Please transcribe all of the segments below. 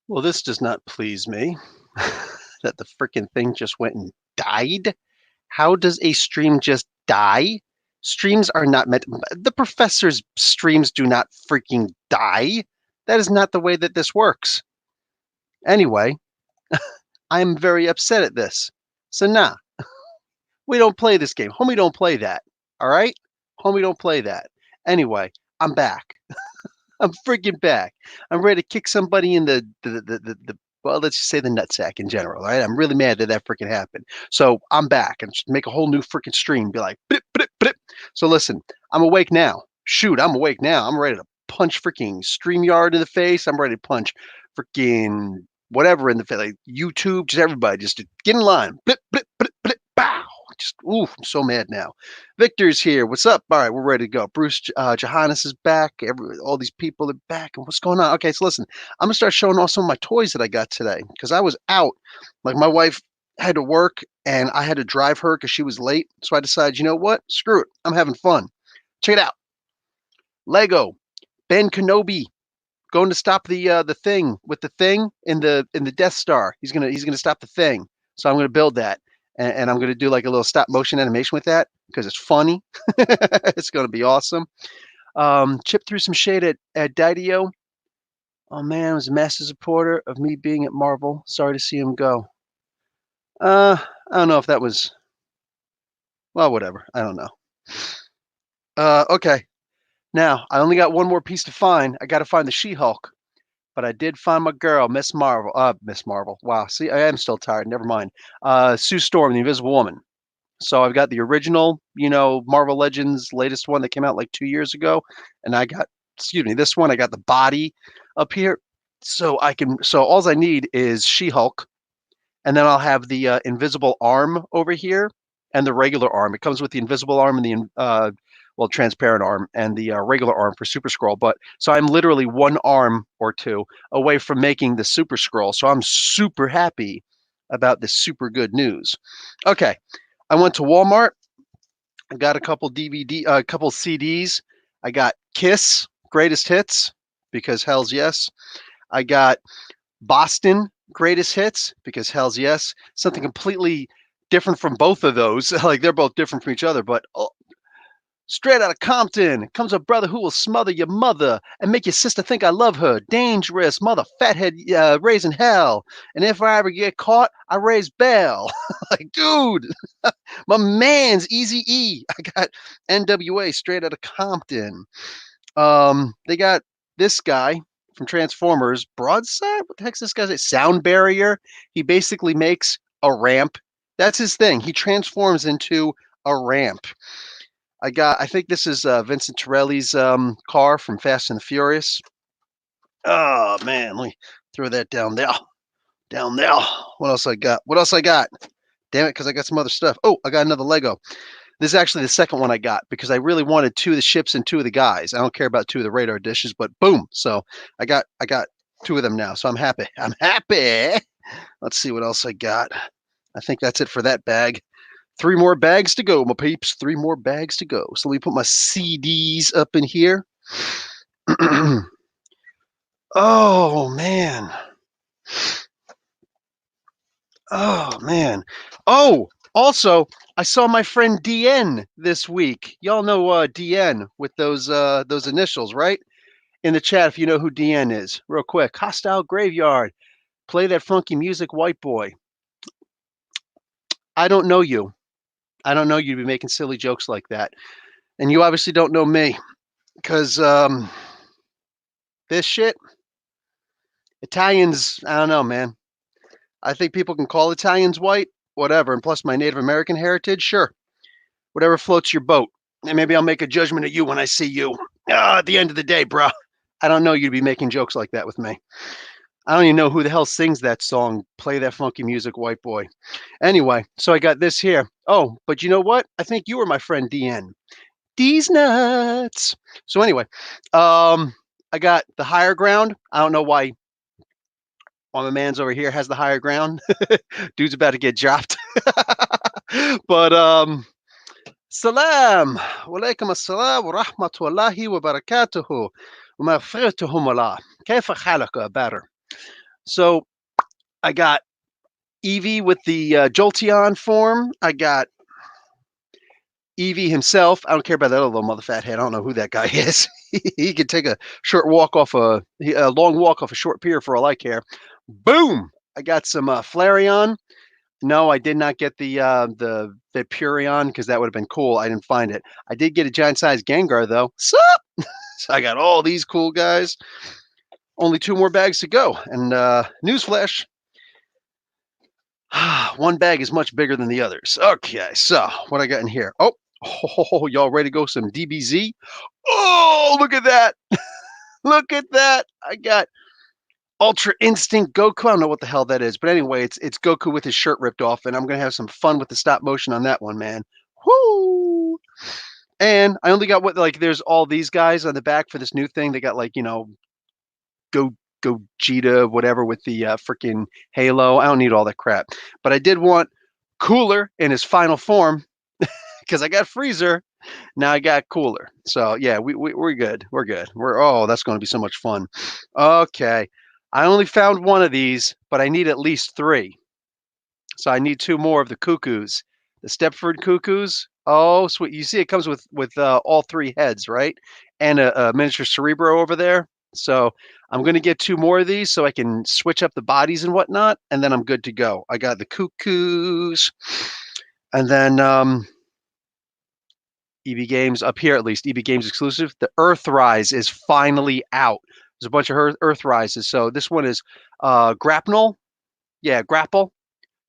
Well, this does not please me that the freaking thing just went and died. How does a stream just die? Streams are not meant, the professor's streams do not freaking die. That is not the way that this works. Anyway, I'm very upset at this. So, nah, we don't play this game. Homie, don't play that. All right? Homie, don't play that. Anyway, I'm back. I'm freaking back. I'm ready to kick somebody in the well, let's just say the nutsack in general. All right, I'm really mad that that freaking happened. So I'm back and just make a whole new freaking stream. Be like, blip, blip, blip. So listen, I'm awake now. Shoot, I'm awake now. I'm ready to punch freaking StreamYard in the face. I'm ready to punch freaking whatever in the face, like YouTube, just everybody, just to get in line. Blip, blip, blip, blip, bow. Just, ooh, I'm so mad now. Victor's here. What's up? All right, we're ready to go. Bruce Johannes is back. All these people are back. And what's going on? Okay, so listen, I'm gonna start showing off some of my toys that I got today because I was out. Like my wife had to work and I had to drive her because she was late. So I decided, you know what? Screw it. I'm having fun. Check it out. Lego Ben Kenobi going to stop the thing with the thing in the Death Star. He's gonna stop the thing. So I'm gonna build that, and I'm gonna do like a little stop motion animation with that because it's funny. It's gonna be awesome. Chip threw some shade at Didio. Oh man, was a massive supporter of me being at Marvel. Sorry to see him go. I don't know if that was well, whatever. I don't know. Okay. Now I only got one more piece to find. I got to find the She-Hulk. But I did find my girl, Miss Marvel. Miss Marvel. Wow. See, I am still tired. Never mind. Sue Storm, the Invisible Woman. So I've got the original, Marvel Legends latest one that came out like 2 years ago, and I got, excuse me, this one. I got the body up here, so I can. So all I need is She-Hulk, and then I'll have the invisible arm over here and the regular arm. It comes with the invisible arm and the transparent arm and the regular arm for Super Scroll. But so I'm literally one arm or two away from making the Super Scroll. So I'm super happy about this super good news. Okay, I went to Walmart. I got a couple a couple CDs. I got Kiss Greatest Hits because hell's yes. I got Boston Greatest Hits because hell's yes. Something completely different from both of those. Like they're both different from each other, but straight out of Compton comes a brother who will smother your mother and make your sister think I love her. Dangerous mother fathead raising hell. And if I ever get caught, I raise bail. Like, dude, my man's Easy E. I got NWA straight out of Compton. They got this guy from Transformers, Broadside. What the heck's this guy's name? Sound Barrier. He basically makes a ramp. That's his thing. He transforms into a ramp. I think this is Vincent Torelli's car from Fast and the Furious. Oh man, let me throw that down there. Down there. What else I got? What else I got? Damn it, because I got some other stuff. Oh, I got another Lego. This is actually the second one I got because I really wanted two of the ships and two of the guys. I don't care about two of the radar dishes, but boom. So I got two of them now. So I'm happy. I'm happy. Let's see what else I got. I think that's it for that bag. 3 more bags to go, my peeps. 3 more bags to go. So let me put my CDs up in here. Oh, man. Oh, man. Oh, also, I saw my friend DN this week. Y'all know DN with those initials, right? In the chat, if you know who DN is, real quick. Hostile Graveyard. Play that funky music, white boy. I don't know you. I don't know you to be making silly jokes like that. And you obviously don't know me because this shit, Italians, I don't know, man. I think people can call Italians white, whatever. And plus my Native American heritage, sure. Whatever floats your boat. And maybe I'll make a judgment of you when I see you. At the end of the day, bro, I don't know you to be making jokes like that with me. I don't even know who the hell sings that song, Play That Funky Music, White Boy. Anyway, so I got this here. Oh, but you know what? I think you were my friend DN. These nuts. So anyway, I got the higher ground. I don't know why my man's over here has the higher ground. Dude's about to get dropped. But salam. Walaikum assalam wa rahmatullahi wa barakatuhu. Wa maghfiratuhum Allah. Kayfa halaka better. So I got Eevee with the Jolteon form. I got Eevee himself. I don't care about that little mother fat head. I don't know who that guy is. He could take a short walk off a long walk off a short pier for all I care. Boom! I got some Flareon. No, I did not get the Vaporeon because that would have been cool. I didn't find it. I did get a giant sized Gengar though. Sup? So I got all these cool guys. Only 2 more bags to go. And newsflash, one bag is much bigger than the others. Okay, so what I got in here? Oh, y'all ready to go some DBZ? Oh, look at that. Look at that. I got Ultra Instinct Goku. I don't know what the hell that is, but anyway, it's Goku with his shirt ripped off, and I'm gonna have some fun with the stop motion on that one, man. Woo! And I only got there's all these guys on the back for this new thing. They got Go Gogeta, whatever with the freaking Halo. I don't need all that crap, but I did want Cooler in his final form because I got Freezer. Now I got Cooler. So yeah, we're good. We're good. That's going to be so much fun. Okay, I only found one of these, but I need at least 3. So I need 2 more of the Cuckoos, the Stepford Cuckoos. Oh, sweet! You see, it comes with all 3 heads, right? And a miniature Cerebro over there. So I'm going to get 2 more of these so I can switch up the bodies and whatnot, and then I'm good to go. I got the Cuckoos, and then EB Games up here at least, EB Games exclusive. The Earthrise is finally out. There's a bunch of Earthrises. So this one is Grapnel. Yeah, Grapple.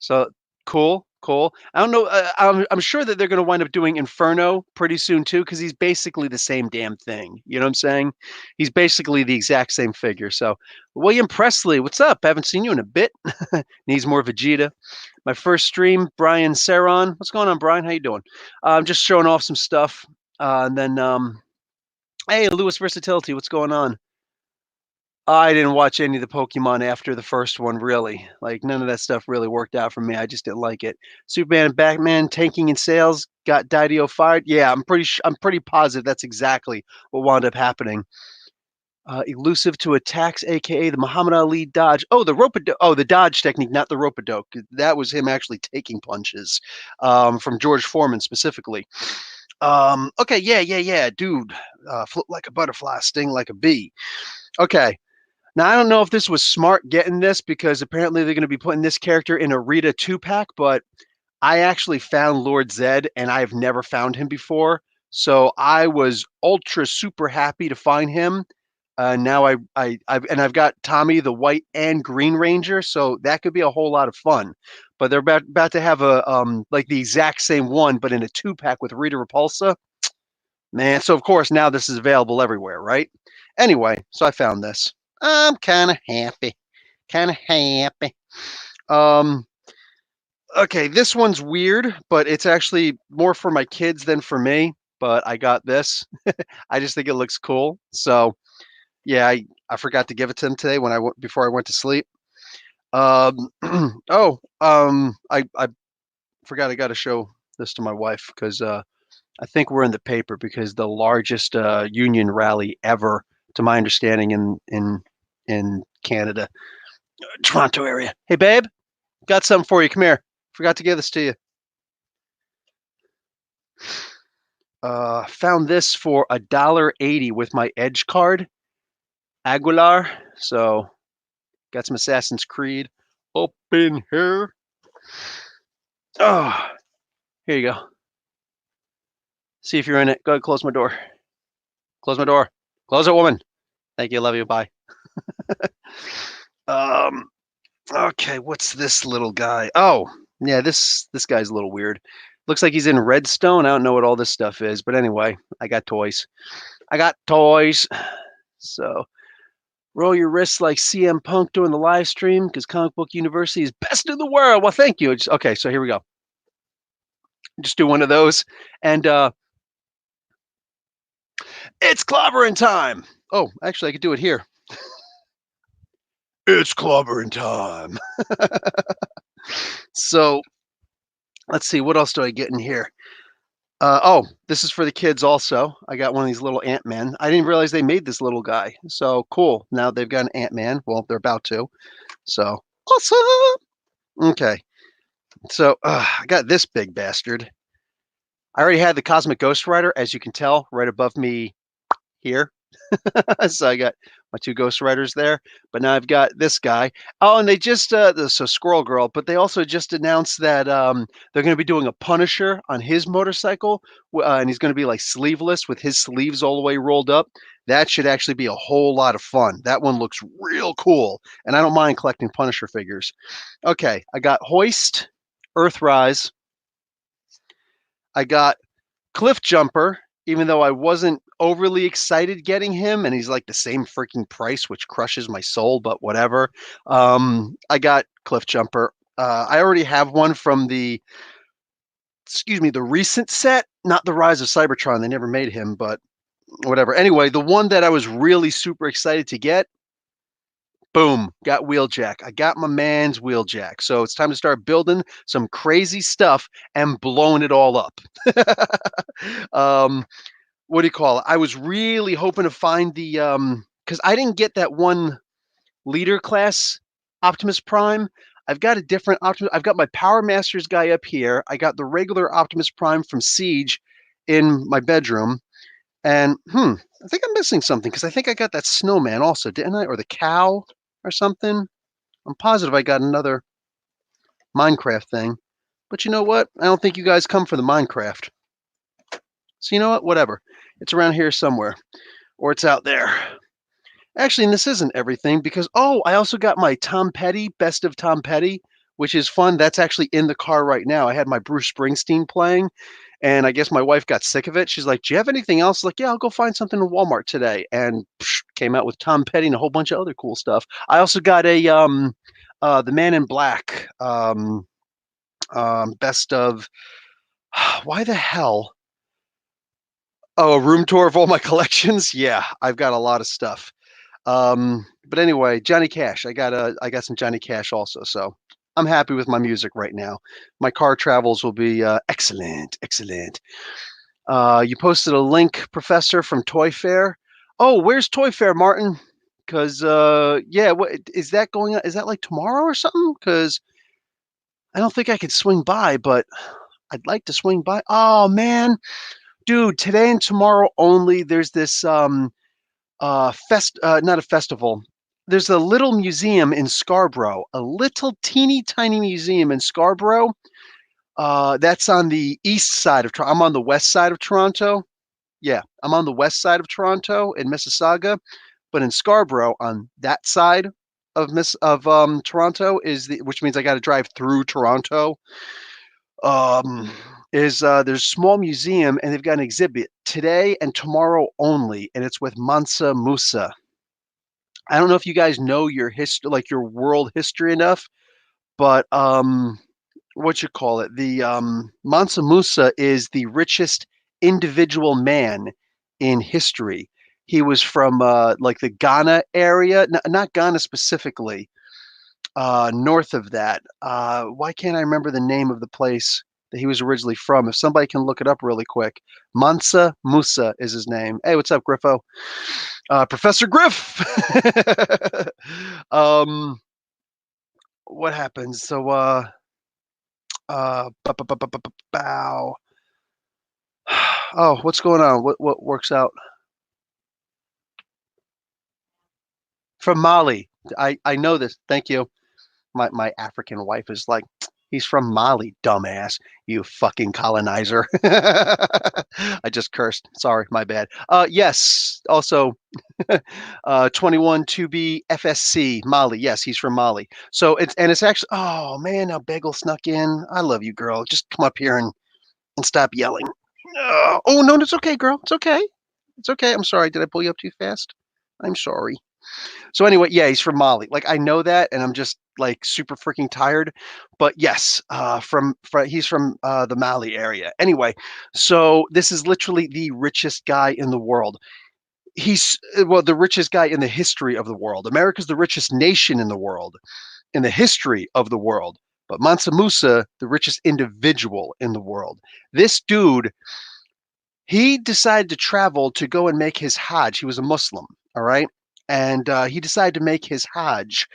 So cool, cool. I don't know. I'm sure that they're going to wind up doing Inferno pretty soon too, because he's basically the same damn thing. You know what I'm saying? He's basically the exact same figure. So William Presley, what's up? Haven't seen you in a bit. Needs more Vegeta. My first stream, Brian Saron. What's going on, Brian? How you doing? I'm just showing off some stuff. And then, hey, Lewis Versatility, what's going on? I didn't watch any of the Pokemon after the first one, really. Like, none of that stuff really worked out for me. I just didn't like it. Superman and Batman tanking in sales, got Didio fired. Yeah, I'm pretty positive that's exactly what wound up happening. Elusive to attacks, aka the Muhammad Ali dodge. Oh, the rope-a-dope. Oh, the dodge technique, not the rope-a-dope. That was him actually taking punches from George Foreman specifically. Okay, yeah, dude. Float like a butterfly, sting like a bee. Okay. Now I don't know if this was smart getting this because apparently they're going to be putting this character in a Rita 2-pack, but I actually found Lord Zed and I've never found him before. So I was ultra super happy to find him. Now I've got Tommy the White and Green Ranger, so that could be a whole lot of fun. But they're about to have a like the exact same one, but in a 2-pack with Rita Repulsa. Man, so of course now this is available everywhere, right? Anyway, so I found this. I'm kind of happy. Kind of happy. Um, okay, this one's weird, but it's actually more for my kids than for me. But I got this. I just think it looks cool. So yeah, I forgot to give it to them today when before I went to sleep. I forgot I got to show this to my wife because I think we're in the paper because the largest union rally ever, to my understanding, in Canada, Toronto area. Hey, babe, got something for you. Come here. Forgot to give this to you. Found this for $1.80 with my Edge card, Aguilar. So got some Assassin's Creed up in here. Oh, here you go. See if you're in it. Go ahead, close my door. Close my door. Close it, woman. Thank you. Love you. Bye. Okay, what's this little guy? Oh, yeah, this guy's a little weird. Looks like he's in Redstone. I don't know what all this stuff is, but anyway, I got toys. I got toys. So roll your wrists like CM Punk doing the live stream because Comic Book University is best in the world. Well, thank you. Okay, so here we go. Just do one of those, and it's clobbering time. Oh, actually, I could do it here. It's clobbering time. So let's see, what else do I get in here? Oh, this is for the kids also. I got one of these little Ant-Man. I didn't realize they made this little guy. So cool. Now they've got an Ant-Man. Well, they're about to. So awesome. Okay. So I got this big bastard. I already had the Cosmic Ghost Rider, as you can tell, right above me here. So I got my two Ghost Riders there, but now I've got this guy. Oh, and they just so Squirrel Girl, but they also just announced that they're going to be doing a Punisher on his motorcycle, and he's going to be like sleeveless with his sleeves all the way rolled up. That should actually be a whole lot of fun. That one looks real cool, and I don't mind collecting Punisher figures. Okay, I got Hoist, Earthrise. I got Cliff Jumper, even though I wasn't overly excited getting him, and he's like the same freaking price, which crushes my soul, but whatever. I got Cliff Jumper. I already have one from the recent set, not the Rise of Cybertron. They never made him, but whatever. Anyway, the one that I was really super excited to get, boom, got Wheeljack. I got my man's Wheeljack. So it's time to start building some crazy stuff and blowing it all up. um, what do you call it? I was really hoping to find the because I didn't get that one leader class Optimus Prime. I've got a different Optimus. I've got my Power Masters guy up here. I got the regular Optimus Prime from Siege in my bedroom. And I think I'm missing something because I think I got that snowman also, didn't I? Or the cow or something. I'm positive I got another Minecraft thing. But you know what? I don't think you guys come for the Minecraft. So you know what? Whatever. It's around here somewhere. Or it's out there. Actually, and this isn't everything because I also got my Tom Petty Best of Tom Petty, which is fun. That's actually in the car right now. I had my Bruce Springsteen playing, and I guess my wife got sick of it. She's like, "Do you have anything else?" Like, "Yeah, I'll go find something in Walmart today," and came out with Tom Petty and a whole bunch of other cool stuff. I also got a the Man in Black best of. Why the hell? Oh, a room tour of all my collections. Yeah, I've got a lot of stuff. But anyway, Johnny Cash. I got some Johnny Cash also. So I'm happy with my music right now. My car travels will be excellent, excellent. You posted a link, Professor, from Toy Fair. Oh, where's Toy Fair, Martin? Because yeah, what is that going on? Is that like tomorrow or something? Because I don't think I could swing by, but I'd like to swing by. Oh man, dude, today and tomorrow only. There's this not a festival. There's a little museum in Scarborough, a little teeny tiny museum in Scarborough. That's on the east side of Toronto. I'm on the west side of Toronto. Yeah, I'm on the west side of Toronto in Mississauga, but in Scarborough on that side of Toronto which means I got to drive through Toronto. Um, is There's a small museum and they've got an exhibit today and tomorrow only, and it's with Mansa Musa. I don't know if you guys know your history, like your world history enough, but what you call it? The Mansa Musa is the richest individual man in history. He was from like the Ghana area, not Ghana specifically, north of that. Why can't I remember the name of the place that he was originally from? If somebody can look it up really quick, Mansa Musa is his name. Hey, what's up, Griffo? Professor Griff. um, what happens? So, bow. Oh, what's going on? What works out from Mali? I know this. Thank you. My African wife is like, he's from Mali, dumbass. You fucking colonizer. I just cursed. Sorry, my bad. Yes. Also, 21 2B FSC Mali. Yes, he's from Mali. So it's actually. Oh man, now Bagel snuck in. I love you, girl. Just come up here and stop yelling. Oh no, it's okay, girl. It's okay. It's okay. I'm sorry. Did I pull you up too fast? I'm sorry. So anyway, yeah, he's from Mali. Like I know that, and I'm just like super freaking tired. But yes, he's from the Mali area. Anyway, so this is literally the richest guy in the world. He's well, the richest guy in the history of the world. America's the richest nation in the world, in the history of the world. But Mansa Musa, the richest individual in the world. This dude He decided to travel to go and make his Hajj. He was a Muslim, all right? And he decided to make his Hajj.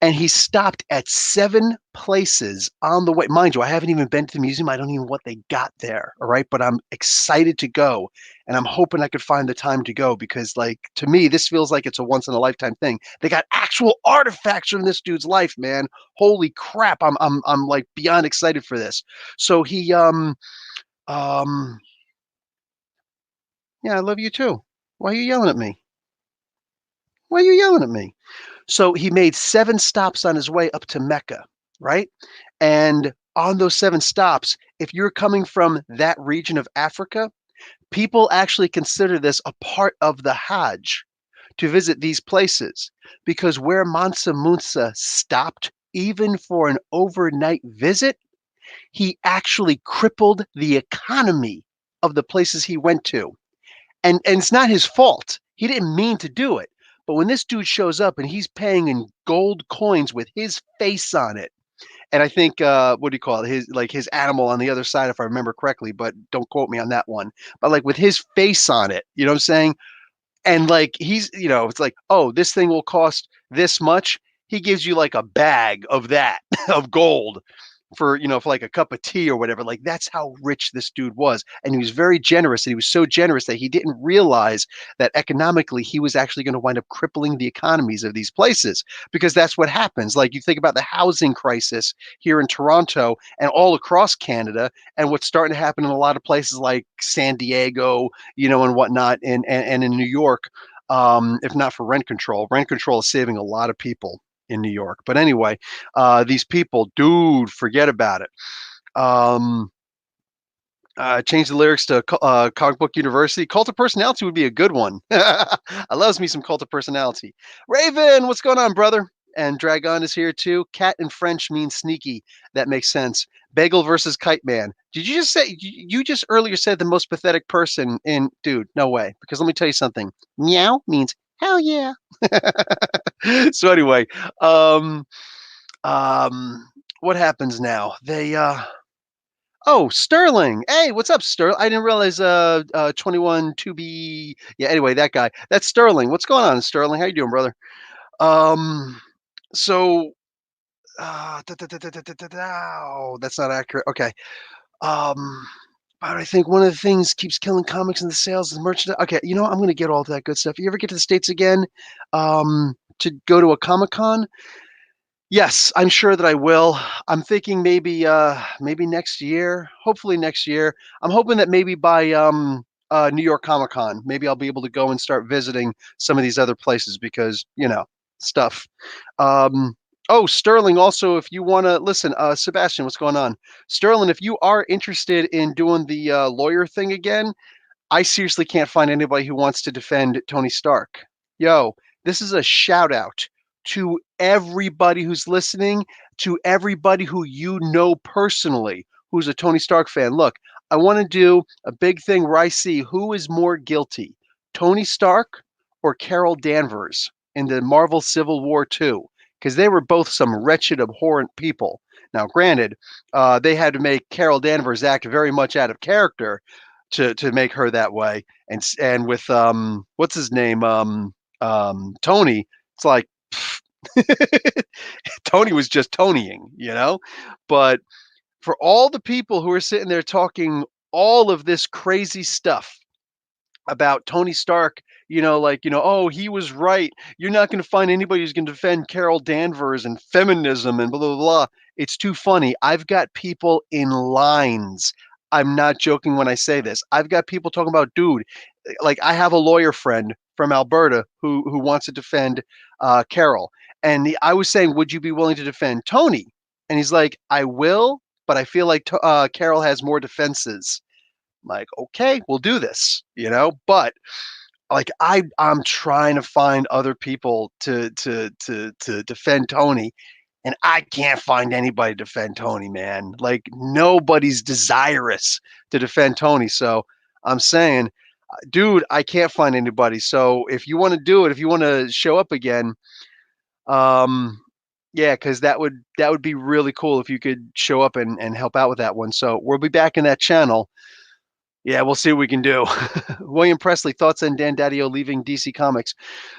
And he stopped at 7 places on the way. Mind you, I haven't even been to the museum. I don't even know what they got there, all right? But I'm excited to go, and I'm hoping I could find the time to go because, like, to me, this feels like it's a once in a lifetime thing. They got actual artifacts from this dude's life, man. Holy crap! I'm like beyond excited for this. So um yeah, I love you too. Why are you yelling at me? Why are you yelling at me? So he made 7 stops on his way up to Mecca, right? And on those 7 stops, if you're coming from that region of Africa, people actually consider this a part of the Hajj to visit these places because where Mansa Musa stopped, even for an overnight visit, he actually crippled the economy of the places he went to. And it's not his fault. He didn't mean to do it. But when this dude shows up and he's paying in gold coins with his face on it, and I think what do you call it? His animal on the other side, if I remember correctly, but don't quote me on that one. But like with his face on it, you know what I'm saying? And like he's, it's like, oh, this thing will cost this much. He gives you like a bag of that of gold for like a cup of tea or whatever. Like that's how rich this dude was, and he was very generous, and he was so generous that he didn't realize that economically he was actually going to wind up crippling the economies of these places, because that's what happens. Like you think about the housing crisis here in Toronto and all across Canada, and what's starting to happen in a lot of places like San Diego, and whatnot, and in New York. If not for rent control is saving a lot of people in New York. But anyway, these people, dude, forget about it. Um, change the lyrics to Comic Book University. Cult of Personality would be a good one. I loves me some Cult of Personality. Raven, what's going on, brother? And Dragon is here too. Cat in French means sneaky. That makes sense. Bagel versus Kite Man. Did you just say you just earlier said the most pathetic person in dude? No way. Because let me tell you something. Meow means hell yeah. So anyway, um, um, what happens now? Oh, Sterling. Hey, what's up, Sterling? I didn't realize 21 2B. Yeah, anyway, that guy. That's Sterling. What's going on, Sterling? How you doing, brother? Um so oh, that's not accurate. Okay. Um but I think one of the things keeps killing comics and the sales is merchandise. Okay, I'm gonna get all of that good stuff. You ever get to the States again? To go to a Comic-Con? Yes, I'm sure that I will. I'm thinking maybe next year, hopefully next year. I'm hoping that maybe by New York Comic Con, maybe I'll be able to go and start visiting some of these other places because, stuff. Um oh, Sterling, also if you want to listen, Sebastian, what's going on? Sterling, if you are interested in doing the lawyer thing again, I seriously can't find anybody who wants to defend Tony Stark. Yo, this is a shout out to everybody who's listening, to everybody who you know personally who's a Tony Stark fan. Look, I want to do a big thing where I see who is more guilty, Tony Stark or Carol Danvers in the Marvel Civil War 2, because they were both some wretched, abhorrent people. Now, granted, they had to make Carol Danvers act very much out of character to make her that way. And with what's his name, Tony, it's like Tony was just Tonying. But for all the people who are sitting there talking all of this crazy stuff about Tony Stark, oh, he was right. You're not going to find anybody who's going to defend Carol Danvers and feminism and blah, blah, blah. It's too funny. I've got people in lines. I'm not joking when I say this. I've got people talking about, dude, like I have a lawyer friend from Alberta who wants to defend Carol. And I was saying, would you be willing to defend Tony? And he's like, I will, but I feel like Carol has more defenses. Like, okay, we'll do this. But like I'm trying to find other people to defend Tony, and I can't find anybody to defend Tony, man. Like nobody's desirous to defend Tony. So I'm saying, dude, I can't find anybody. So if you want to do it, if you want to show up again, um, yeah, because that would be really cool if you could show up and help out with that one. So we'll be back in that channel. Yeah, we'll see what we can do. William Presley, thoughts on Dan Daddio leaving DC Comics.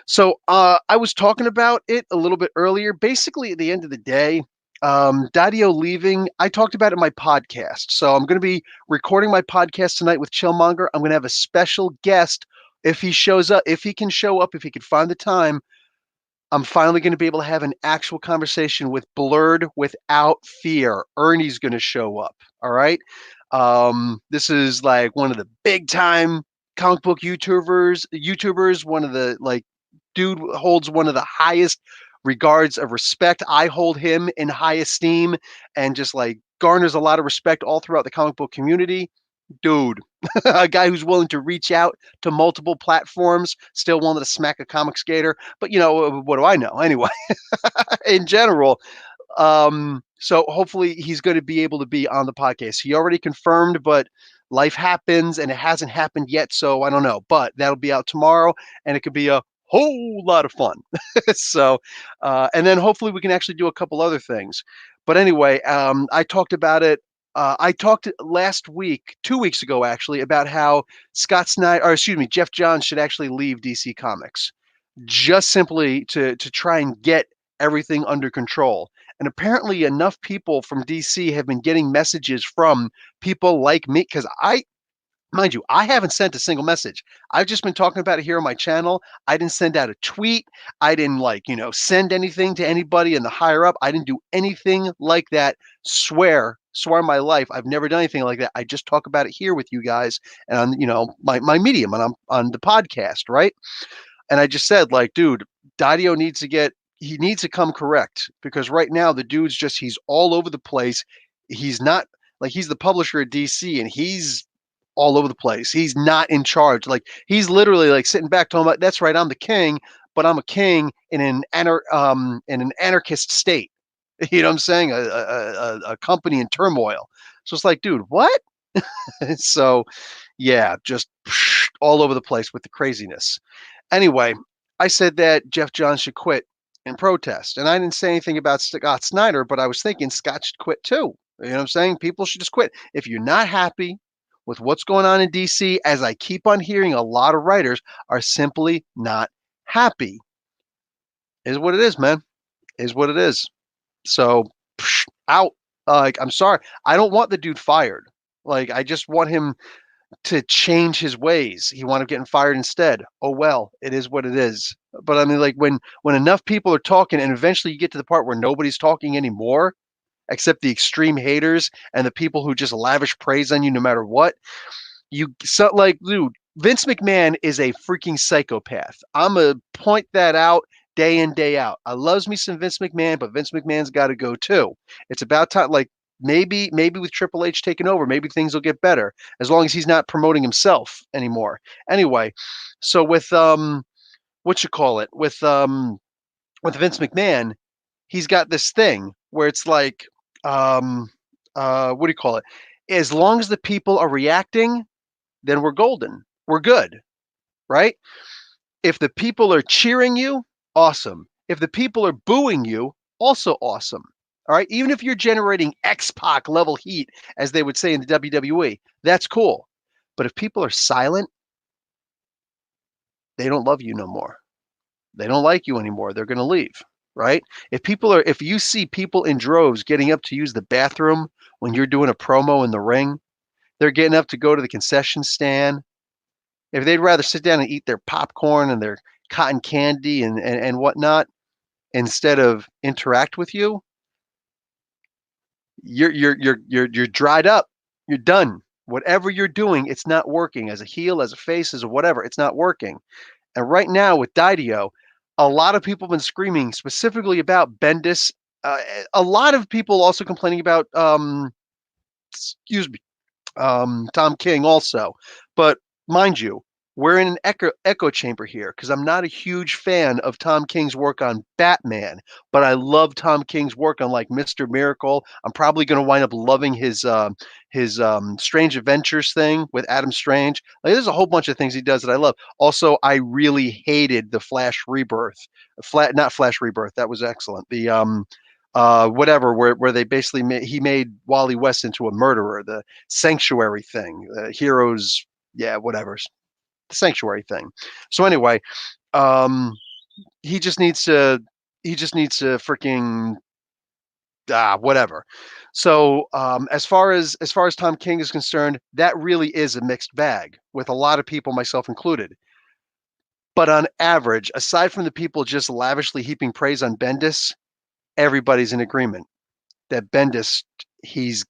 So I was talking about it a little bit earlier. Basically, at the end of the day, Daddio leaving, I talked about it in my podcast. So I'm going to be recording my podcast tonight with Chillmonger. I'm going to have a special guest if he shows up, if he can show up, if he can find the time. I'm finally going to be able to have an actual conversation with Blurred without fear. Ernie's going to show up. All right. This is like one of the big time comic book YouTubers, one of the like dude holds one of the highest regards of respect. I hold him in high esteem and just like garners a lot of respect all throughout the comic book community. Dude, a guy who's willing to reach out to multiple platforms, still willing to smack a comic skater. But you know, what do I know? Anyway, in general, so hopefully he's going to be able to be on the podcast. He already confirmed, but life happens and it hasn't happened yet. So I don't know, but that'll be out tomorrow and it could be a whole lot of fun. So, and then hopefully we can actually do a couple other things. But anyway, I talked about it. I talked last week, 2 weeks ago, actually, about how Scott Snyder, or excuse me, Jeff Johns should actually leave DC Comics just simply to try and get everything under control. And apparently, enough people from DC have been getting messages from people like me because mind you, I haven't sent a single message. I've just been talking about it here on my channel. I didn't send out a tweet. I didn't send anything to anybody in the higher up. I didn't do anything like that. Swear on my life, I've never done anything like that. I just talk about it here with you guys and on my medium and I'm on the podcast, right? And I just said, like, dude, Dario he needs to come correct because right now the dude's he's all over the place. He's not like he's the publisher at DC and he's all over the place. He's not in charge. Like he's literally like sitting back talking about, that's right, I'm the king, but I'm a king in an anarchist state. You know what I'm saying? A company in turmoil. So it's like, dude, what? So yeah, just all over the place with the craziness. Anyway, I said that Jeff Johns should quit in protest. And I didn't say anything about Scott Snyder, but I was thinking Scott should quit too. You know what I'm saying? People should just quit. If you're not happy with what's going on in DC, as I keep on hearing, a lot of writers are simply not happy. Is what it is, man. Is what it is. So, out. Like, I'm sorry. I don't want the dude fired. Like, I just want him to change his ways. He wound up getting fired instead. Oh well, it is what it is. But I mean, like when enough people are talking, and eventually you get to the part where nobody's talking anymore, except the extreme haters and the people who just lavish praise on you no matter what. Dude, Vince McMahon is a freaking psychopath. I'm gonna point that out day in day out. I loves me some Vince McMahon, but Vince McMahon's got to go too. It's about time. Like maybe with Triple H taking over, maybe things will get better as long as he's not promoting himself anymore. Anyway, so with what you call it with Vince McMahon, he's got this thing where it's like what do you call it? As long as the people are reacting, then we're golden. We're good, right? If the people are cheering you, awesome. If the people are booing you, also awesome. All right. Even if you're generating X-Pac level heat, as they would say in the WWE, that's cool. But if people are silent, they don't love you no more. They don't like you anymore. They're going to leave, right? If you see people in droves getting up to use the bathroom when you're doing a promo in the ring, they're getting up to go to the concession stand. If they'd rather sit down and eat their popcorn and their cotton candy and whatnot instead of interact with you, you're dried up. You're done. Whatever you're doing, it's not working. As a heel, as a face, as a whatever, it's not working. And right now with Didio, a lot of people have been screaming specifically about Bendis. A lot of people also complaining about excuse me, Tom King also. But mind you, we're in an echo chamber here because I'm not a huge fan of Tom King's work on Batman, but I love Tom King's work on like Mr. Miracle. I'm probably going to wind up loving his Strange Adventures thing with Adam Strange. Like, there's a whole bunch of things he does that I love. Also, I really hated the Flash Rebirth, not Flash Rebirth. That was excellent. whatever, where they basically he made Wally West into a murderer, the sanctuary thing, heroes, yeah, whatever, the sanctuary thing. So anyway, um, he just needs to freaking whatever. So as far as Tom King is concerned, that really is a mixed bag with a lot of people, myself included. But on average, aside from the people just lavishly heaping praise on Bendis, everybody's in agreement that Bendis, he's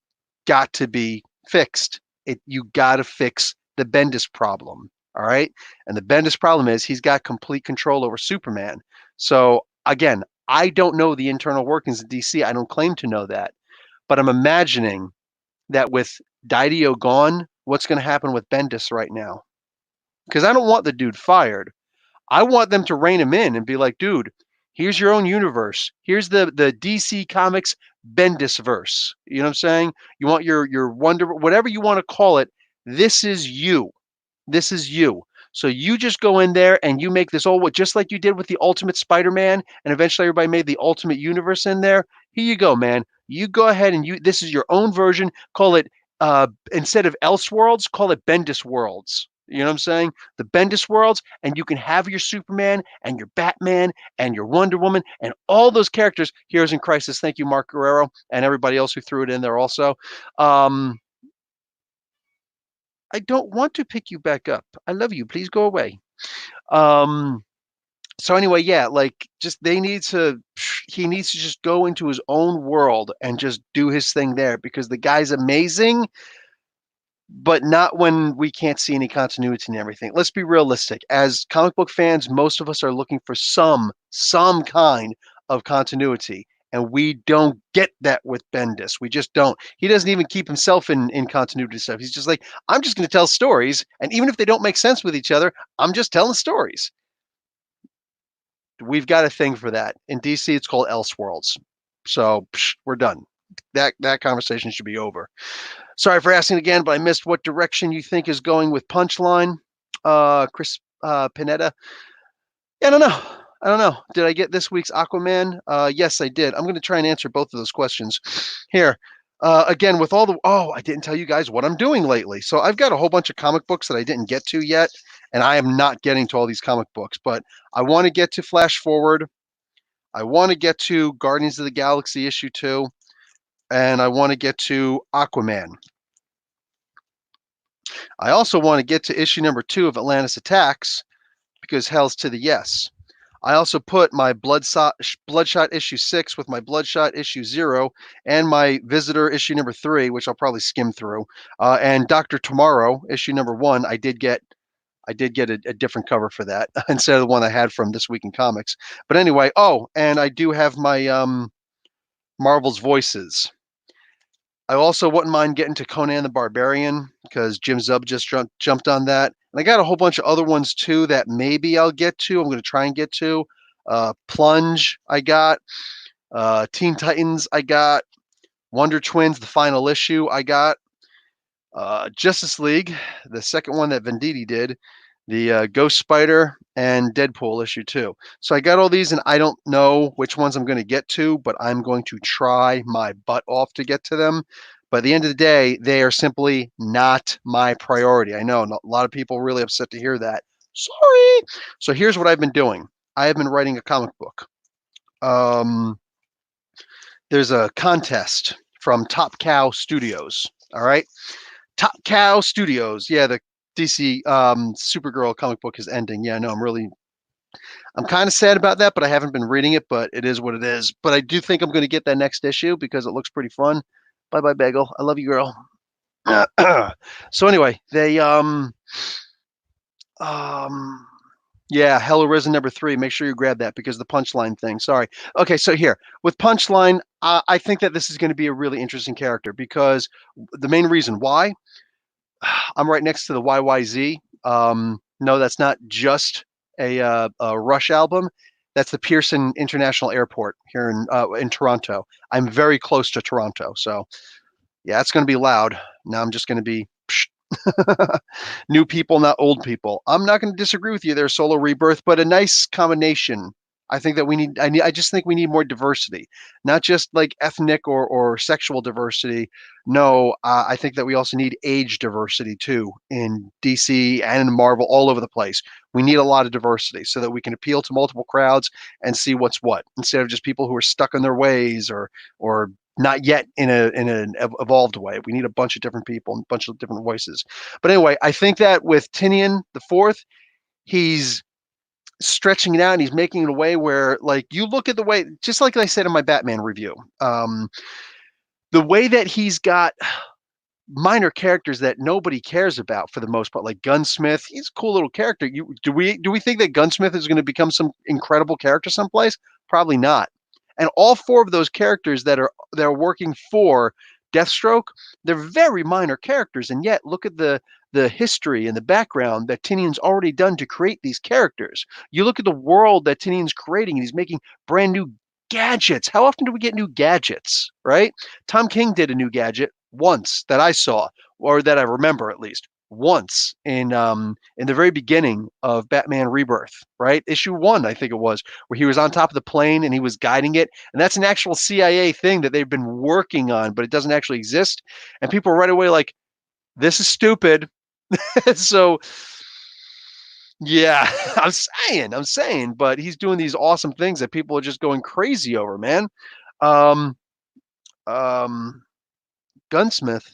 got to be fixed. You got to fix the Bendis problem. All right. And the Bendis problem is he's got complete control over Superman. So again, I don't know the internal workings of DC. I don't claim to know that. But I'm imagining that with Didio gone, what's going to happen with Bendis right now? Because I don't want the dude fired. I want them to rein him in and be like, dude, here's your own universe. Here's the DC Comics Bendis verse. You know what I'm saying? You want your Wonder, whatever you want to call it. This is you. This is you. So you just go in there and you make this old, just like you did with the Ultimate Spider-Man, and eventually everybody made the Ultimate Universe in there. Here you go, man. You go ahead and this is your own version. Call it instead of Elseworlds, call it Bendis Worlds. You know what I'm saying? The Bendis Worlds, and you can have your Superman and your Batman and your Wonder Woman and all those characters. Heroes in Crisis. Thank you, Mark Guerrero, and everybody else who threw it in there also. I don't want to pick you back up. I love you. Please go away. So anyway, yeah, like just he needs to just go into his own world and just do his thing there because the guy's amazing, but not when we can't see any continuity and everything. Let's be realistic. As comic book fans, most of us are looking for some kind of continuity. And we don't get that with Bendis. We just don't. He doesn't even keep himself in continuity stuff. He's just like, I'm just going to tell stories. And even if they don't make sense with each other, I'm just telling stories. We've got a thing for that. In DC, it's called Elseworlds. So we're done. That conversation should be over. Sorry for asking again, but I missed what direction you think is going with Punchline. Chris Pineda. I don't know. Did I get this week's Aquaman? Yes, I did. I'm going to try and answer both of those questions. Here, again, with all the... Oh, I didn't tell you guys what I'm doing lately. So I've got a whole bunch of comic books that I didn't get to yet, and I am not getting to all these comic books. But I want to get to Flash Forward. I want to get to Guardians of the Galaxy issue 2. And I want to get to Aquaman. I also want to get to issue number 2 of Atlantis Attacks, because hell's to the yes. I also put my Bloodshot issue 6 with my Bloodshot issue 0 and my Visitor issue number 3, which I'll probably skim through, and Dr. Tomorrow issue number 1. I did get a different cover for that instead of the one I had from This Week in Comics. But anyway, and I do have my Marvel's Voices. I also wouldn't mind getting to Conan the Barbarian because Jim Zub just jumped on that. And I got a whole bunch of other ones too that maybe I'll get to. I'm going to try and get to. Plunge, I got. Teen Titans, I got. Wonder Twins, the final issue, I got. Justice League, the second one that Venditti did. The Ghost Spider and Deadpool issue 2. So I got all these, and I don't know which ones I'm going to get to, but I'm going to try my butt off to get to them. But at the end of the day, they are simply not my priority. I know a lot of people are really upset to hear that. Sorry. So here's what I've been doing. I have been writing a comic book. There's a contest from Top Cow Studios. All right. Top Cow Studios. Yeah, the DC Supergirl comic book is ending. Yeah, no, I'm kind of sad about that, but I haven't been reading it, but it is what it is. But I do think I'm going to get that next issue because it looks pretty fun. Bye-bye, Bagel. I love you, girl. So anyway, they yeah, Hell Arisen number 3. Make sure you grab that because the Punchline thing. Sorry. Okay, so here with Punchline, I think that this is going to be a really interesting character because the main reason why I'm right next to the YYZ. No, that's not just a Rush album. That's the Pearson International Airport here in Toronto. I'm very close to Toronto, so yeah, it's going to be loud. Now I'm just going to be new people, not old people. I'm not going to disagree with you there, Solo Rebirth, but a nice combination I think that I just think we need more diversity, not just like ethnic or sexual diversity. No, I think that we also need age diversity too in DC and in Marvel, all over the place. We need a lot of diversity so that we can appeal to multiple crowds and see what's what, instead of just people who are stuck in their ways or not yet in an evolved way. We need a bunch of different people and a bunch of different voices. But anyway, I think that with Tinian the Fourth, he's stretching it out and he's making it a way where, like, you look at the way, just like I said in my Batman review, the way that he's got minor characters that nobody cares about for the most part, like Gunsmith. He's a cool little character. Do we think that Gunsmith is going to become some incredible character someplace? Probably not. And all four of those characters that are working for Deathstroke, they're very minor characters, and yet look at the history and the background that Tinian's already done to create these characters. You look at the world that Tinian's creating, and he's making brand new gadgets. How often do we get new gadgets, right? Tom King did a new gadget once that I saw, or that I remember at least once in the very beginning of Batman Rebirth, right? Issue 1, I think it was, where he was on top of the plane and he was guiding it. And that's an actual CIA thing that they've been working on, but it doesn't actually exist. And people are right away like, this is stupid. So yeah, I'm saying, but he's doing these awesome things that people are just going crazy over, man. Um, um, Gunsmith.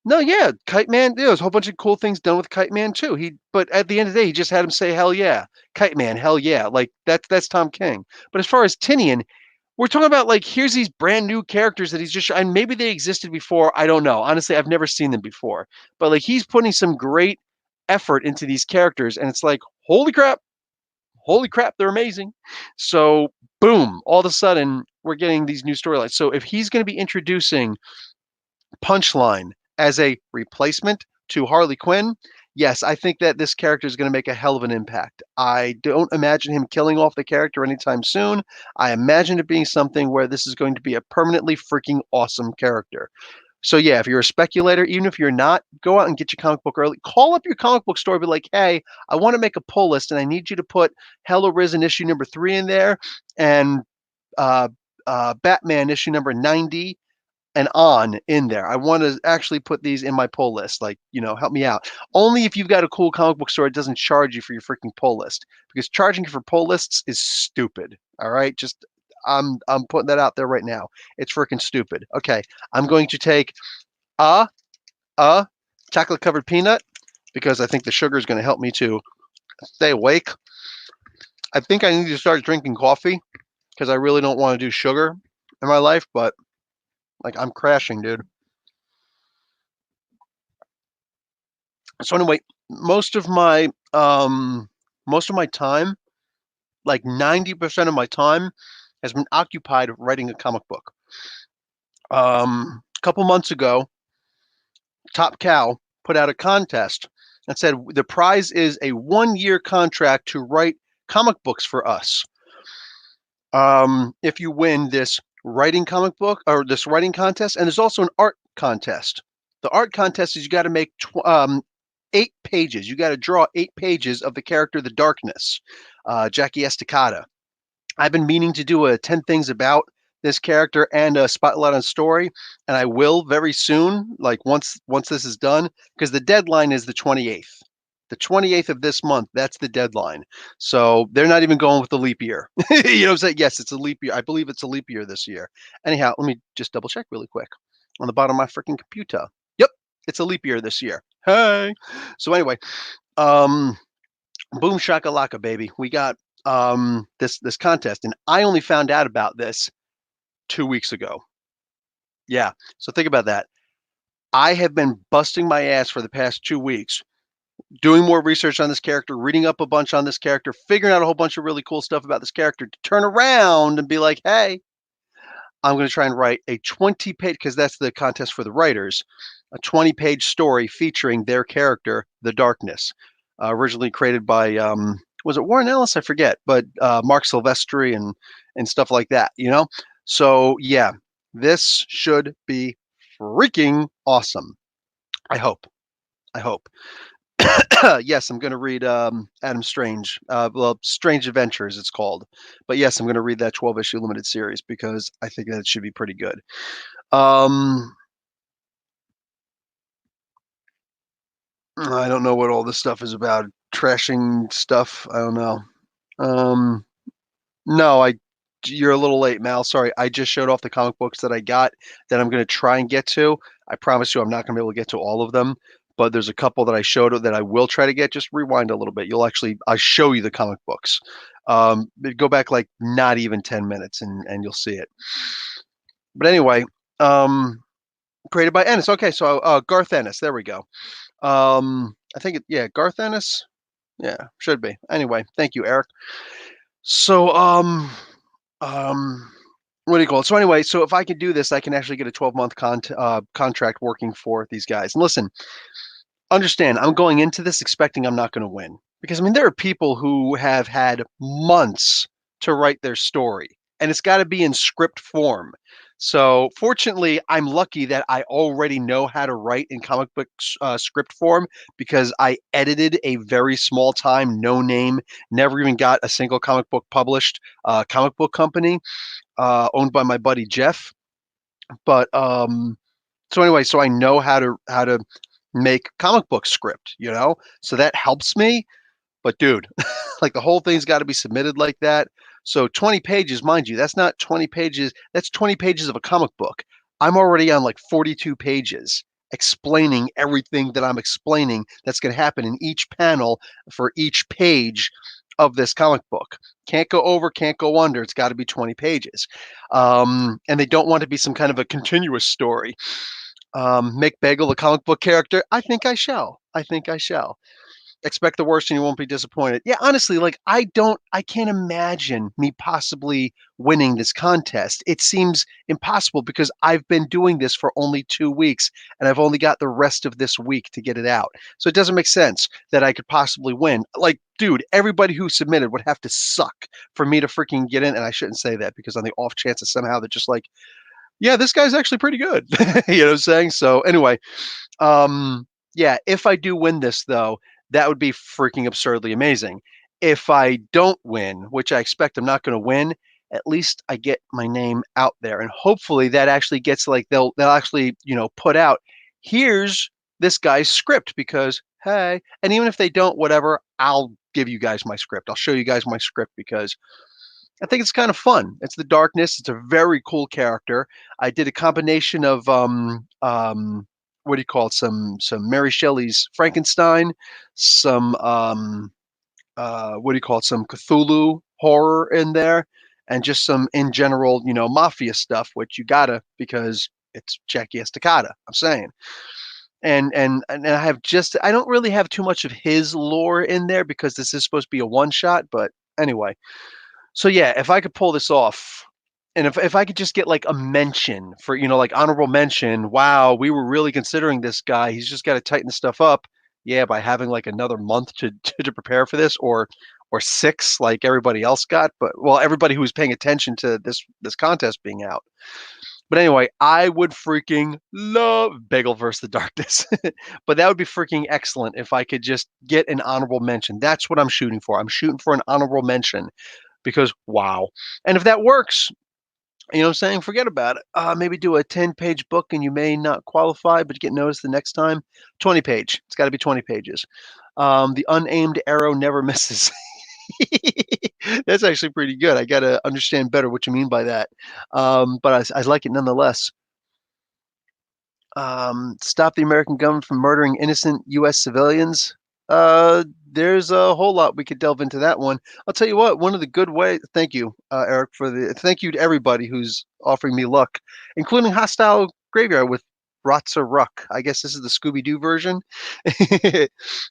No, yeah, Kite Man. There was a whole bunch of cool things done with Kite Man too. But at the end of the day, he just had him say "Hell yeah," Kite Man, hell yeah. Like that's Tom King. But as far as Tinian, we're talking about, like, here's these brand new characters that he's just, and maybe they existed before. I don't know. Honestly, I've never seen them before. But like, he's putting some great effort into these characters, and it's like, holy crap, they're amazing. So boom, all of a sudden we're getting these new storylines. So if he's going to be introducing Punchline as a replacement to Harley Quinn, yes, I think that this character is going to make a hell of an impact. I don't imagine him killing off the character anytime soon. I imagine it being something where this is going to be a permanently freaking awesome character. So yeah, if you're a speculator, even if you're not, go out and get your comic book early. Call up your comic book store, be like, hey, I want to make a pull list, and I need you to put Hell Arisen issue number 3 in there, and uh, Batman issue number 90 and on in there. I want to actually put these in my pull list. Like, help me out. Only if you've got a cool comic book store, it doesn't charge you for your freaking pull list, because charging you for pull lists is stupid. All right, just I'm putting that out there right now. It's freaking stupid. Okay, I'm going to take a chocolate covered peanut, because I think the sugar is going to help me to stay awake. I think I need to start drinking coffee because I really don't want to do sugar in my life, but like, I'm crashing, dude. So anyway, most of my time, like 90% of my time, has been occupied writing a comic book. A couple months ago, Top Cow put out a contest and said the prize is a 1-year contract to write comic books for us. If you win this writing comic book, or this writing contest, and there's also an art contest. The art contest is you got to make 8 pages. You got to draw 8 pages of the character, the Darkness, Jackie Estacada. I've been meaning to do a 10 things about this character and a spotlight on story, and I will very soon. Like, once this is done, because the deadline is the 28th. The 28th of this month, that's the deadline. So they're not even going with the leap year. You know what I'm saying? Yes, it's a leap year. I believe it's a leap year this year. Anyhow, let me just double check really quick on the bottom of my freaking computer. Yep, it's a leap year this year. Hey. So anyway, um, boom shakalaka, baby. We got this contest, and I only found out about this 2 weeks ago. Yeah. So think about that. I have been busting my ass for the past 2 weeks, doing more research on this character, reading up a bunch on this character, figuring out a whole bunch of really cool stuff about this character, to turn around and be like, hey, I'm going to try and write a 20-page, because that's the contest for the writers, a 20-page story featuring their character, the Darkness, originally created by, was it Warren Ellis? I forget, but Mark Silvestri and stuff like that, So yeah, this should be freaking awesome. I hope. Yes, I'm going to read Adam Strange. Well, Strange Adventures, it's called. But yes, I'm going to read that 12-issue limited series because I think that should be pretty good. I don't know what all this stuff is about. Trashing stuff. I don't know. Um, no, you're a little late, Mal. Sorry. I just showed off the comic books that I got that I'm going to try and get to. I promise you I'm not going to be able to get to all of them, but there's a couple that I showed that I will try to get. Just rewind a little bit. I'll show you the comic books. Go back like not even 10 minutes and you'll see it. But anyway, um, created by Ennis. Okay, so Garth Ennis. There we go. I think yeah, Garth Ennis. Yeah, should be. Anyway, thank you, Eric. So, um, what do you call it? So anyway, so if I can do this, I can actually get a 12-month contract working for these guys. And listen, understand, I'm going into this expecting I'm not going to win because I mean there are people who have had months to write their story, and it's got to be in script form. So fortunately, I'm lucky that I already know how to write in comic book script form because I edited a very small time, no name, never even got a single comic book published comic book company owned by my buddy Jeff. But so anyway, so I know how to make comic book script, so that helps me. But dude, like the whole thing's got to be submitted like that. So 20 pages, mind you, that's not 20 pages. That's 20 pages of a comic book. I'm already on like 42 pages explaining everything that I'm explaining that's going to happen in each panel for each page of this comic book. Can't go over, can't go under. It's got to be 20 pages. And they don't want to be some kind of a continuous story. Mick Bagel, the comic book character. I think I shall. I think I shall. Expect the worst and you won't be disappointed. Yeah, honestly, like I can't imagine me possibly winning this contest. It seems impossible because I've been doing this for only 2 weeks and I've only got the rest of this week to get it out. So it doesn't make sense that I could possibly win. Like, dude, everybody who submitted would have to suck for me to freaking get in. And I shouldn't say that because on the off chance that somehow they're just like, yeah, this guy's actually pretty good. You know what I'm saying? So anyway, yeah, if I do win this though, that would be freaking absurdly amazing. If I don't win, which I expect I'm not going to win, at least I get my name out there, and hopefully that actually gets like they'll actually put out here's this guy's script because hey, and even if they don't, whatever, I'll give you guys my script. I'll show you guys my script because I think it's kind of fun. It's the darkness. It's a very cool character. I did a combination of what do you call it? Some Mary Shelley's Frankenstein, some what do you call it? Some Cthulhu horror in there, and just some in general, mafia stuff, which you gotta because it's Jackie Estacada. I'm saying. And I don't really have too much of his lore in there because this is supposed to be a one shot, but anyway. So yeah, if I could pull this off, and if I could just get like a mention for, like honorable mention, wow, we were really considering this guy. He's just got to tighten the stuff up. Yeah, by having like another month to prepare for this, or 6 like everybody else got, but well, everybody who was paying attention to this contest being out. But anyway, I would freaking love Bagel versus the Darkness. But that would be freaking excellent if I could just get an honorable mention. That's what I'm shooting for. I'm shooting for an honorable mention because wow. And if that works, you know what I'm saying? Forget about it. Maybe do a 10-page book and you may not qualify, but get noticed the next time. 20 page. It's got to be 20 pages. The unaimed arrow never misses. That's actually pretty good. I got to understand better what you mean by that. But I like it nonetheless. Stop the American government from murdering innocent U.S. civilians. There's a whole lot we could delve into that one. I'll tell you what, one of the good ways, thank you, Eric, thank you to everybody who's offering me luck, including Hostile Graveyard with Rotsa Ruck. I guess this is the Scooby-Doo version.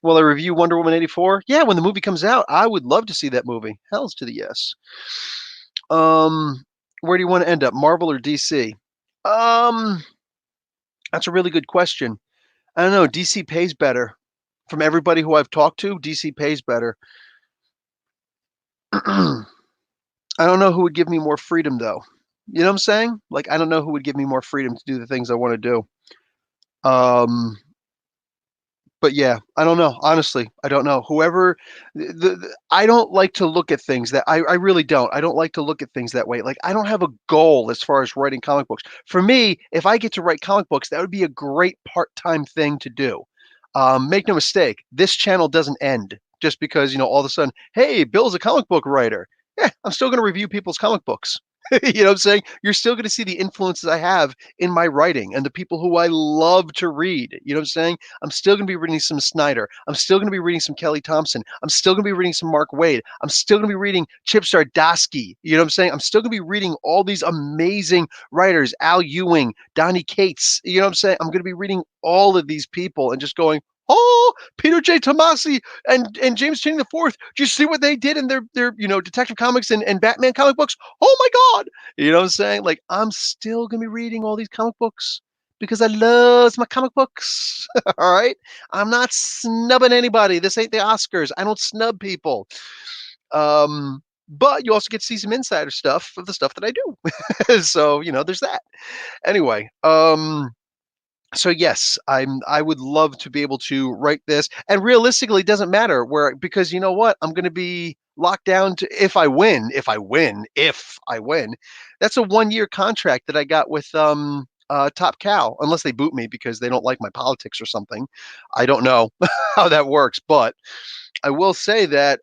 Will I review Wonder Woman 84? Yeah, when the movie comes out, I would love to see that movie. Hells to the yes. Where do you want to end up, Marvel or DC? That's a really good question. I don't know. DC pays better. From everybody who I've talked to, DC pays better. I don't know who would give me more freedom, though. You know what I'm saying? Like, I don't know who would give me more freedom to do the things I want to do. Um, But yeah, I don't know. Honestly, I don't know. Whoever, I don't like to look at things that I really don't. I don't like to look at things that way. Like I don't have a goal as far as writing comic books. For me, if I get to write comic books, that would be a great part-time thing to do. Make no mistake, this channel doesn't end just because, all of a sudden, hey, Bill's a comic book writer. Yeah, I'm still going to review people's comic books. You know what I'm saying? You're still going to see the influences I have in my writing and the people who I love to read. You know what I'm saying? I'm still going to be reading some Snyder. I'm still going to be reading some Kelly Thompson. I'm still going to be reading some Mark Waid. I'm still going to be reading Chip Zdarsky. You know what I'm saying? I'm still going to be reading all these amazing writers, Al Ewing, Donny Cates. You know what I'm saying? I'm going to be reading all of these people and just going, oh, Peter J. Tomasi and James Tynion the Fourth. Do you see what they did in their Detective Comics and Batman comic books? Oh my God. You know what I'm saying? Like I'm still gonna be reading all these comic books because I love my comic books. All right. I'm not snubbing anybody. This ain't the Oscars. I don't snub people. But you also get to see some insider stuff of the stuff that I do. So, there's that. Anyway, so yes, I would love to be able to write this. And realistically, it doesn't matter because you know what? I'm gonna be locked down to if I win. That's a 1-year contract that I got with Top Cow, unless they boot me because they don't like my politics or something. I don't know how that works, but I will say that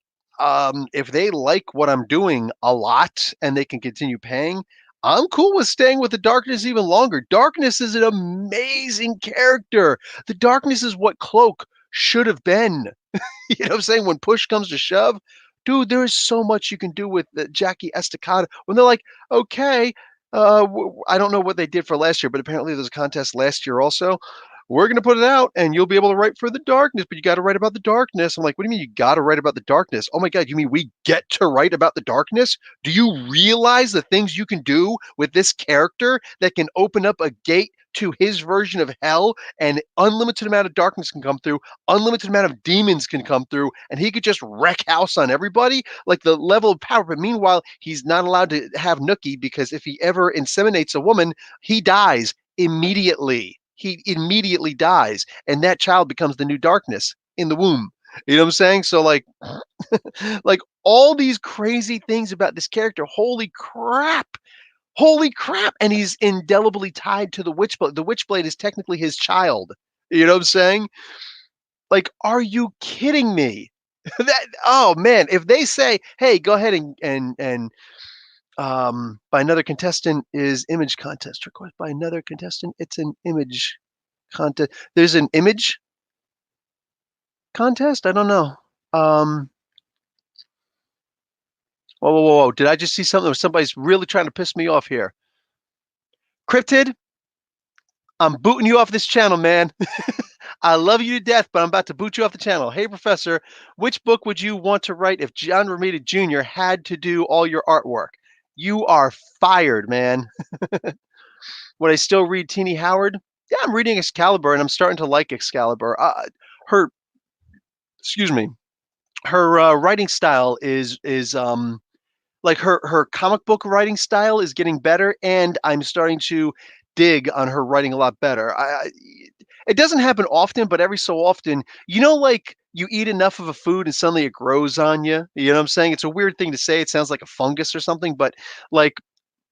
if they like what I'm doing a lot and they can continue paying, I'm cool with staying with the Darkness even longer. Darkness is an amazing character. The Darkness is what Cloak should have been. You know what I'm saying? When push comes to shove, dude, there is so much you can do with Jackie Estacada. When they're like, okay, I don't know what they did for last year, but apparently there's a contest last year also. We're going to put it out and you'll be able to write for the darkness, but you got to write about the darkness. I'm like, what do you mean you got to write about the darkness? Oh my God, you mean we get to write about the darkness? Do you realize the things you can do with this character that can open up a gate to his version of hell and unlimited amount of darkness can come through, unlimited amount of demons can come through, and he could just wreck house on everybody? Like the level of power. But meanwhile, he's not allowed to have Nookie because if he ever inseminates a woman, he dies immediately. He immediately dies, and that child becomes the new darkness in the womb. You know what I'm saying? So like all these crazy things about this character. Holy crap! Holy crap! And he's indelibly tied to the Witchblade. The Witchblade is technically his child. You know what I'm saying? Like, are you kidding me? That oh man, if they say, "Hey, go ahead and by another contestant is image contest request by another contestant, it's an image contest. There's an image contest? I don't know. Um, whoa, whoa, whoa, whoa. Did I just see something? Somebody's really trying to piss me off here. Cryptid, I'm booting you off this channel, man. I love you to death, but I'm about to boot you off the channel. Hey, Professor, which book would you want to write if John Romita Jr. had to do all your artwork? You are fired, man. Would I still read Teenie Howard? Yeah, I'm reading Excalibur, and I'm starting to like Excalibur. Her, excuse me, her writing style is like her comic book writing style is getting better, and I'm starting to dig on her writing a lot better. It doesn't happen often, but every so often, like you eat enough of a food and suddenly it grows on you. You know what I'm saying? It's a weird thing to say. It sounds like a fungus or something, but like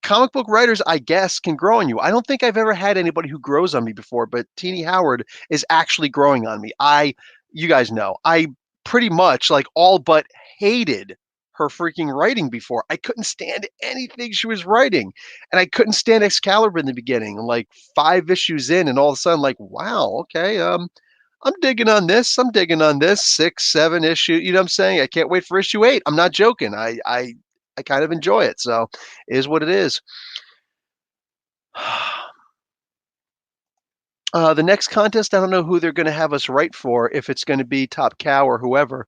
comic book writers, I guess, can grow on you. I don't think I've ever had anybody who grows on me before, but Teenie Howard is actually growing on me. You guys know, I pretty much like all but hated her freaking writing before. I couldn't stand anything she was writing, and I couldn't stand Excalibur in the beginning. Like 5 issues in, and all of a sudden, like, wow, okay, I'm digging on this. I'm digging on this 6, 7 issue. You know what I'm saying? I can't wait for issue 8. I'm not joking. I kind of enjoy it. So it is what it is. The next contest, I don't know who they're going to have us write for, if it's going to be Top Cow or whoever.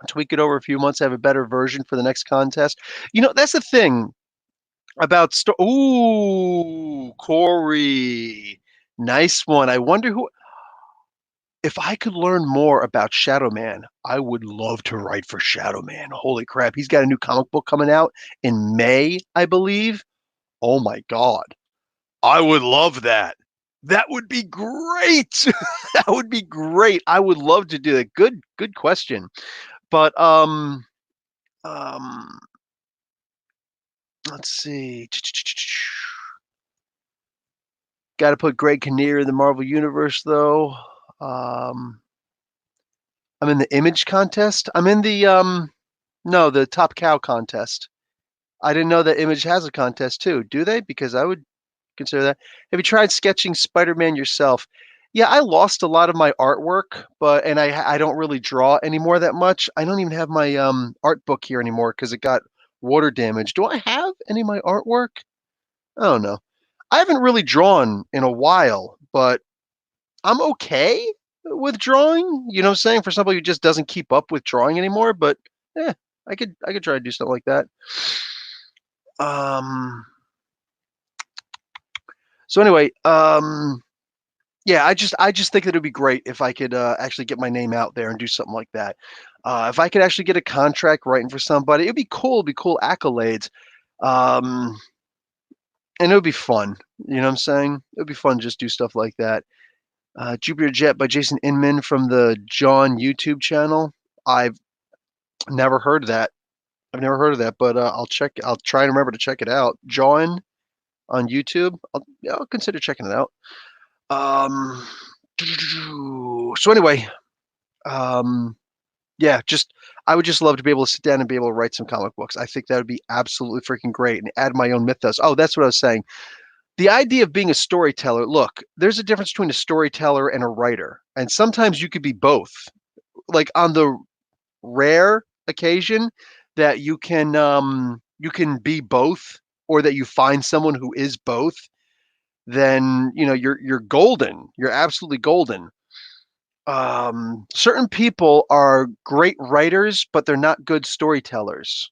Tweak it over a few months, have a better version for the next contest. That's the thing about Ooh, Corey. Nice one. I wonder if I could learn more about Shadow Man, I would love to write for Shadow Man. Holy crap. He's got a new comic book coming out in May, I believe. Oh my God. I would love that. That would be great. That would be great. I would love to do that. Good question. But um let's see. Got to put Greg Kinnear in the Marvel Universe though. Um I'm in the image contest. I'm in the no, the top cow contest. I didn't know that Image has a contest too. Do they? Because I would consider that. Have you tried sketching Spider-Man yourself? Yeah, I lost a lot of my artwork, but and I don't really draw anymore that much. I don't even have my art book here anymore because it got water damage. Do I have any of my artwork? I don't know. I haven't really drawn in a while, but I'm okay with drawing. You know what I'm saying? For somebody who just doesn't keep up with drawing anymore, but I could try to do something like that. Um so anyway, yeah, I just think that it'd be great if I could actually get my name out there and do something like that. If I could actually get a contract writing for somebody, it'd be cool. It'd be cool accolades, um, and it would be fun. You know what I'm saying? It would be fun to just do stuff like that. Jupiter Jet by Jason Inman from the John YouTube channel. I've never heard of that. I've never heard of that, but I'll check. I'll try and remember to check it out. John on YouTube. Yeah, I'll consider checking it out. Um, so anyway, um, yeah, just I would just love to be able to sit down and be able to write some comic books. I think that would be absolutely freaking great and add my own mythos. Oh, that's what I was saying. The idea of being a storyteller, look, there's a difference between a storyteller and a writer. And sometimes you could be both. Like on the rare occasion that you can be both or that you find someone who is both, then you're golden. You're absolutely golden. Certain people are great writers, but they're not good storytellers.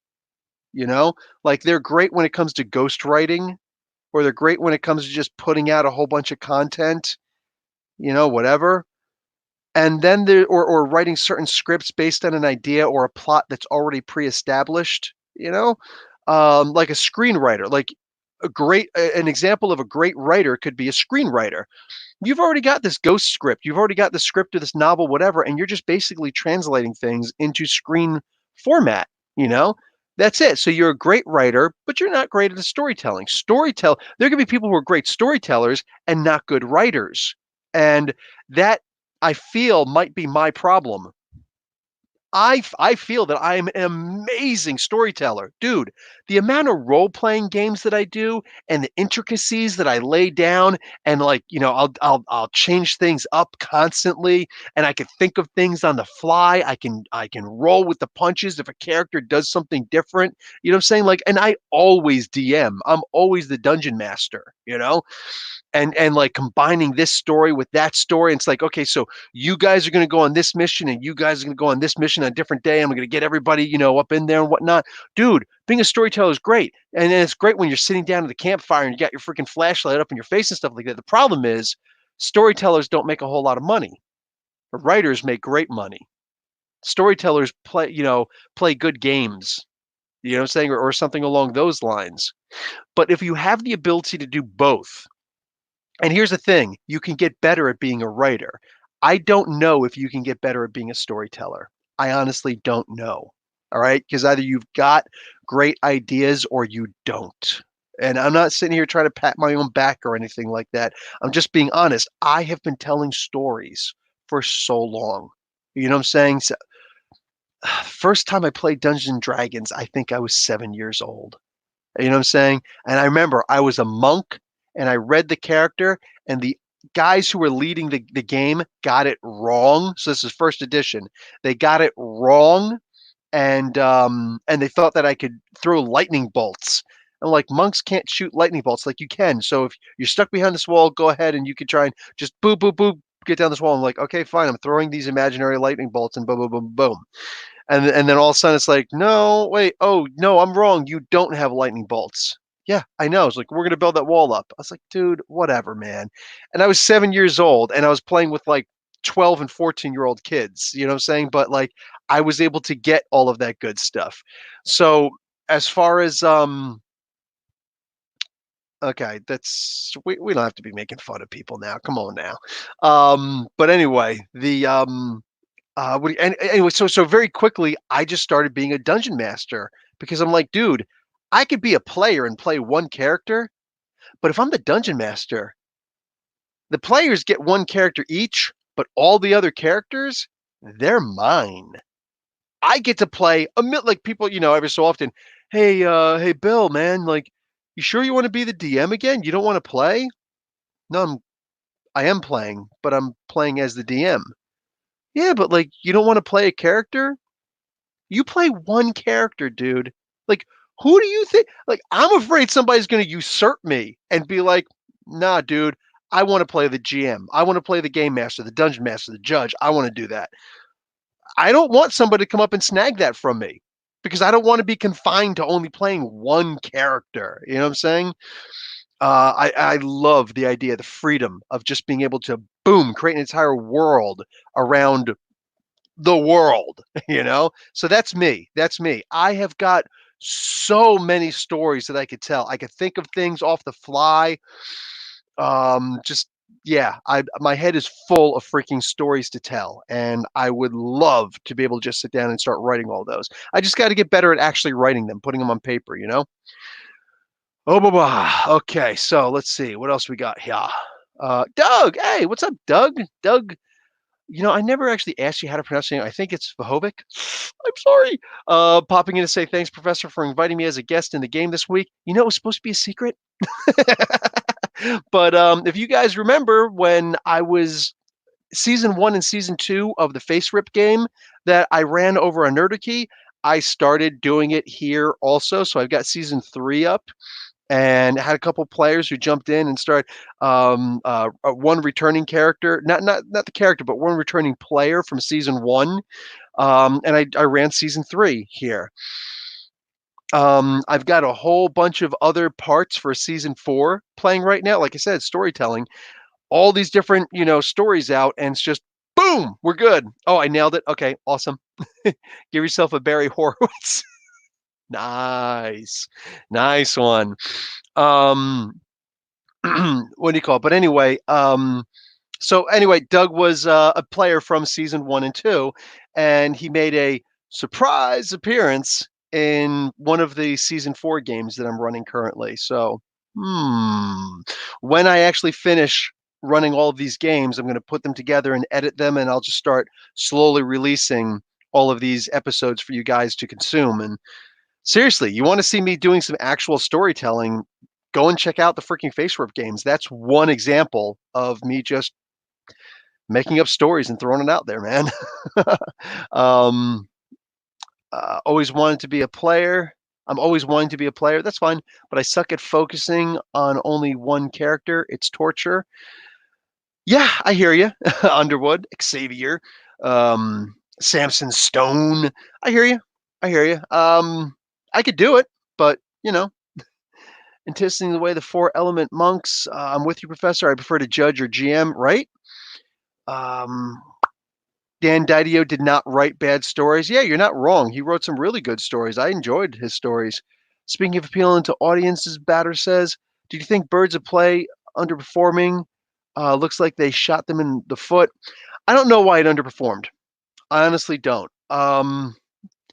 You know, like they're great when it comes to ghost writing, or they're great when it comes to just putting out a whole bunch of content, whatever. And then or writing certain scripts based on an idea or a plot that's already pre-established, like a screenwriter, like an example of a great writer could be a screenwriter. You've already got this ghost script. You've already got the script of this novel, whatever, and you're just basically translating things into screen format, you know? That's it. So you're a great writer, but you're not great at the storytelling. There can be people who are great storytellers and not good writers. And that I feel might be my problem. I feel that I'm an amazing storyteller. Dude, the amount of role-playing games that I do and the intricacies that I lay down and I'll change things up constantly and I can think of things on the fly. I can roll with the punches if a character does something different. You know what I'm saying? Like, and I always DM. I'm always the dungeon master, and like combining this story with that story. And it's like, okay, so you guys are going to go on this mission and you guys are going to go on this mission on a different day. I'm going to get everybody, up in there and whatnot. Dude, being a storyteller is great. And it's great when you're sitting down at the campfire and you got your freaking flashlight up in your face and stuff like that. The problem is storytellers don't make a whole lot of money. Writers make great money. Storytellers play good games. You know what I'm saying? Or something along those lines. But if you have the ability to do both, and here's the thing, you can get better at being a writer. I don't know if you can get better at being a storyteller. I honestly don't know. All right. Because either you've got great ideas or you don't. And I'm not sitting here trying to pat my own back or anything like that. I'm just being honest. I have been telling stories for so long. You know what I'm saying? So, first time I played Dungeons and Dragons, I think I was 7 years old. You know what I'm saying? And I remember I was a monk and I read the character and the guys who were leading the game got it wrong. So this is first edition. They got it wrong and they thought that I could throw lightning bolts. I'm like, monks can't shoot lightning bolts like you can. So if you're stuck behind this wall, go ahead and you can try and just boop, boop, boop, get down this wall. I'm like, okay, fine. I'm throwing these imaginary lightning bolts and boom, boom, boom, boom. And then all of a sudden it's like, no, wait, oh no, I'm wrong. You don't have lightning bolts. Yeah, I know. It's like we're gonna build that wall up. I was like, dude, whatever, man. And I was 7 years old and I was playing with like 12 and 14-year-old kids, you know what I'm saying? But like I was able to get all of that good stuff. So as far as Okay, that's we don't have to be making fun of people now. Come on now. But anyway, anyway, so very quickly, I just started being a dungeon master because I'm like, dude, I could be a player and play one character, but if I'm the dungeon master, the players get one character each, but all the other characters, they're mine. I get to play like people, every so often, hey Bill, man, like, you sure you want to be the DM again? You don't want to play? No, I am playing, but I'm playing as the DM. Yeah, but like, you don't want to play a character? You play one character, dude. Like, who do you think? Like, I'm afraid somebody's going to usurp me and be like, nah, dude, I want to play the GM. I want to play the game master, the dungeon master, the judge. I want to do that. I don't want somebody to come up and snag that from me because I don't want to be confined to only playing one character. You know what I'm saying? I love the idea, the freedom of just being able to boom, create an entire world around the world, So that's me. That's me. I have got so many stories that I could tell. I could think of things off the fly. Just yeah, I my head is full of freaking stories to tell, and I would love to be able to just sit down and start writing all those. I just got to get better at actually writing them, putting them on paper. Oh, blah, blah. Okay, so let's see what else we got here. Doug, hey, what's up, Doug? Doug, I never actually asked you how to pronounce your name. I think it's Vahovic. I'm sorry. Popping in to say thanks, Professor, for inviting me as a guest in the game this week. It was supposed to be a secret. But if you guys remember when I was season 1 and season 2 of the Face Rip game that I ran over a Nerdicy, I started doing it here also. So I've got season 3 up and had a couple players who jumped in and started one returning character, not the character, but one returning player from season 1. And I ran season 3 here. I've got a whole bunch of other parts for season 4 playing right now. Like I said, storytelling, all these different, stories out, and it's just boom, we're good. Oh, I nailed it. Okay, awesome. Give yourself a Barry Horowitz. Nice. Nice one. Um, what do you call it? But anyway, so anyway, Doug was a player from season 1 and 2, and he made a surprise appearance in one of the season 4 games that I'm running currently. So, when I actually finish running all of these games, I'm going to put them together and edit them, and I'll just start slowly releasing all of these episodes for you guys to consume. And seriously, you want to see me doing some actual storytelling? Go and check out the freaking Face Rip games. That's one example of me just making up stories and throwing it out there, man. um, always wanted to be a player. I'm always wanting to be a player. That's fine, but I suck at focusing on only one character. It's torture. Yeah, I hear you. Underwood, Xavier, Samson Stone. I hear you. I hear you. I could do it, but anticipating the way the 4 element monks. I'm with you, Professor. I prefer to judge or GM, right? Um, Dan Didio did not write bad stories. Yeah, you're not wrong. He wrote some really good stories. I enjoyed his stories. Speaking of appealing to audiences, Batter says, "Did you think Birds of Play underperforming? Looks like they shot them in the foot." I don't know why it underperformed. I honestly don't.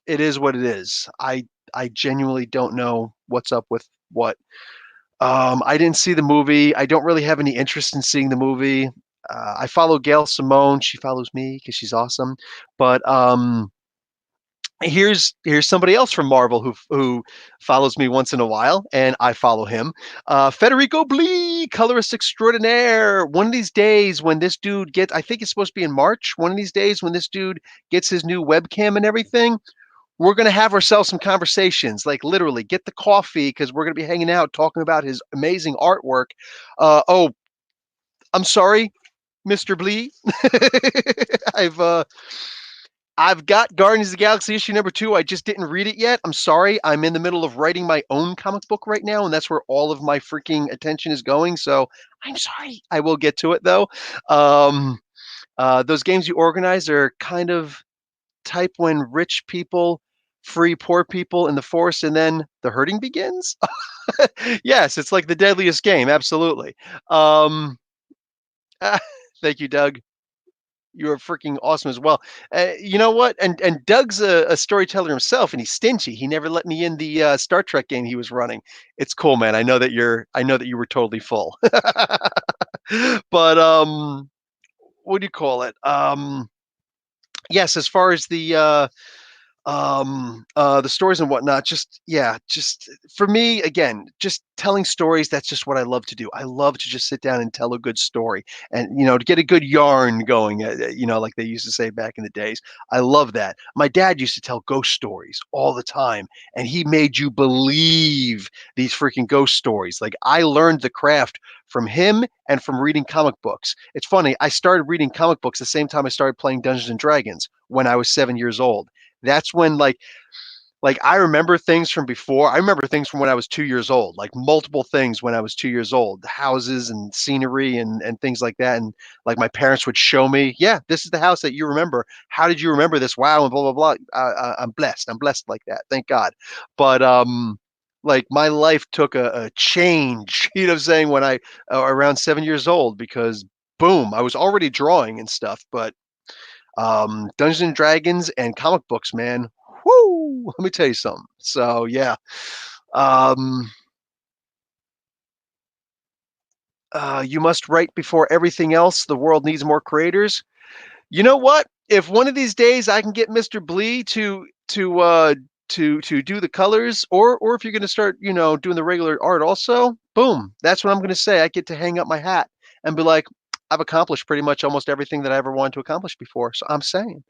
It is what it is. I genuinely don't know what's up with what. I didn't see the movie. I don't really have any interest in seeing the movie. I follow Gail Simone. She follows me because she's awesome. But here's somebody else from Marvel who follows me once in a while, and I follow him. Federico Blee, colorist extraordinaire. One of these days when this dude gets, I think it's supposed to be in March. One of these days when this dude gets his new webcam and everything, we're going to have ourselves some conversations, like literally get the coffee because we're going to be hanging out talking about his amazing artwork. Oh, I'm sorry, Mr. Blee. I've uh, I've got Guardians of the Galaxy issue number 2. I just didn't read it yet. I'm sorry. I'm in the middle of writing my own comic book right now, and that's where all of my freaking attention is going. So I'm sorry. I will get to it though. Those games you organize are kind of type when rich people free poor people in the forest, and then the hurting begins. Yes, it's like the deadliest game. Absolutely. Um, Thank you, Doug. You are freaking awesome as well. You know what? And Doug's a storyteller himself, and he's stingy. He never let me in the Star Trek game he was running. It's cool, man. I know that you were totally full. But what do you call it? Yes, as far as the stories and whatnot, just yeah, just for me again, just telling stories, that's just what I love to do. I love to just sit down and tell a good story, and to get a good yarn going, like they used to say back in the days. I love that. My dad used to tell ghost stories all the time, and he made you believe these freaking ghost stories. Like, I learned the craft from him and from reading comic books. It's funny, I started reading comic books the same time I started playing Dungeons and Dragons when I was 7 years old. That's when, like I remember things from before. I remember things from when I was 2 years old, like multiple things when I was 2 years old, houses and scenery and things like that. And like my parents would show me, yeah, this is the house that you remember. How did you remember this? Wow, and blah blah blah. I'm blessed. I'm blessed like that. Thank God. But like my life took a change. You know what I'm saying? When I around 7 years old, because boom, I was already drawing and stuff, but Dungeons and Dragons and comic books, man. Whoo! Let me tell you something. So yeah, um, you must write before everything else. The world needs more creators. You know what? If one of these days I can get Mr. Blee to do the colors, or if you're going to start, doing the regular art also, boom, that's what I'm going to say. I get to hang up my hat and be like, I've accomplished pretty much almost everything that I ever wanted to accomplish before. So I'm saying,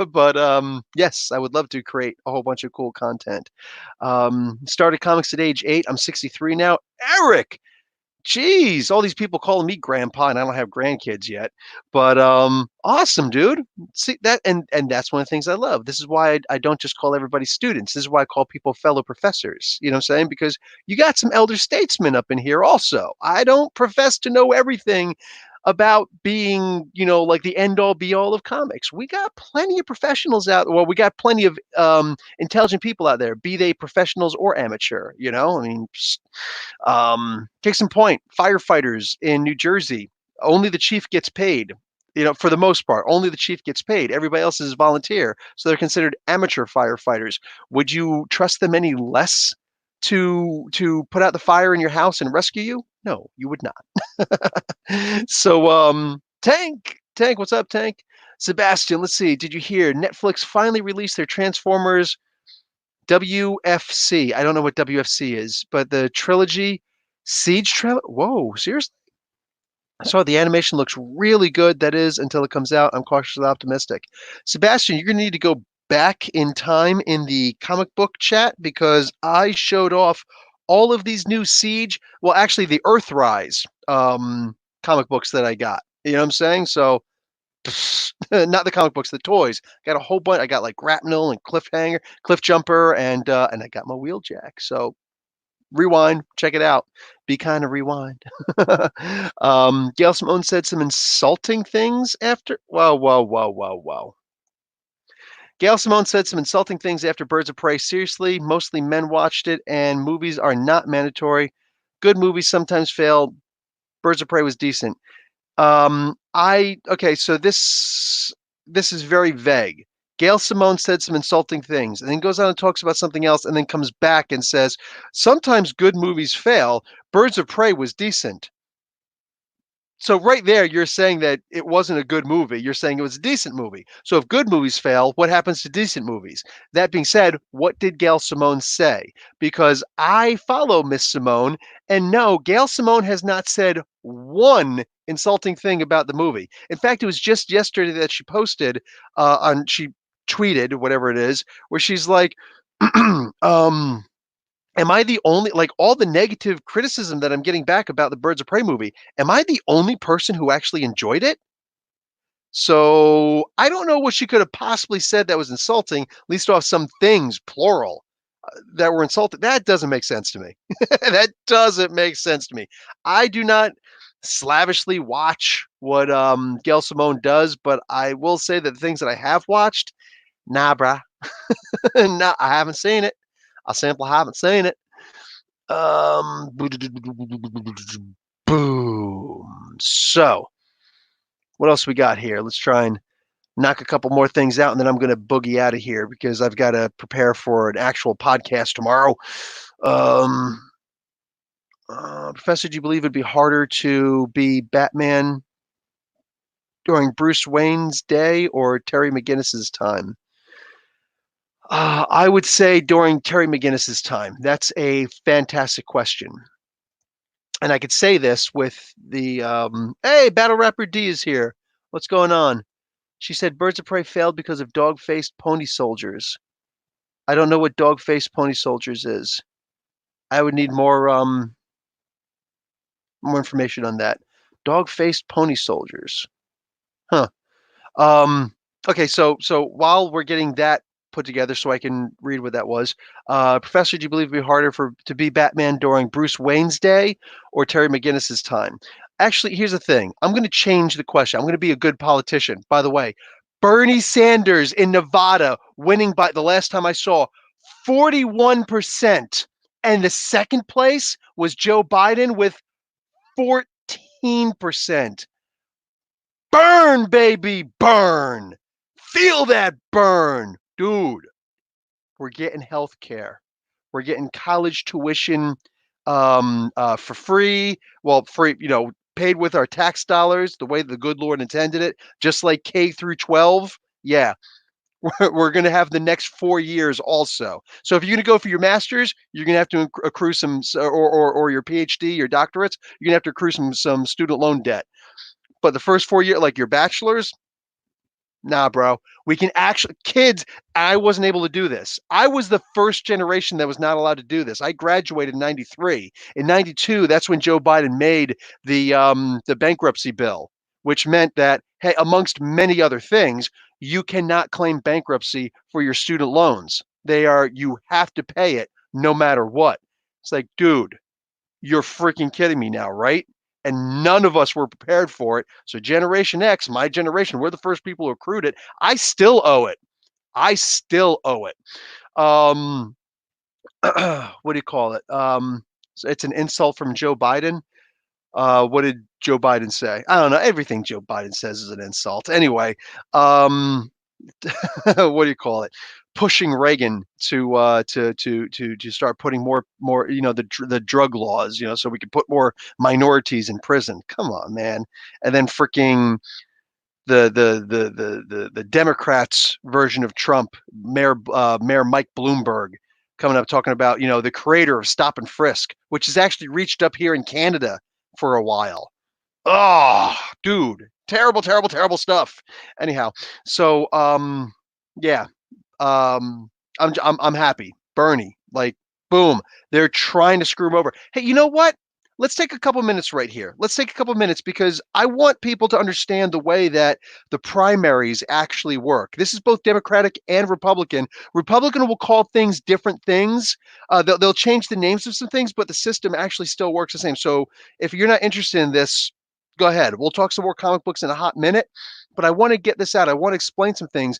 but yes, I would love to create a whole bunch of cool content. Started comics at age 8. I'm 63 now. Eric, jeez, all these people calling me grandpa, and I don't have grandkids yet. But awesome, dude. See that, and that's one of the things I love. This is why I don't just call everybody students. This is why I call people fellow professors. You know what I'm saying? Because you got some elder statesmen up in here also. I don't profess to know everything about being, like the end all be all of comics. We got plenty of professionals out. Well, we got plenty of intelligent people out there, be they professionals or amateur. I mean, case in point, firefighters in New Jersey, only the chief gets paid. For the most part, only the chief gets paid. Everybody else is volunteer, so they're considered amateur firefighters. Would you trust them any less to put out the fire in your house and rescue you? No, you would not. So, Tank, what's up, Tank? Sebastian, let's see. Did you hear Netflix finally released their Transformers WFC? I don't know what WFC is, but the trilogy Siege trailer. Whoa, seriously? I saw the animation looks really good. That is, until it comes out. I'm cautiously optimistic. Sebastian, you're going to need to go back in time in the comic book chat, because I showed off all of these new Siege. Well, actually, the Earthrise comic books that I got. You know what I'm saying? So, not the comic books, the toys. Got a whole bunch. I got like Grapnel and Cliffhanger, Cliff Jumper, and I got my Wheeljack. So rewind, check it out. Be kind of rewind. Gail Simone said some insulting things after. Whoa, whoa, whoa, whoa, whoa. Gail Simone said some insulting things after Birds of Prey. Seriously, mostly men watched it, and movies are not mandatory. Good movies sometimes fail. Birds of Prey was decent. I okay, so this is very vague. Gail Simone said some insulting things, and then goes on and talks about something else, and then comes back and says, sometimes good movies fail. Birds of Prey was decent. So right there, you're saying that it wasn't a good movie. You're saying it was a decent movie. So if good movies fail, what happens to decent movies? That being said, what did Gail Simone say? Because I follow Miss Simone, and no, Gail Simone has not said one insulting thing about the movie. In fact, it was just yesterday that she tweeted, whatever it is, where she's like, am I the only, like, all the negative criticism that I'm getting back about the Birds of Prey movie, am I the only person who actually enjoyed it? So I don't know what she could have possibly said that was insulting, at least off some things, plural, that were insulting. That doesn't make sense to me. That doesn't make sense to me. I do not slavishly watch what Gail Simone does, but I will say that the things that I have watched, nah, brah. No, I haven't seen it. I simply haven't seen it. Boom. So, what else we got here? Let's try and knock a couple more things out, and then I'm going to boogie out of here because I've got to prepare for an actual podcast tomorrow. Um, Professor, do you believe it'd be harder to be Batman during Bruce Wayne's day or Terry McGinnis's time? I would say during Terry McGinnis's time. That's a fantastic question. And I could say this with the hey, Battle Rapper D is here. What's going on? She said Birds of Prey failed because of dog-faced pony soldiers. I don't know what dog-faced pony soldiers is. I would need more information on that. Dog-faced pony soldiers. Huh. Um, okay, so while we're getting that put together, so I can read what that was, Professor, do you believe it'd be harder to be Batman during Bruce Wayne's day or Terry McGinnis's time? Actually, here's the thing. I'm going to change the question. I'm going to be a good politician. By the way, Bernie Sanders in Nevada winning by the last time I saw 41%, and the second place was Joe Biden with 14%. Burn, baby, burn. Feel that burn. Dude, we're getting health care. We're getting college tuition for free. Well, free, paid with our tax dollars, the way the good Lord intended it, just like K through 12. Yeah, we're going to have the next 4 years also. So if you're going to go for your master's, you're going to have to accrue some, or your PhD, your doctorates, you're going to have to accrue some student loan debt. But the first 4 years, like your bachelor's, nah, bro. We can actually, kids, I wasn't able to do this. I was the first generation that was not allowed to do this. I graduated in 93. In 92, that's when Joe Biden made the bankruptcy bill, which meant that, hey, amongst many other things, you cannot claim bankruptcy for your student loans. You have to pay it no matter what. It's like, dude, you're freaking kidding me now, right? And none of us were prepared for it. So Generation X, my generation, we're the first people who accrued it. I still owe it. I still owe it. Um, what do you call it? So it's an insult from Joe Biden. What did Joe Biden say? I don't know. Everything Joe Biden says is an insult. Anyway, what do you call it? Pushing Reagan to start putting more the drug laws, so we could put more minorities in prison. Come on, man. And then freaking the Democrats version of Trump, Mayor Mike Bloomberg, coming up talking about the creator of Stop and Frisk, which has actually reached up here in Canada for a while. Oh, dude, terrible, terrible, terrible stuff. Anyhow, so yeah, I'm happy. Bernie, like, boom, they're trying to screw him over. Hey, you know what? Let's take a couple minutes right here. Let's take a couple minutes because I want people to understand the way that the primaries actually work. This is both Democratic and Republican. Republican will call things different things. They'll change the names of some things, but the system actually still works the same. So if you're not interested in this, go ahead. We'll talk some more comic books in a hot minute, but I want to get this out. I want to explain some things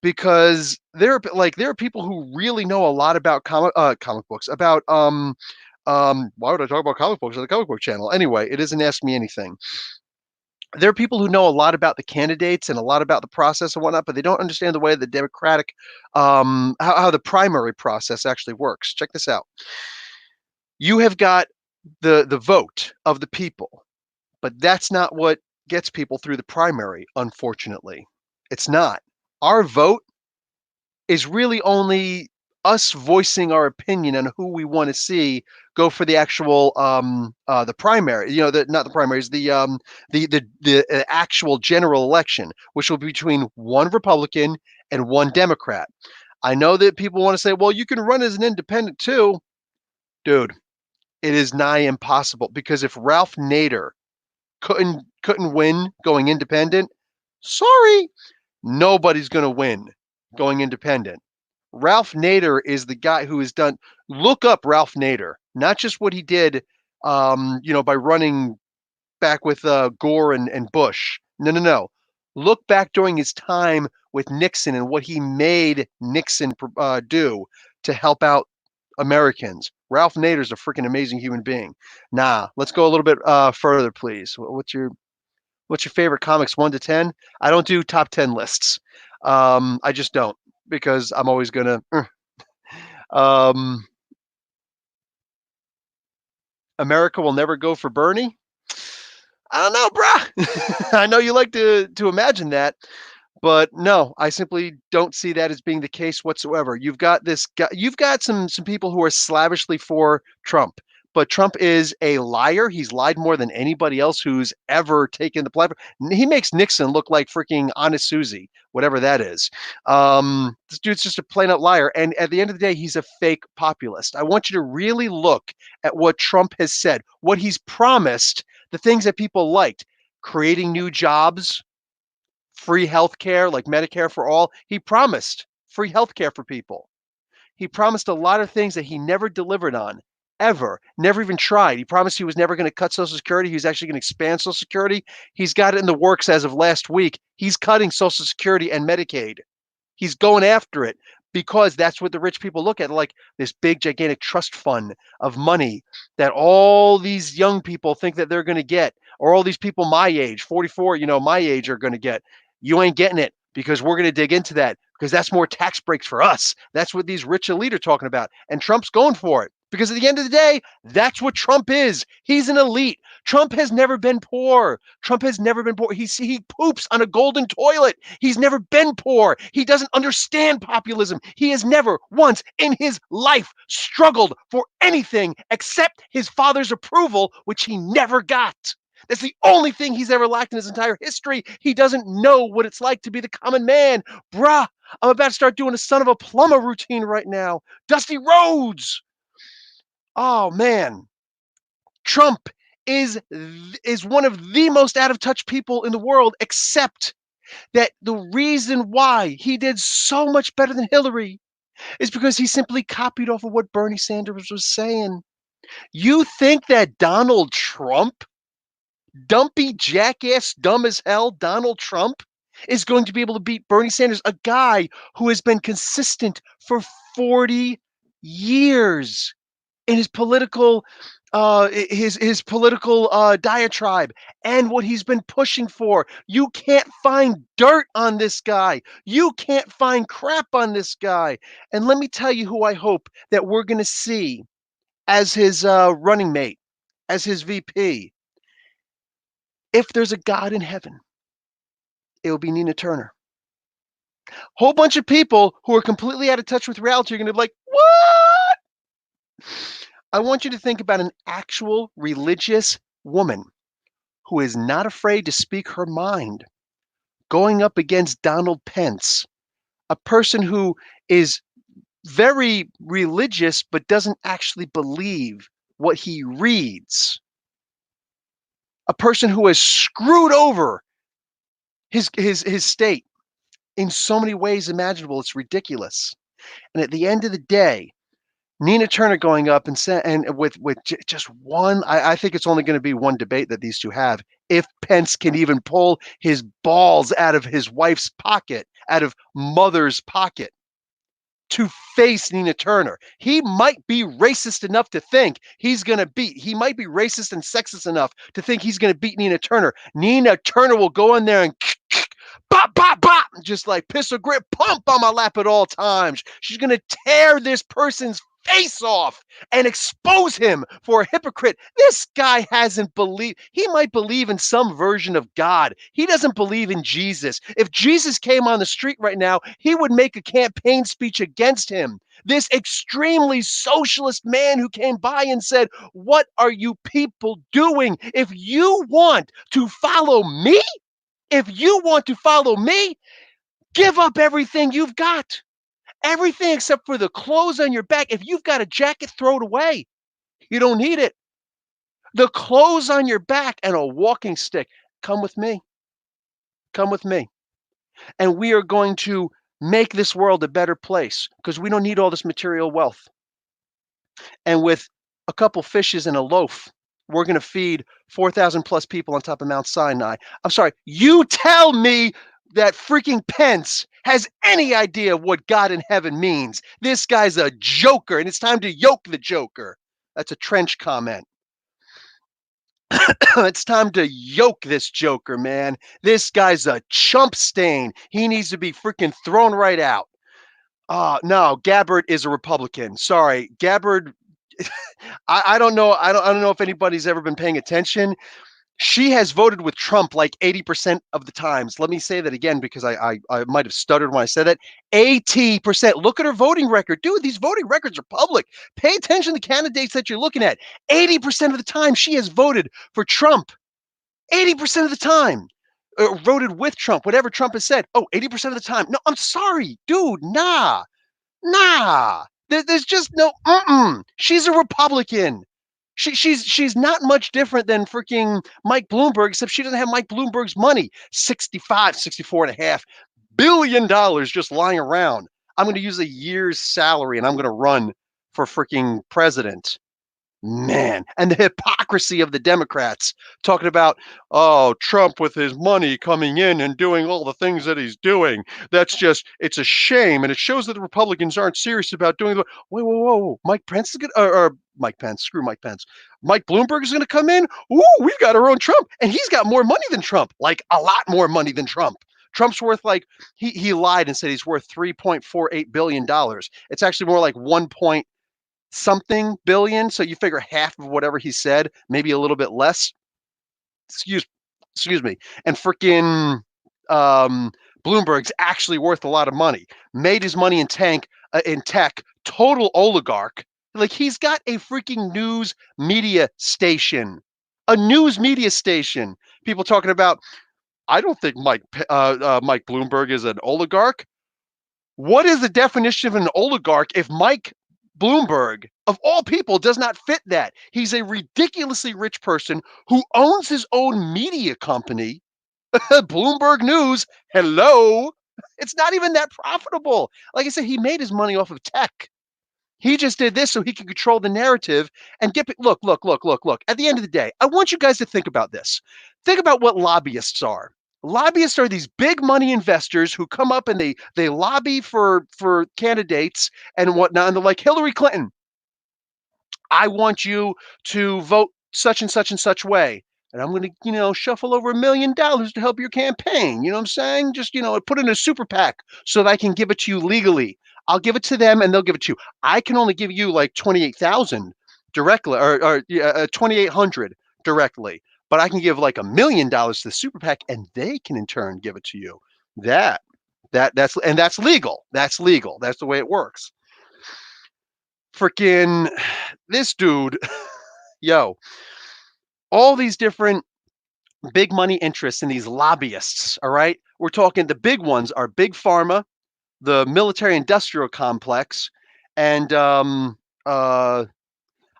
because there are people who really know a lot about comic books, about why would I talk about comic books on the comic book channel? Anyway, it isn't Ask Me Anything. There are people who know a lot about the candidates and a lot about the process and whatnot, but they don't understand the way the Democratic how the primary process actually works. Check this out. You have got the vote of the people, but that's not what gets people through the primary, unfortunately. It's not. Our vote is really only us voicing our opinion on who we want to see go for the actual the primary, not the primaries, the actual general election, which will be between one Republican and one Democrat. I know that people want to say, well, you can run as an independent too. Dude, it is nigh impossible because if Ralph Nader couldn't win going independent, sorry, nobody's going to win going independent. Ralph Nader is the guy who has done. Look up Ralph Nader, not just what he did, by running back with Gore and Bush. No. Look back during his time with Nixon and what he made Nixon do to help out Americans. Ralph Nader's a freaking amazing human being. Nah, let's go a little bit further, please. What's your favorite comics, 1 to 10? I don't do top 10 lists. I just don't, because I'm always gonna. Um, America will never go for Bernie. I don't know, bruh. I know you like to imagine that, but no, I simply don't see that as being the case whatsoever. You've got this guy, you've got some people who are slavishly for Trump, but Trump is a liar. He's lied more than anybody else who's ever taken the platform. He makes Nixon look like freaking Honest Susie, whatever that is. This dude's just a plain out liar. And at the end of the day, he's a fake populist. I want you to really look at what Trump has said, what he's promised, the things that people liked, creating new jobs, free health care like Medicare for all. He promised free health care for people. He promised a lot of things that he never delivered on, ever, never even tried. He promised he was never going to cut Social Security. He was actually going to expand Social Security. He's got it in the works as of last week. He's cutting Social Security and Medicaid. He's going after it because that's what the rich people look at, like this big, gigantic trust fund of money that all these young people think that they're going to get, or all these people my age, 44, my age, are going to get. You ain't getting it, because we're going to dig into that, because that's more tax breaks for us. That's what these rich elite are talking about. And Trump's going for it. Because at the end of the day, that's what Trump is. He's an elite. Trump has never been poor. Trump has never been poor. He poops on a golden toilet. He's never been poor. He doesn't understand populism. He has never once in his life struggled for anything except his father's approval, which he never got. That's the only thing he's ever lacked in his entire history. He doesn't know what it's like to be the common man. Bruh, I'm about to start doing a son of a plumber routine right now. Dusty Rhodes. Oh, man. Trump is one of the most out of touch people in the world, except that the reason why he did so much better than Hillary is because he simply copied off of what Bernie Sanders was saying. You think that Donald Trump, dumpy jackass, dumb as hell, Donald Trump, is going to be able to beat Bernie Sanders, a guy who has been consistent for 40 years in his political diatribe and what he's been pushing for. You can't find dirt on this guy. You can't find crap on this guy. And let me tell you who I hope that we're going to see as his running mate, as his VP. If there's a God in heaven, it will be Nina Turner. Whole bunch of people who are completely out of touch with reality are going to be like, what? I want you to think about an actual religious woman who is not afraid to speak her mind, going up against Donald Pence, a person who is very religious but doesn't actually believe what he reads, a person who has screwed over his state in so many ways imaginable. It's ridiculous. And at the end of the day, Nina Turner going up and with just one, I think it's only going to be one debate that these two have. If Pence can even pull his balls out of his wife's pocket, out of mother's pocket, to face Nina Turner. He might be racist enough to think he might be racist and sexist enough to think he's going to beat Nina Turner. Nina Turner will go in there and bop, bop, bop, just like pistol grip pump on my lap at all times. She's going to tear this person's face off and expose him for a hypocrite. This guy he might believe in some version of God. He doesn't believe in Jesus. If Jesus came on the street right now, he would make a campaign speech against him. This extremely socialist man who came by and said, what are you people doing? If you want to follow me, give up everything you've got. Everything except for the clothes on your back. If you've got a jacket, throw it away. You don't need it. The clothes on your back and a walking stick. Come with me. Come with me. And we are going to make this world a better place, because we don't need all this material wealth. And with a couple fishes and a loaf, we're going to feed 4,000 plus people on top of Mount Sinai. I'm sorry. You tell me that freaking Pence has any idea what God in heaven means. This guy's a joker, and it's time to yoke the joker. That's a trench comment. It's time to yoke this joker, man. This guy's a chump stain. He needs to be freaking thrown right out. No, Gabbard is a Republican. Sorry, Gabbard. I don't know. I don't know if anybody's ever been paying attention. She has voted with Trump like 80% of the times. Let me say that again because I might have stuttered when I said that. 80%. Look at her voting record. Dude, these voting records are public. Pay attention to the candidates that you're looking at. 80% of the time she has voted for Trump. 80% of the time. Voted with Trump, whatever Trump has said. Oh, 80% of the time. No, I'm sorry, dude. Nah. There's just no. She's a Republican. She's not much different than freaking Mike Bloomberg, except she doesn't have Mike Bloomberg's money. 64.5 billion dollars just lying around. I'm going to use a year's salary and I'm going to run for freaking president. Man, and the hypocrisy of the Democrats talking about, oh, Trump with his money coming in and doing all the things that he's doing. That's just, it's a shame. And it shows that the Republicans aren't serious about doing the, whoa. Mike Pence is going to, or Mike Pence, screw Mike Pence. Mike Bloomberg is going to come in. Ooh, we've got our own Trump. And he's got more money than Trump, like a lot more money than Trump. Trump's worth like, he lied and said he's worth $3.48 billion. It's actually more like 1 something billion. So you figure half of whatever he said, maybe a little bit less. Excuse me. And freaking Bloomberg's actually worth a lot of money. Made his money in tech. Total oligarch. Like he's got a freaking news media station. A news media station. People talking about. I don't think Mike Bloomberg is an oligarch. What is the definition of an oligarch if Mike Bloomberg, of all people, does not fit that? He's a ridiculously rich person who owns his own media company. Bloomberg News, hello. It's not even that profitable. Like I said, he made his money off of tech. He just did this so he can control the narrative and get. Look. At the end of the day, I want you guys to think about this. Think about what lobbyists are. Lobbyists are these big money investors who come up and they lobby for candidates and whatnot. And they're like, Hillary Clinton, I want you to vote such and such way. And I'm going to, shuffle over $1 million to help your campaign. You know what I'm saying? Just, put in a super PAC so that I can give it to you legally. I'll give it to them and they'll give it to you. I can only give you like 28,000 directly or 2,800 directly, but I can give like $1 million to the super PAC and they can in turn give it to you. That's legal. That's legal. That's the way it works. Freaking this dude, yo, all these different big money interests in these lobbyists, all right? We're talking the big ones are Big Pharma, the military industrial complex, and I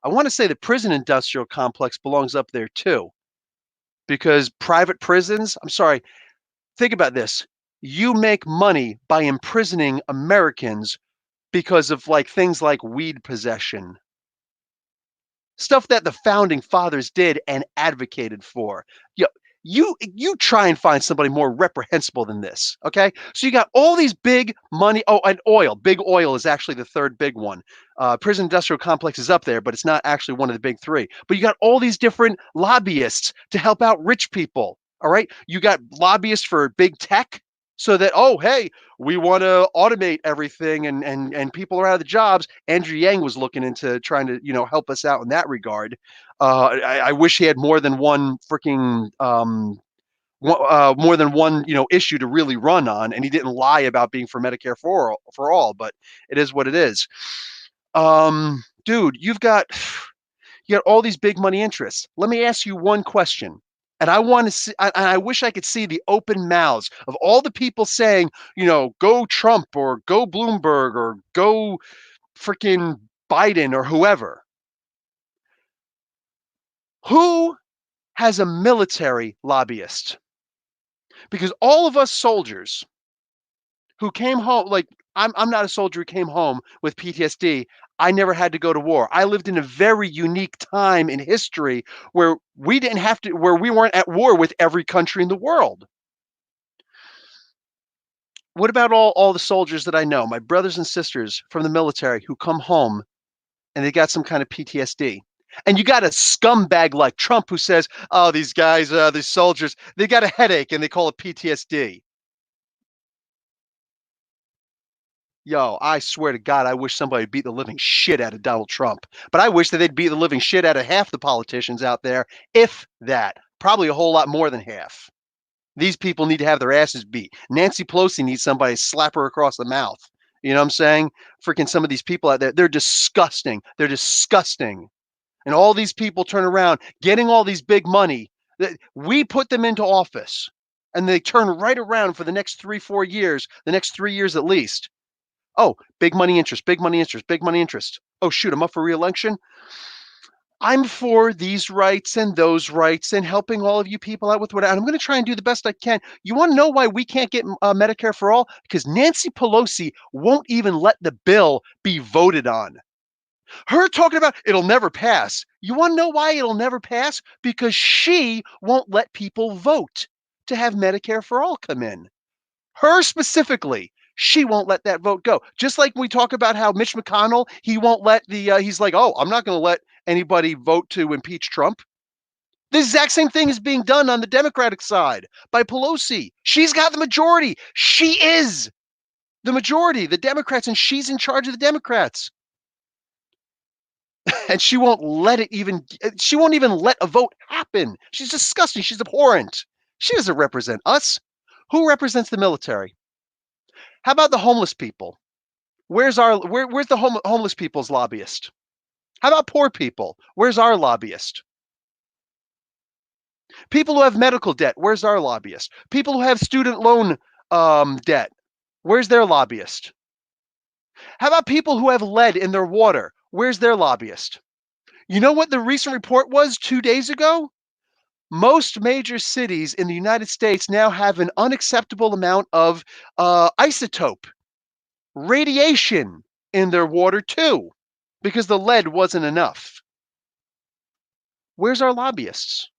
want to say the prison industrial complex belongs up there too. Because private prisons, I'm sorry, think about this. You make money by imprisoning Americans because of like things like weed possession. Stuff that the founding fathers did and advocated for. You try and find somebody more reprehensible than this, okay? So you got all these big money. Oh, and oil. Big oil is actually the third big one. Prison industrial complex is up there, but it's not actually one of the big three. But you got all these different lobbyists to help out rich people, all right? You got lobbyists for big tech so that, oh, hey, we want to automate everything and people are out of the jobs. Andrew Yang was looking into trying to, help us out in that regard. I wish he had more than one freaking more than one issue to really run on, and he didn't lie about being for Medicare for all. But it is what it is. Dude, you got all these big money interests. Let me ask you one question. And I want to see, I wish I could see the open mouths of all the people saying, go Trump or go Bloomberg or go freaking Biden or whoever. Who has a military lobbyist? Because all of us soldiers who came home, like I'm not a soldier who came home with PTSD. I never had to go to war. I lived in a very unique time in history where we weren't at war with every country in the world. What about all the soldiers that I know, my brothers and sisters from the military who come home and they got some kind of PTSD? And you got a scumbag like Trump who says, "Oh, these guys, these soldiers, they got a headache and they call it PTSD." Yo, I swear to God, I wish somebody beat the living shit out of Donald Trump. But I wish that they'd beat the living shit out of half the politicians out there, if that. Probably a whole lot more than half. These people need to have their asses beat. Nancy Pelosi needs somebody to slap her across the mouth. You know what I'm saying? Freaking some of these people out there, they're disgusting. They're disgusting. And all these people turn around getting all these big money. We put them into office and they turn right around for the next 3, 4 years, the next 3 years at least. Oh, big money interest, big money interest, big money interest. Oh, shoot, I'm up for reelection. I'm for these rights and those rights and helping all of you people out with what I'm going to try and do the best I can. You want to know why we can't get Medicare for all? Because Nancy Pelosi won't even let the bill be voted on. Her talking about it'll never pass. You want to know why it'll never pass? Because she won't let people vote to have Medicare for all come in. Her specifically, she won't let that vote go. Just like we talk about how Mitch McConnell, he won't let he's like, oh, I'm not going to let anybody vote to impeach Trump. The exact same thing is being done on the Democratic side by Pelosi. She's got the majority. She is the majority, the Democrats, and she's in charge of the Democrats. And she won't let it even, she won't even let a vote happen. She's disgusting. She's abhorrent. She doesn't represent us. Who represents the military? How about the homeless people? Where's the homeless people's lobbyist? How about poor people? Where's our lobbyist? People who have medical debt, where's our lobbyist? People who have student loan debt, where's their lobbyist? How about people who have lead in their water? Where's their lobbyist? You know what the recent report was 2 days ago? Most major cities in the United States now have an unacceptable amount of isotope radiation in their water too, because the lead wasn't enough. Where's our lobbyists?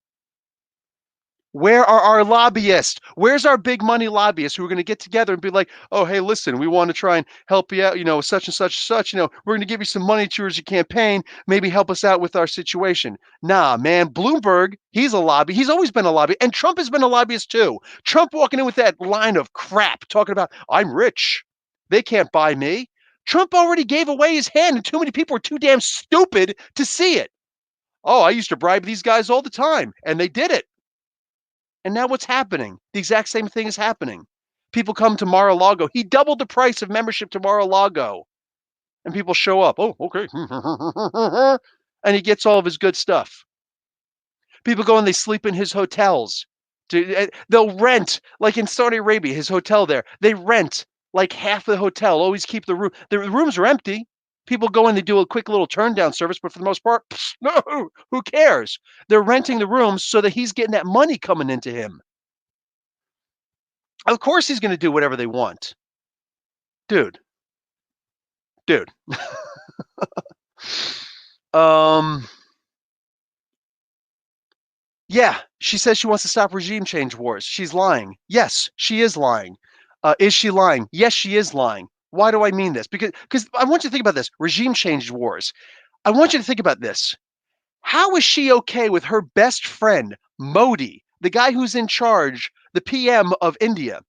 Where are our lobbyists? Where's our big money lobbyists who are going to get together and be like, oh, hey, listen, we want to try and help you out, such and such, such, we're going to give you some money towards your campaign, maybe help us out with our situation. Nah, man, Bloomberg, he's a lobby. He's always been a lobby. And Trump has been a lobbyist too. Trump walking in with that line of crap, talking about, I'm rich. They can't buy me. Trump already gave away his hand, and too many people were too damn stupid to see it. Oh, I used to bribe these guys all the time, and they did it. And now what's happening? The exact same thing is happening. People come to Mar-a-Lago. He doubled the price of membership to Mar-a-Lago. And people show up. Oh, okay. And he gets all of his good stuff. People go and they sleep in his hotels. They'll rent, like in Saudi Arabia, his hotel there. They rent like half the hotel. Always keep the room. The rooms are empty. People go in, they do a quick little turn down service, but for the most part, no, who cares? They're renting the rooms so that he's getting that money coming into him. Of course he's going to do whatever they want. Dude. Dude. um yeah, she says she wants to stop regime change wars. She's lying. Yes, she is lying. Is she lying? Yes, she is lying. Why do I mean this? Because I want you to think about this. Regime change wars. I want you to think about this. How is she okay with her best friend, Modi, the guy who's in charge, the PM of India?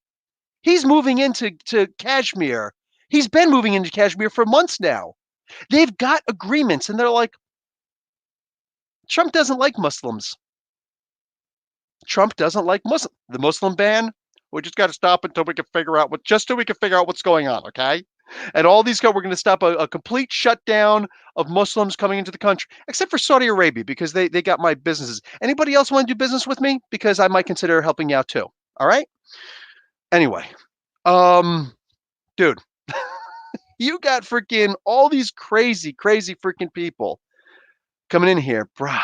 He's moving into Kashmir. He's been moving into Kashmir for months now. They've got agreements, and they're like, Trump doesn't like Muslims. Trump doesn't like the Muslim ban. We just got to stop until we can figure out what's going on, okay? And all these guys, we're going to stop a complete shutdown of Muslims coming into the country, except for Saudi Arabia, because they got my businesses. Anybody else want to do business with me? Because I might consider helping you out too. All right. Anyway, dude, you got freaking all these crazy freaking people coming in here, bruh.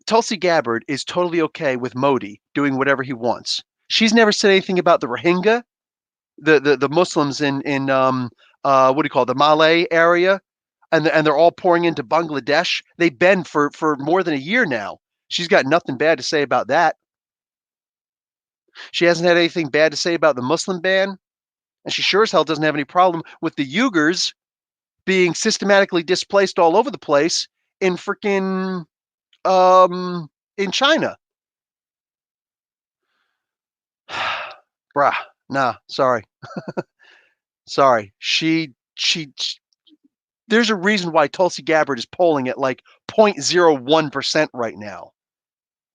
Tulsi Gabbard is totally okay with Modi doing whatever he wants. She's never said anything about the Rohingya, the Muslims in what do you call it, the Malay area, and they're all pouring into Bangladesh. They've been for more than a year now. She's got nothing bad to say about that. She hasn't had anything bad to say about the Muslim ban, and she sure as hell doesn't have any problem with the Uyghurs being systematically displaced all over the place in freaking in China. Bruh, nah, sorry. Sorry. There's a reason why Tulsi Gabbard is polling at like 0.01% right now.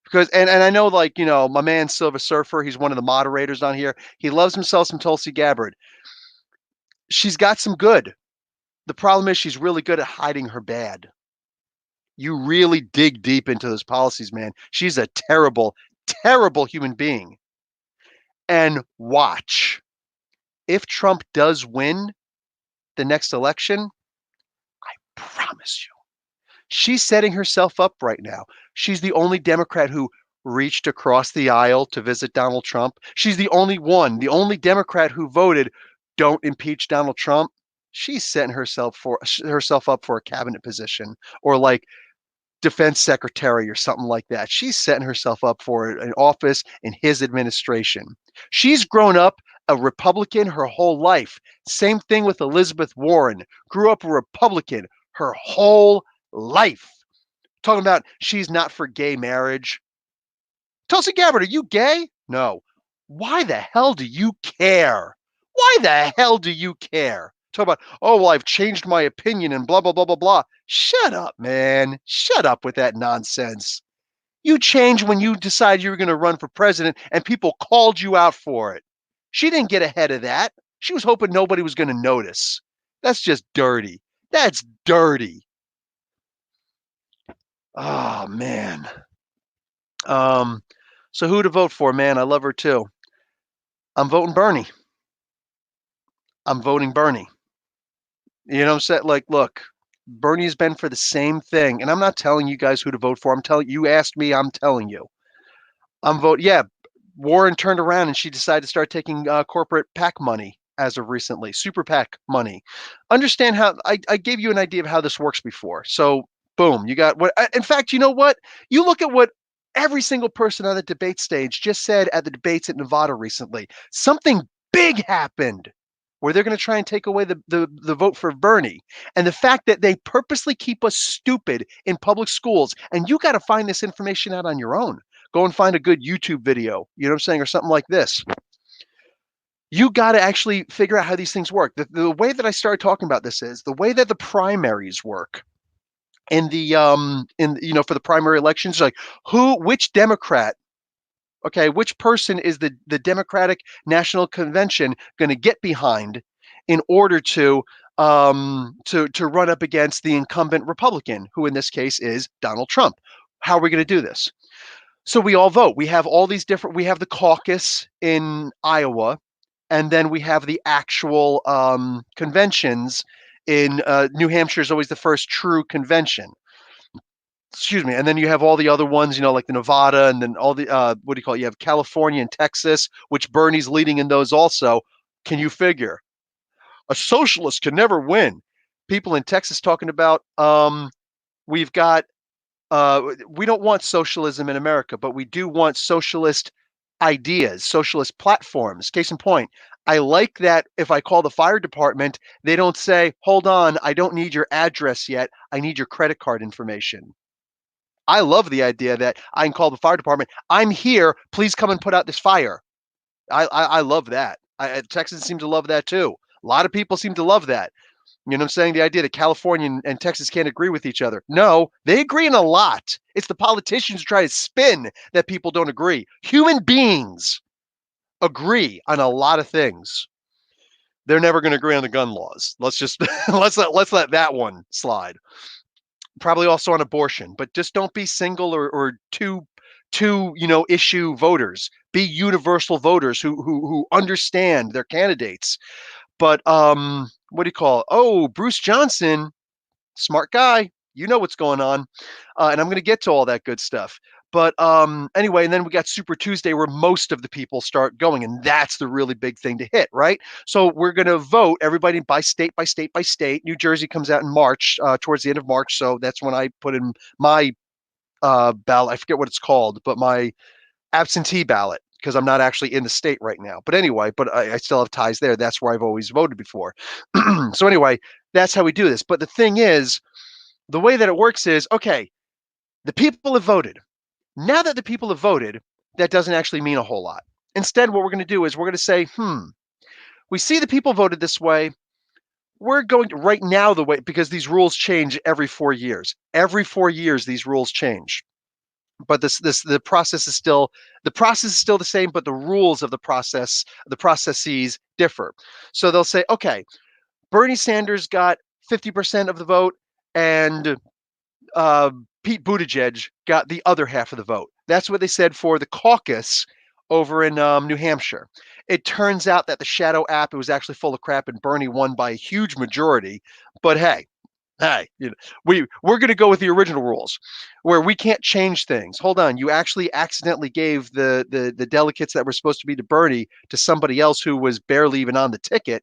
Because and I know, like, my man Silver Surfer, he's one of the moderators on here. He loves himself some Tulsi Gabbard. She's got some good. The problem is she's really good at hiding her bad. You really dig deep into those policies, man. She's a terrible, terrible human being. And watch. If Trump does win the next election, I promise you, she's setting herself up right now. She's the only Democrat who reached across the aisle to visit Donald Trump. She's the only one, the only Democrat who voted, don't impeach Donald Trump. She's setting herself up for a cabinet position, or like defense secretary or something like that. She's setting herself up for an office in his administration. She's grown up a Republican her whole life. Same thing with Elizabeth Warren. Grew up a Republican her whole life. Talking about she's not for gay marriage. Tulsi Gabbard, are you gay? No. Why the hell do you care? Why the hell do you care? Talk about, oh, well, I've changed my opinion and blah, blah, blah, blah, blah. Shut up, man. Shut up with that nonsense. You changed when you decided you were going to run for president and people called you out for it. She didn't get ahead of that. She was hoping nobody was going to notice. That's just dirty. That's dirty. Oh, man. So who to vote for, man? I love her too. I'm voting Bernie. I'm voting Bernie. You know what I'm saying? Like, look, Bernie's been for the same thing. And I'm not telling you guys who to vote for. I'm telling you, asked me, I'm telling you. Yeah, Warren turned around and she decided to start taking corporate PAC money as of recently, super PAC money. Understand how I gave you an idea of how this works before. So boom, you got what, in fact, you know what? You look at what every single person on the debate stage just said at the debates at Nevada recently. Something big happened where they're going to try and take away the vote for Bernie. And the fact that they purposely keep us stupid in public schools, and you got to find this information out on your own. Go and find a good YouTube video, you know what I'm saying, or something like this. You got to actually figure out how these things work. The way that I started talking about this is the way that the primaries work. In the for the primary elections, like which Democrat, okay, which person is the Democratic National Convention going to get behind in order to run up against the incumbent Republican, who in this case is Donald Trump? How are we going to do this? So we all vote. We have all these different. We have the caucus in Iowa, and then we have the actual conventions in New Hampshire. Is always the first true convention. Excuse me. And then you have all the other ones, like the Nevada, and then all the what do you call it? You have California and Texas, which Bernie's leading in those also. Can you figure? A socialist can never win. People in Texas talking about we've got we don't want socialism in America, but we do want socialist ideas, socialist platforms. Case in point, I like that if I call the fire department, they don't say, hold on, I don't need your address yet. I need your credit card information. I love the idea that I can call the fire department. I'm here. Please come and put out this fire. I love that. Texans seem to love that too. A lot of people seem to love that. You know what I'm saying? The idea that California and Texas can't agree with each other. No, they agree in a lot. It's the politicians who try to spin that people don't agree. Human beings agree on a lot of things. They're never going to agree on the gun laws. Let's just let's let that one slide. Probably also on abortion, but just don't be single or two issue voters. Be universal voters who understand their candidates. But what do you call it? Oh, Bruce Johnson, smart guy. You know what's going on. And I'm going to get to all that good stuff. But anyway, and then we got Super Tuesday where most of the people start going. And that's the really big thing to hit, right? So we're going to vote everybody by state, by state, by state. New Jersey comes out in March, towards the end of March. So that's when I put in my ballot. I forget what it's called, but my absentee ballot. because I'm not actually in the state right now. But anyway, but I still have ties there. That's where I've always voted before. So anyway, that's how we do this. But the thing is, the way that it works is, okay, the people have voted. Now that the people have voted, that doesn't actually mean a whole lot. Instead, what we're going to do is we're going to say, we see the people voted this way. We're going to right now the way, because these rules change every 4 years. Every 4 years, these rules change. But the process is still the same, but the rules of the processes differ. So they'll say, okay, Bernie Sanders got 50% of the vote, and Pete Buttigieg got the other half of the vote. That's what they said for the caucus over in New Hampshire. It turns out that the shadow app, it was actually full of crap, and Bernie won by a huge majority. But hey, we're going to go with the original rules, where we can't change things. Hold on, you actually accidentally gave the delegates that were supposed to be to Bernie to somebody else who was barely even on the ticket,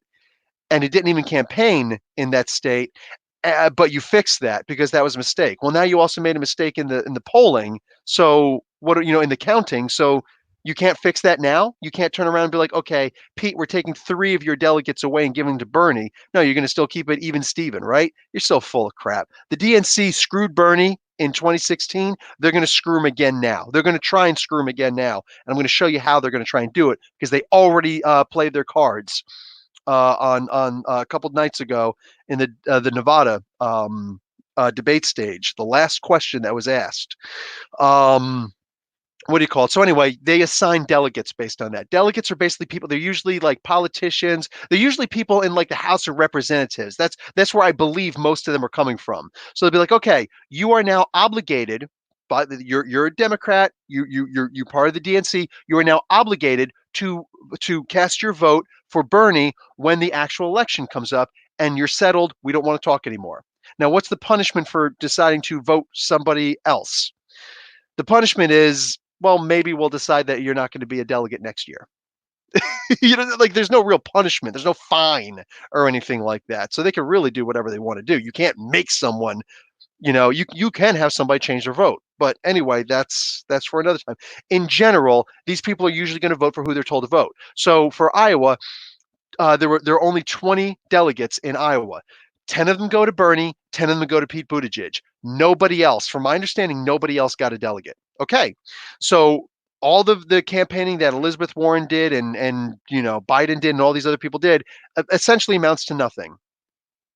and it didn't even campaign in that state. But you fixed that because that was a mistake. Well, now you also made a mistake in the polling. So what in the counting? So you can't fix that now. You can't turn around and be like, okay, Pete, we're taking 3 of your delegates away and giving them to Bernie. No, you're going to still keep it even Steven, right? You're so full of crap. The DNC screwed Bernie in 2016. They're going to screw him again now. They're going to try and screw him again now. And I'm going to show you how they're going to try and do it, because they already played their cards on a couple of nights ago in the Nevada debate stage. The last question that was asked. What do you call it? So anyway, they assign delegates based on that. Delegates are basically people. They're usually like politicians. They're usually people in like the House of Representatives. That's where I believe most of them are coming from. So they'll be like, okay, you are now obligated. But you're a Democrat. You're part of the DNC. You are now obligated to cast your vote for Bernie when the actual election comes up, and you're settled. We don't want to talk anymore. Now, what's the punishment for deciding to vote somebody else? The punishment is, well, maybe we'll decide that you're not going to be a delegate next year. Like there's no real punishment. There's no fine or anything like that. So they can really do whatever they want to do. You can't make someone, you can have somebody change their vote. But anyway, that's for another time. In general, these people are usually going to vote for who they're told to vote. So for Iowa, there are only 20 delegates in Iowa. 10 of them go to Bernie, 10 of them go to Pete Buttigieg. Nobody else, from my understanding, nobody else got a delegate. Okay, so all the campaigning that Elizabeth Warren did and Biden did and all these other people did essentially amounts to nothing,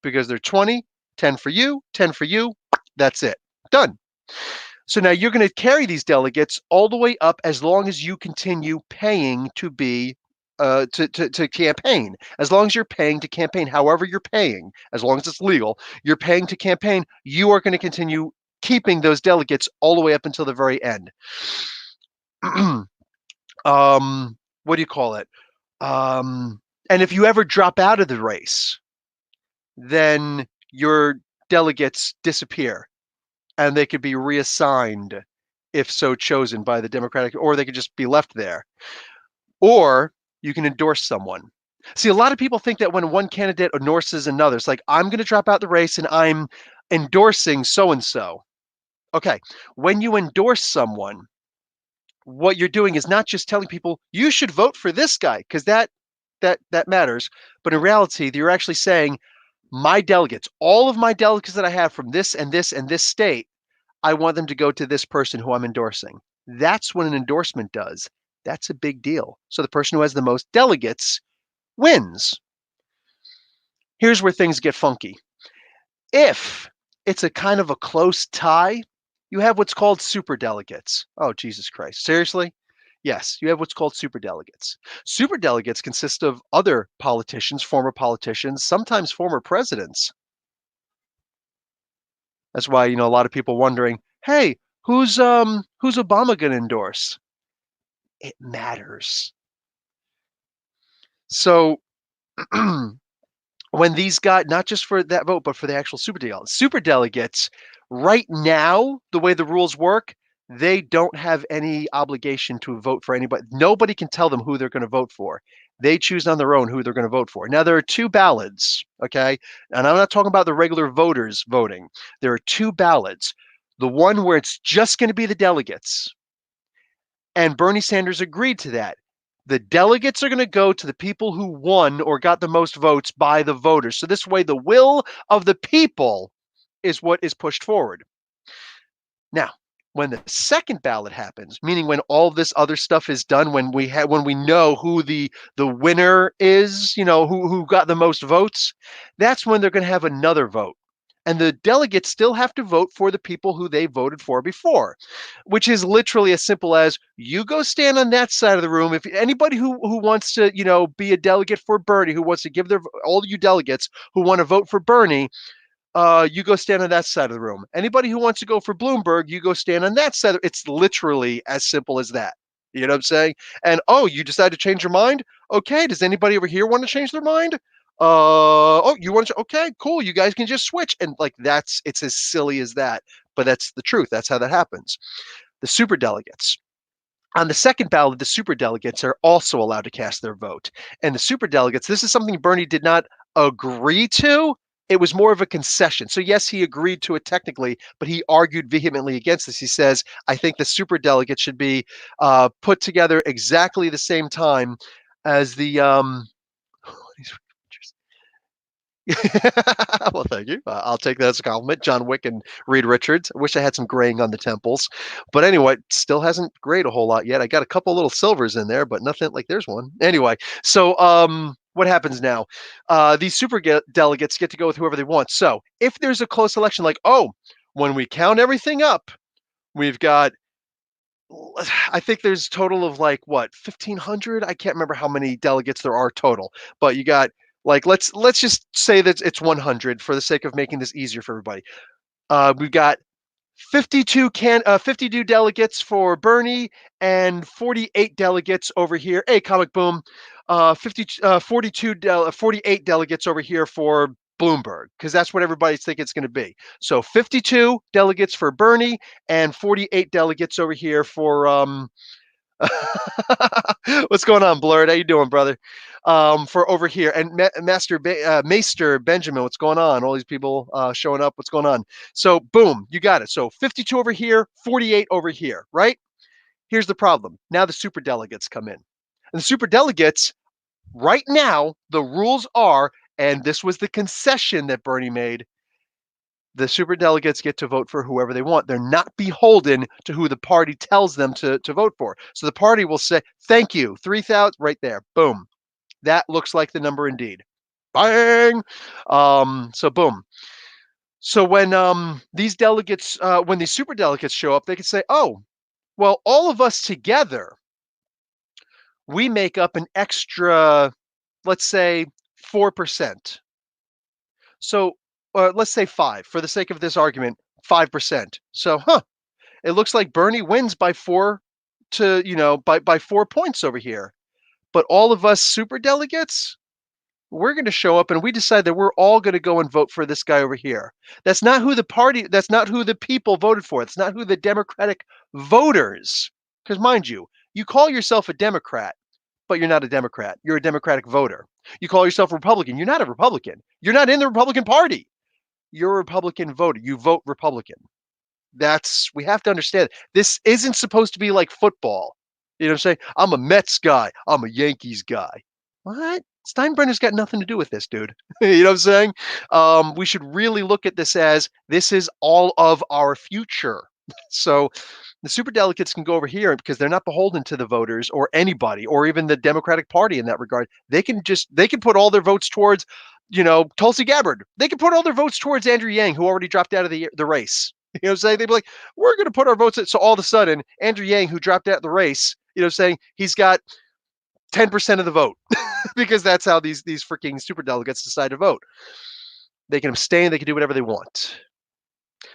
because they're 20, 10 for you, 10 for you. That's it. Done. So now you're going to carry these delegates all the way up as long as you continue paying to be to campaign. As long as you're paying to campaign, however you're paying, as long as it's legal, you're paying to campaign, you are going to continue keeping those delegates all the way up until the very end. What do you call it? And if you ever drop out of the race, then your delegates disappear, and they could be reassigned if so chosen by the Democratic, or they could just be left there. Or you can endorse someone. See, a lot of people think that when one candidate endorses another, it's like, I'm going to drop out the race and I'm endorsing so-and-so. Okay, when you endorse someone, what you're doing is not just telling people you should vote for this guy, because that matters, but in reality, you're actually saying, my delegates, all of my delegates that I have from this and this and this state, I want them to go to this person who I'm endorsing. That's what an endorsement does. That's a big deal. So the person who has the most delegates wins. Here's where things get funky. If it's a kind of a close tie, you have what's called super delegates. Oh, Jesus Christ. Seriously? Yes, you have what's called super delegates. Super delegates consist of other politicians, former politicians, sometimes former presidents. That's why, a lot of people wondering, hey, who's Obama going to endorse? It matters. So when these guys, not just for that vote, but for the actual super delegates, right now, the way the rules work, they don't have any obligation to vote for anybody. Nobody can tell them who they're going to vote for. They choose on their own who they're going to vote for. Now, there are 2 ballots, okay? And I'm not talking about the regular voters voting. There are 2 ballots. The one where it's just going to be the delegates, And Bernie Sanders agreed to that. The delegates are going to go to the people who won or got the most votes by the voters. So this way, the will of the people is what is pushed forward. Now, when the second ballot happens, meaning when all this other stuff is done, when we know who the winner is, who got the most votes, that's when they're going to have another vote. And the delegates still have to vote for the people who they voted for before, which is literally as simple as you go stand on that side of the room. If anybody who wants to, be a delegate for Bernie, who wants to give their all you delegates who want to vote for Bernie, you go stand on that side of the room. Anybody who wants to go for Bloomberg, you go stand on that side. It's literally as simple as that. You know what I'm saying? And you decide to change your mind? Okay. Does anybody over here want to change their mind? You want to? Okay, cool. You guys can just switch, and like it's as silly as that. But that's the truth. That's how that happens. The super delegates. On the second ballot, the superdelegates are also allowed to cast their vote. And the superdelegates, this is something Bernie did not agree to. It was more of a concession. So, yes, he agreed to it technically, but he argued vehemently against this. He says, I think the superdelegates should be put together exactly the same time as the. Well, thank you. I'll take that as a compliment. John Wick and Reed Richards. I wish I had some graying on the temples. But anyway, still hasn't grayed a whole lot yet. I got a couple little silvers in there, but nothing like there's one. Anyway, so what happens now? These super delegates get to go with whoever they want. So if there's a close election, like, when we count everything up, we've got I think there's a total of like what 1,500. I can't remember how many delegates there are total, but you got like let's just say that it's 100 for the sake of making this easier for everybody. We've got 52 delegates for Bernie and 48 delegates over here. Hey, Comic Boom, 48 delegates over here for Bloomberg, because that's what everybody's thinking it's going to be. So 52 delegates for Bernie and 48 delegates over here for what's going on, Blurred? How you doing, brother? For over here and Maester Benjamin, what's going on? All these people showing up. What's going on? So boom, you got it. So 52 over here, 48 over here, right? Here's the problem. Now the super delegates come in, and the super delegates right now the rules are, and this was the concession that Bernie made. The super delegates get to vote for whoever they want. They're not beholden to who the party tells them to vote for. So the party will say, thank you, 3,000, right there. Boom. That looks like the number indeed. Bang. So boom. So when these delegates, when these super delegates show up, they can say, oh, well, all of us together, we make up an extra, let's say, 4%. So let's say 5 for the sake of this argument, 5%. So, it looks like Bernie wins by 4 to, by 4 points over here. But all of us super delegates, we're going to show up and we decide that we're all going to go and vote for this guy over here. That's not who that's not who the people voted for. It's not who the Democratic voters, because mind you, you call yourself a Democrat, but you're not a Democrat. You're a Democratic voter. You call yourself a Republican. You're not a Republican. You're not in the Republican Party. You're a Republican voter. You vote Republican. We have to understand this isn't supposed to be like football. You know what I'm saying? I'm a Mets guy. I'm a Yankees guy. What? Steinbrenner's got nothing to do with this, dude. You know what I'm saying? We should really look at this as this is all of our future. So the super delegates can go over here because they're not beholden to the voters or anybody or even the Democratic Party in that regard. They can put all their votes towards, Tulsi Gabbard. They can put all their votes towards Andrew Yang, who already dropped out of the race. You know what I'm saying? They'd be like, we're going to put our votes in. So all of a sudden, Andrew Yang, who dropped out of the race, saying he's got 10% of the vote because that's how these freaking super delegates decide to vote. They can abstain. They can do whatever they want.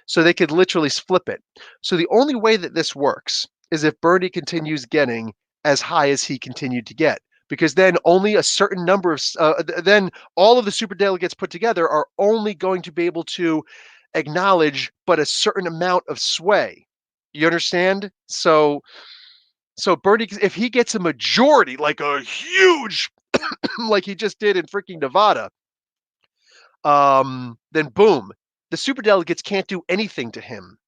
So they could literally flip it. So the only way that this works is if Bernie continues getting as high as he continued to get, because then only a certain number of, then all of the super delegates put together are only going to be able to acknowledge but a certain amount of sway. You understand? So Bernie, if he gets a majority, like a huge, like he just did in freaking Nevada, then boom, the super delegates can't do anything to him.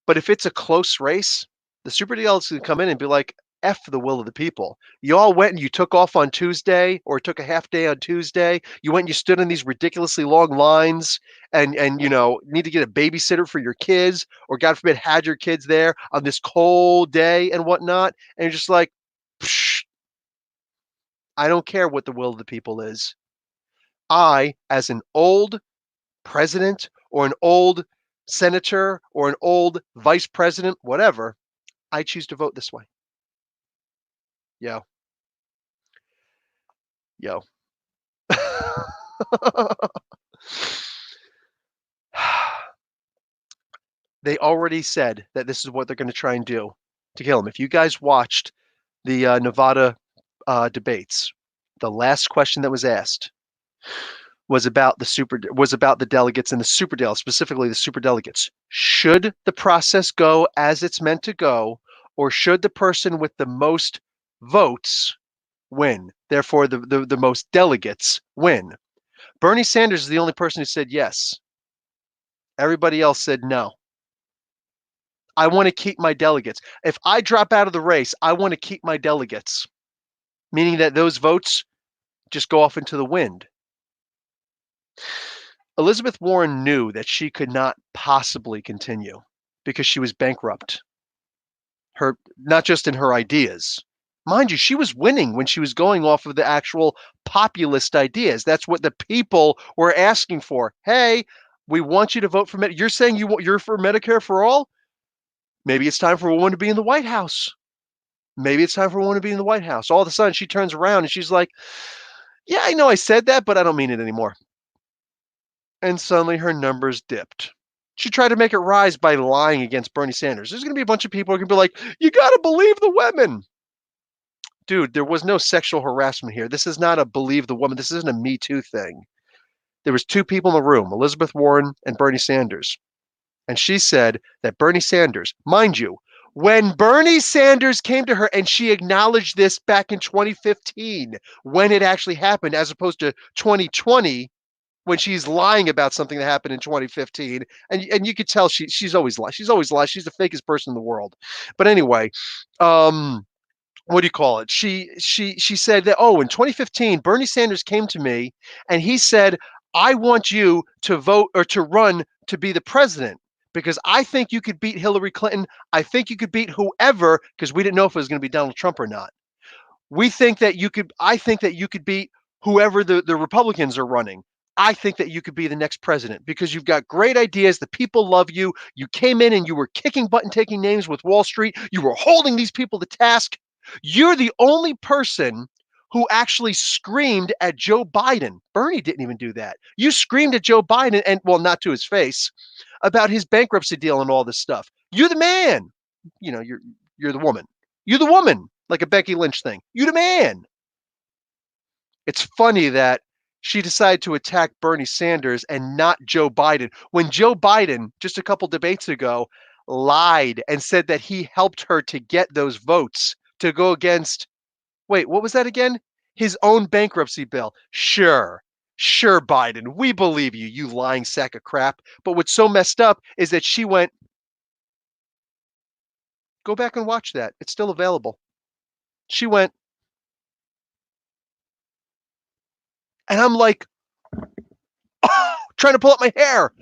But if it's a close race, The super delegates can come in and be like, F the will of the people. You all went and you took off on Tuesday or took a half day on Tuesday. You went and you stood in these ridiculously long lines and need to get a babysitter for your kids, or God forbid had your kids there on this cold day and whatnot. And you're just like, Psh, I don't care what the will of the people is. I, as an old president or an old senator or an old vice president, whatever, I choose to vote this way. Yo, yo. They already said that this is what they're going to try and do to kill him. If you guys watched the Nevada debates, the last question that was asked was about the delegates and the super delegates, specifically the super delegates. Should the process go as it's meant to go, or should the person with the most votes win? Therefore, the most delegates win. Bernie Sanders is the only person who said yes. Everybody else said no. I want to keep my delegates. If I drop out of the race, I want to keep my delegates, meaning that those votes just go off into the wind. Elizabeth Warren knew that she could not possibly continue because she was bankrupt. Not just in her ideas. Mind you, she was winning when she was going off of the actual populist ideas. That's what the people were asking for. Hey, we want you to vote for Medicare. You're saying you're for Medicare for all? Maybe it's time for a woman to be in the White House. Maybe it's time for a woman to be in the White House. All of a sudden, she turns around and she's like, yeah, I know I said that, but I don't mean it anymore. And suddenly her numbers dipped. She tried to make it rise by lying against Bernie Sanders. There's going to be a bunch of people who are going to be like, you got to believe the women. Dude, there was no sexual harassment here. This is not a believe the woman. This isn't a Me Too thing. There was two people in the room, Elizabeth Warren and Bernie Sanders. And she said that Bernie Sanders, mind you, when Bernie Sanders came to her and she acknowledged this back in 2015, when it actually happened, as opposed to 2020, when she's lying about something that happened in 2015, and you could tell she's always lied. She's always lied. She's the fakest person in the world. But anyway, what do you call it? She said that, oh, in 2015, Bernie Sanders came to me and he said, I want you to vote or to run to be the president because I think you could beat Hillary Clinton. I think you could beat whoever, because we didn't know if it was going to be Donald Trump or not. I think that you could beat whoever the Republicans are running. I think that you could be the next president because you've got great ideas. The people love you. You came in and you were kicking butt and taking names with Wall Street. You were holding these people to task. You're the only person who actually screamed at Joe Biden. Bernie didn't even do that. You screamed at Joe Biden, and well, not to his face, about his bankruptcy deal and all this stuff. You're the man. You're the woman. You're the woman, like a Becky Lynch thing. You the man. It's funny that she decided to attack Bernie Sanders and not Joe Biden when Joe Biden, just a couple debates ago, lied and said that he helped her to get those votes to go against, wait, what was that again? His own bankruptcy bill. Sure, Biden, we believe you, you lying sack of crap. But what's so messed up is that she went, go back and watch that. It's still available. She went, and I'm like, oh, trying to pull up my hair.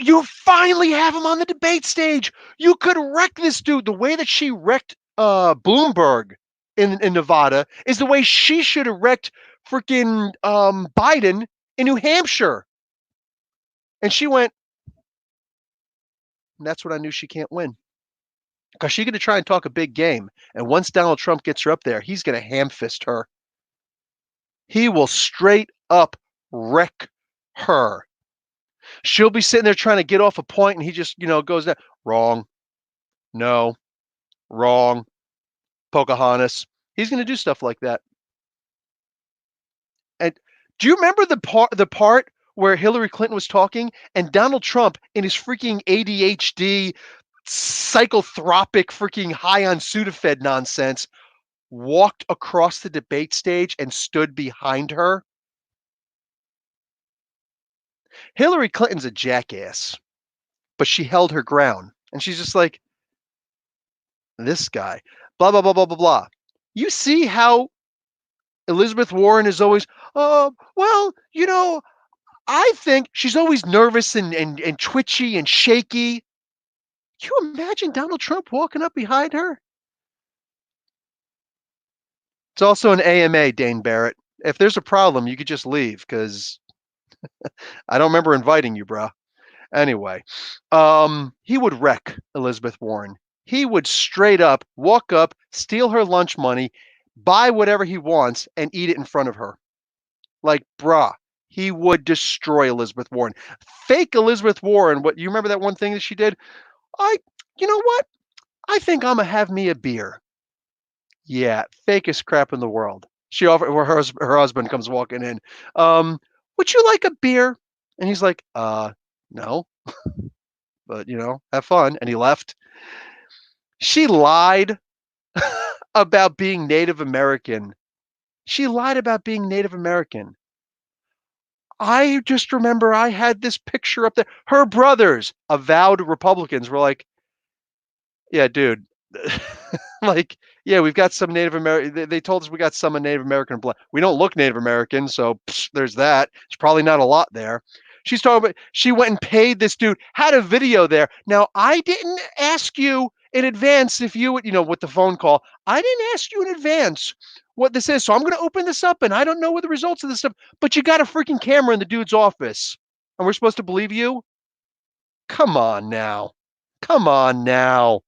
You finally have him on the debate stage. You could wreck this dude. The way that she wrecked Bloomberg in Nevada is the way she should have wrecked freaking Biden in New Hampshire. And she went, and that's when I knew she can't win. Because she's going to try and talk a big game. And once Donald Trump gets her up there, he's going to ham fist her. He will straight up wreck her. She'll be sitting there trying to get off a point, and he just, goes down. Wrong. No. Wrong. Pocahontas. He's going to do stuff like that. And do you remember the part where Hillary Clinton was talking and Donald Trump in his freaking ADHD psychotropic freaking high on Sudafed nonsense walked across the debate stage and stood behind her? Hillary Clinton's a jackass, but she held her ground. And she's just like, this guy, blah, blah, blah, blah, blah, blah. You see how Elizabeth Warren is always, well, I think she's always nervous and twitchy and shaky. Can you imagine Donald Trump walking up behind her? It's also an AMA, Dane Barrett. If there's a problem, you could just leave because I don't remember inviting you, bro. Anyway, he would wreck Elizabeth Warren. He would straight up walk up, steal her lunch money, buy whatever he wants, and eat it in front of her. Like, bruh, he would destroy Elizabeth Warren. Fake Elizabeth Warren, what you remember that one thing that she did? You know what? I think I'm gonna have me a beer. Yeah, fakest crap in the world. She offered her husband comes walking in. Would you like a beer? And he's like, no, but have fun. And he left. She lied about being Native American. She lied about being Native American. I just remember I had this picture up there. Her brothers, avowed Republicans, were like, yeah, dude. Like, yeah, we've got some Native American. They told us we got some Native American blood. We don't look Native American, so there's that. It's probably not a lot there. She's talking about she went and paid this dude, had a video there. Now, I didn't ask you in advance if you would, with the phone call, I didn't ask you in advance what this is. So I'm going to open this up and I don't know what the results of this stuff, but you got a freaking camera in the dude's office and we're supposed to believe you? Come on now. Come on now.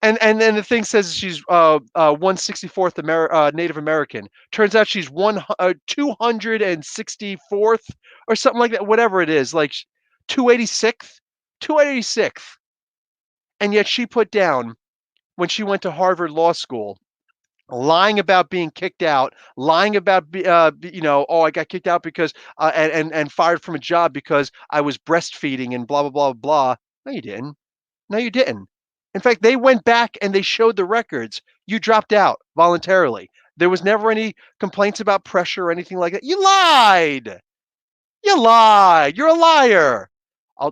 And then the thing says she's 164th Native American. Turns out she's 264th or something like that. Whatever it is, like 286th, 286th. And yet she put down when she went to Harvard Law School, lying about being kicked out, lying about oh, I got kicked out because and fired from a job because I was breastfeeding and blah blah blah blah. No, you didn't. No, you didn't. In fact, they went back and they showed the records. You dropped out voluntarily. There was never any complaints about pressure or anything like that. You lied. You lied. You're a liar.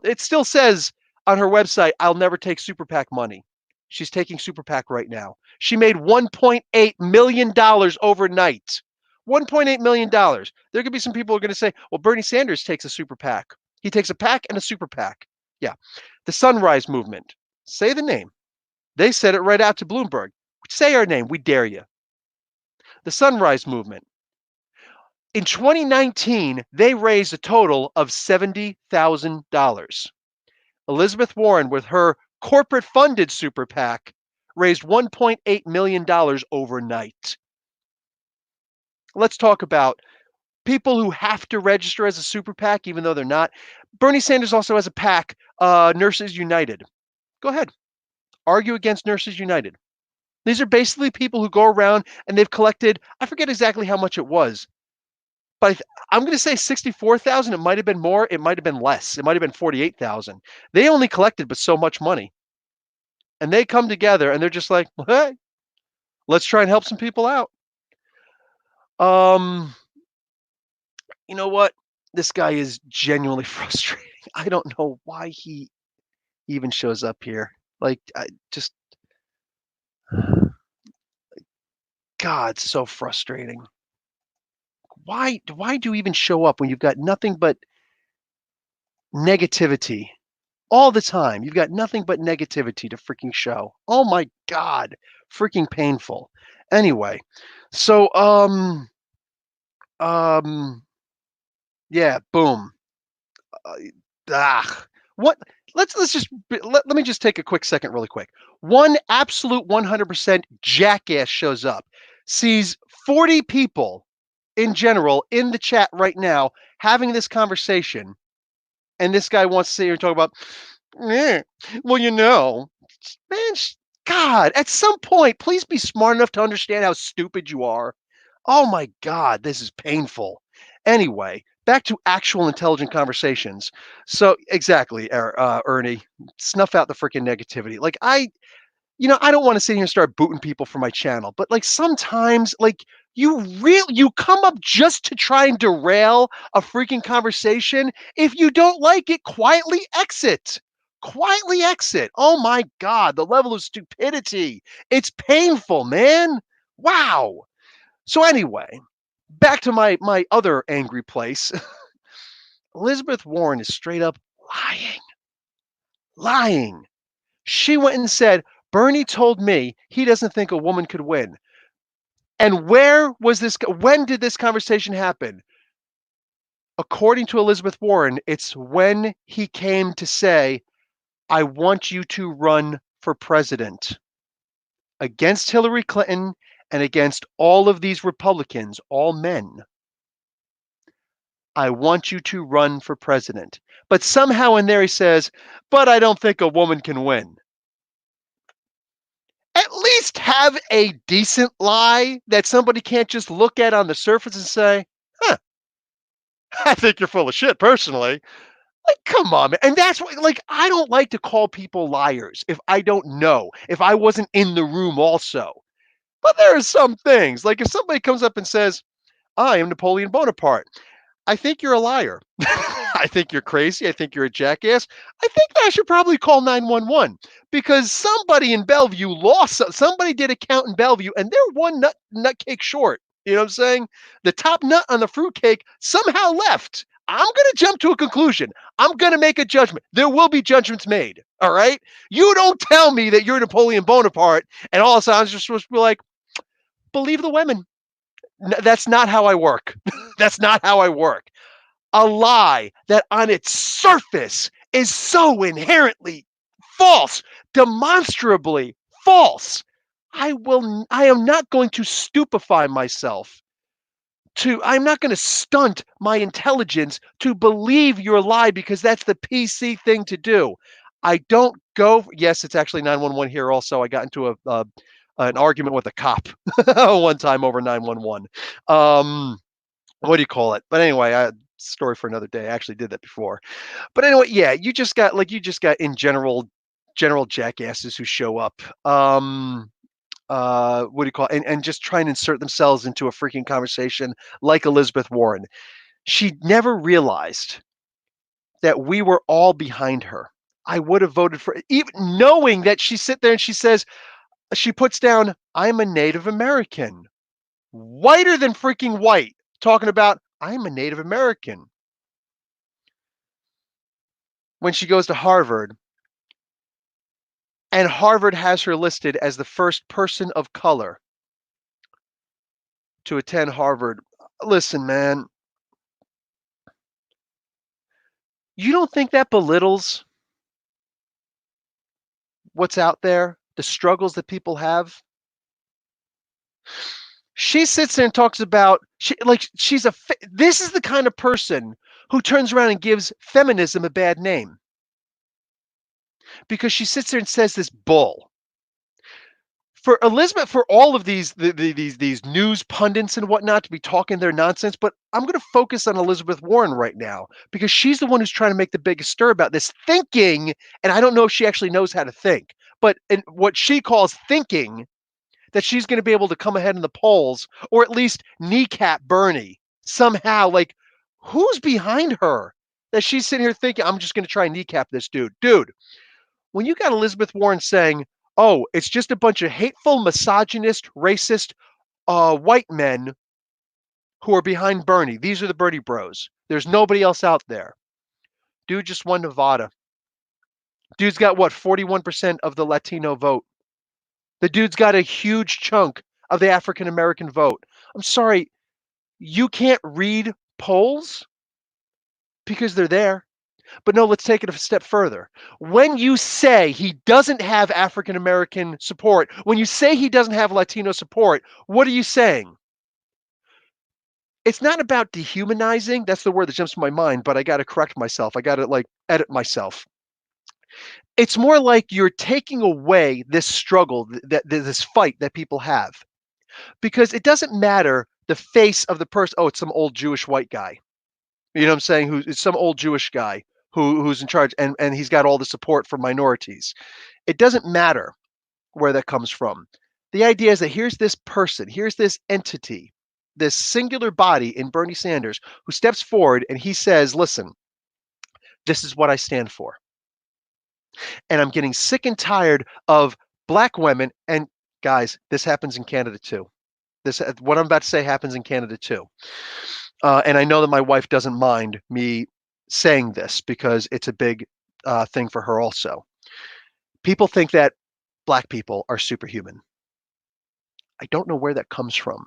It still says on her website, I'll never take Super PAC money. She's taking Super PAC right now. She made $1.8 million overnight. $1.8 million. There could be some people who are going to say, well, Bernie Sanders takes a Super PAC. He takes a PAC and a Super PAC. Yeah. The Sunrise Movement. Say the name. They said it right out to Bloomberg. Say our name. We dare you. The Sunrise Movement. In 2019, they raised a total of $70,000. Elizabeth Warren, with her corporate funded super PAC, raised $1.8 million overnight. Let's talk about people who have to register as a super PAC, even though they're not. Bernie Sanders also has a PAC, Nurses United. Go ahead. Argue against Nurses United. These are basically people who go around and they've collected, I forget exactly how much it was, but I'm going to say 64,000. It might have been more. It might have been less. It might have been 48,000. They only collected but so much money. And they come together and they're just like, hey, let's try and help some people out. You know what? This guy is genuinely frustrating. I don't know why he even shows up here. Like, I just, God, so frustrating. Why do you even show up when you've got nothing but negativity all the time? You've got nothing but negativity to freaking show. Oh my God, freaking painful. Anyway, so yeah, boom. What? Let's just let me just take a quick second, really quick. One absolute 100% jackass shows up, sees 40 people in general in the chat right now having this conversation, and this guy wants to sit here and talk about, well, man, God, at some point, please be smart enough to understand how stupid you are. Oh my God, this is painful. Anyway, back to actual intelligent conversations. So exactly, Ernie, snuff out the freaking negativity. Like I don't want to sit here and start booting people from my channel, but like sometimes, like you come up just to try and derail a freaking conversation. If you don't like it, quietly exit. Quietly exit. Oh my God, the level of stupidity. It's painful, man. Wow. So anyway, back to my other angry place. Elizabeth Warren is straight up lying. Lying. She went and said, Bernie told me he doesn't think a woman could win. And where was this? When did this conversation happen? According to Elizabeth Warren, it's when he came to say, I want you to run for president against Hillary Clinton and against all of these Republicans, all men. I want you to run for president. But somehow in there he says, but I don't think a woman can win. At least have a decent lie that somebody can't just look at on the surface and say, huh, I think you're full of shit personally. Like, come on, man. And that's what, like, I don't like to call people liars if I don't know, if I wasn't in the room also. But there are some things, like if somebody comes up and says, I am Napoleon Bonaparte, I think you're a liar. I think you're crazy. I think you're a jackass. I think I should probably call 911 because somebody in Bellevue lost. Somebody did a count in Bellevue and they're one nut cake short. You know what I'm saying? The top nut on the fruitcake somehow left. I'm going to jump to a conclusion. I'm going to make a judgment. There will be judgments made. All right. You don't tell me that you're Napoleon Bonaparte and all of a sudden I'm just supposed to be like, believe the women. That's not how I work. That's not how I work. A lie that on its surface is so inherently false, demonstrably false. I am not going to stupefy myself I'm not going to stunt my intelligence to believe your lie because that's the PC thing to do. I don't go, yes, it's actually 911 here also. I got into an argument with a cop one time over 911. What do you call it? But anyway, story for another day. I actually did that before. But anyway, yeah, you just got in general jackasses who show up. What do you call it? And just try and insert themselves into a freaking conversation like Elizabeth Warren. She never realized that we were all behind her. I would have voted for even knowing that she sit there and she says she puts down, I'm a Native American, whiter than freaking white, talking about I'm a Native American. When she goes to Harvard, and Harvard has her listed as the first person of color to attend Harvard. Listen, man, you don't think that belittles what's out there, the struggles that people have? She sits there and talks about this is the kind of person who turns around and gives feminism a bad name because she sits there and says this bull. For Elizabeth, for all of these news pundits and whatnot to be talking their nonsense, but I'm going to focus on Elizabeth Warren right now because she's the one who's trying to make the biggest stir about this thinking, and I don't know if she actually knows how to think, but in what she calls thinking that she's going to be able to come ahead in the polls or at least kneecap Bernie somehow. Like, who's behind her that she's sitting here thinking, I'm just going to try and kneecap this dude? Dude, when you got Elizabeth Warren saying, oh, it's just a bunch of hateful, misogynist, racist white men who are behind Bernie. These are the Bernie bros. There's nobody else out there. Dude just won Nevada. Dude's got what, 41% of the Latino vote. The dude's got a huge chunk of the African American vote. I'm sorry, you can't read polls because they're there. But no, let's take it a step further. When you say he doesn't have African American support, when you say he doesn't have Latino support, what are you saying? It's not about dehumanizing. That's the word that jumps to my mind, but I got to correct myself. I got to edit myself. It's more like you're taking away this struggle, this fight that people have. Because it doesn't matter the face of the person. Oh, it's some old Jewish white guy. You know what I'm saying? It's some old Jewish guy who's in charge and he's got all the support from minorities. It doesn't matter where that comes from. The idea is that here's this person, here's this entity, this singular body in Bernie Sanders who steps forward and he says, listen, this is what I stand for. And I'm getting sick and tired of black women. And guys, this happens in Canada too. This what I'm about to say happens in Canada too. And I know that my wife doesn't mind me saying this because it's a big thing for her also. People think that black people are superhuman. I don't know where that comes from.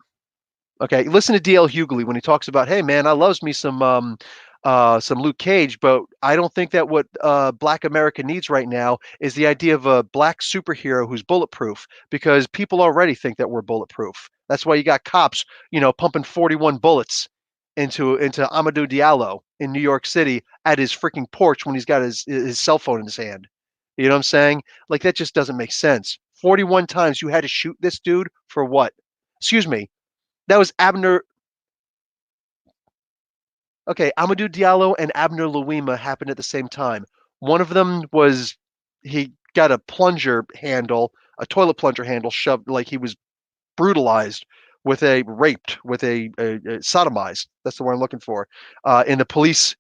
Okay, listen to DL Hughley when he talks about, "Hey man, I loves me some Luke Cage, but I don't think that what Black America needs right now is the idea of a black superhero who's bulletproof because people already think that we're bulletproof. That's why you got cops, pumping 41 bullets into Amadou Diallo in New York City at his freaking porch when he's got his cell phone in his hand. You know what I'm saying? Like that just doesn't make sense. 41 times you had to shoot this dude for what? Excuse me. That was Abner. Okay, Amadou Diallo and Abner Louima happened at the same time. One of them was he got a plunger handle, a toilet plunger handle shoved like he was brutalized with a raped with a sodomized. That's the word I'm looking for. In the police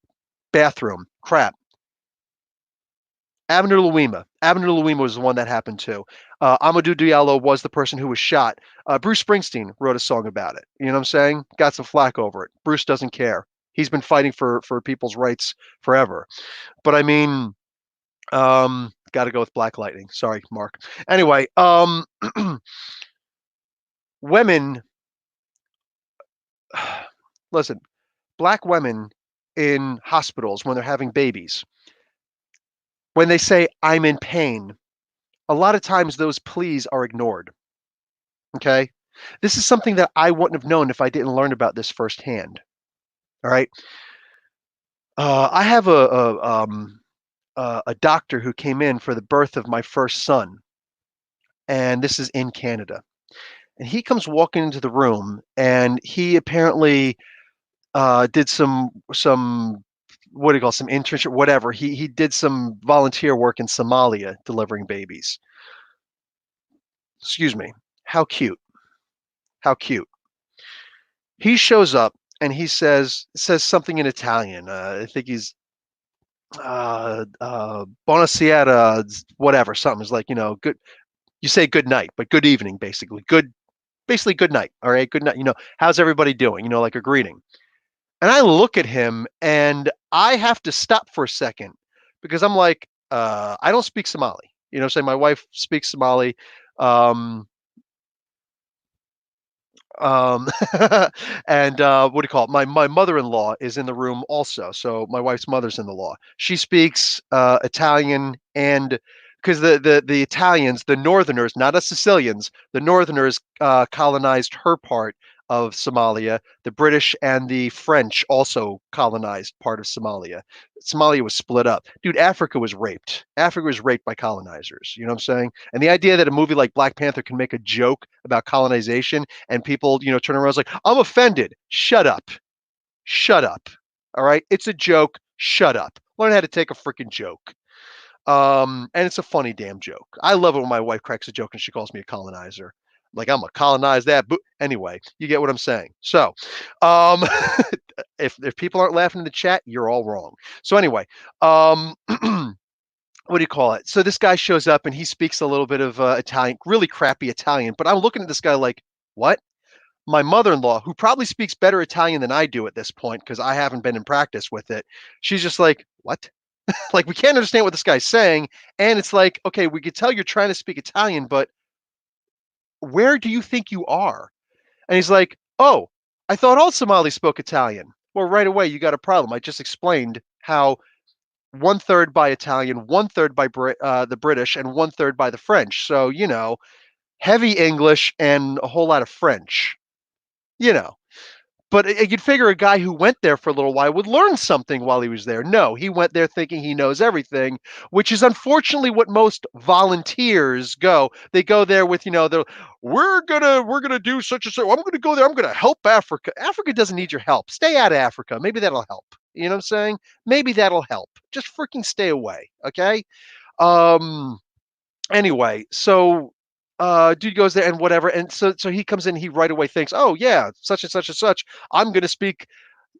bathroom. Crap. Abner Louima. Abner Louima was the one that happened to. Amadou Diallo was the person who was shot. Bruce Springsteen wrote a song about it. You know what I'm saying? Got some flack over it. Bruce doesn't care. He's been fighting for people's rights forever. But I mean, got to go with Black Lightning. Sorry, Mark. Anyway, women, listen, black women in hospitals when they're having babies, when they say, I'm in pain, a lot of times those pleas are ignored. Okay. This is something that I wouldn't have known if I didn't learn about this firsthand. All right. I have a doctor who came in for the birth of my first son, and this is in Canada. And he comes walking into the room, and he apparently did some what do you call some internship, whatever. He did some volunteer work in Somalia delivering babies. Excuse me. How cute. How cute. He shows up and he says something in Italian. I think he's buonasera, whatever, something is like, good. You say good night, but good evening, basically. Basically good night. All right, good night. How's everybody doing? Like a greeting. And I look at him and I have to stop for a second because I'm like, I don't speak Somali. Say my wife speaks Somali. Um, um, and what do you call it? My mother-in-law is in the room also. So my wife's mother's in the law. She speaks Italian and because the Italians, the Northerners, not us Sicilians, the Northerners colonized her part of Somalia. The British and the French also colonized part of Somalia. Somalia was split up. Dude, Africa was raped. Africa was raped by colonizers. You know what I'm saying? And the idea that a movie like Black Panther can make a joke about colonization and people, turn around and like, I'm offended. Shut up. Shut up. All right. It's a joke. Shut up. Learn how to take a freaking joke. And it's a funny damn joke. I love it when my wife cracks a joke and she calls me a colonizer. Like I'm gonna colonize that. Anyway, you get what I'm saying. So, um, if people aren't laughing in the chat, you're all wrong. So anyway, what do you call it? So this guy shows up and he speaks a little bit of Italian, really crappy Italian. But I'm looking at this guy like, what? My mother-in-law, who probably speaks better Italian than I do at this point because I haven't been in practice with it, she's just like, what? Like we can't understand what this guy's saying. And it's like, okay, we could tell you're trying to speak Italian, but where do you think you are? And he's like, oh, I thought all Somalis spoke Italian. Well, right away, you got a problem. I just explained how one third by Italian, one third by the British, and one third by the French. So, heavy English and a whole lot of French, you know. But you'd figure a guy who went there for a little while would learn something while he was there. No, he went there thinking he knows everything, which is unfortunately what most volunteers go. They go there with, they're we're gonna do such and so. I'm gonna go there. I'm gonna help Africa. Africa doesn't need your help. Stay out of Africa. Maybe that'll help. You know what I'm saying? Maybe that'll help. Just freaking stay away. Okay. Um anyway, so dude goes there and whatever, and so he comes in, he right away thinks, oh yeah, such and such and such, I'm gonna speak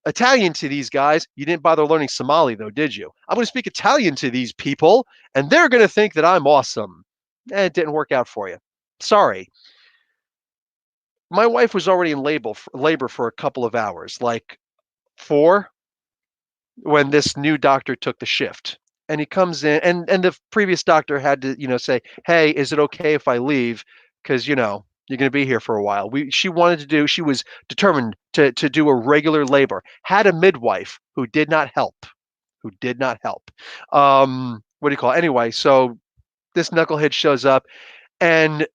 Italian to these guys. You didn't bother learning Somali, though, did you? I'm going to speak Italian to these people, and they're going to think that I'm awesome. It didn't work out for you. Sorry. My wife was already in labor for a couple of hours, like 4, when this new doctor took the shift. And he comes in, and the previous doctor had to, say, "Hey, is it okay if I leave? Because you're going to be here for a while." She was determined to do a regular labor. Had a midwife who did not help. Who did not help. What do you call it? Anyway, so this knucklehead shows up, and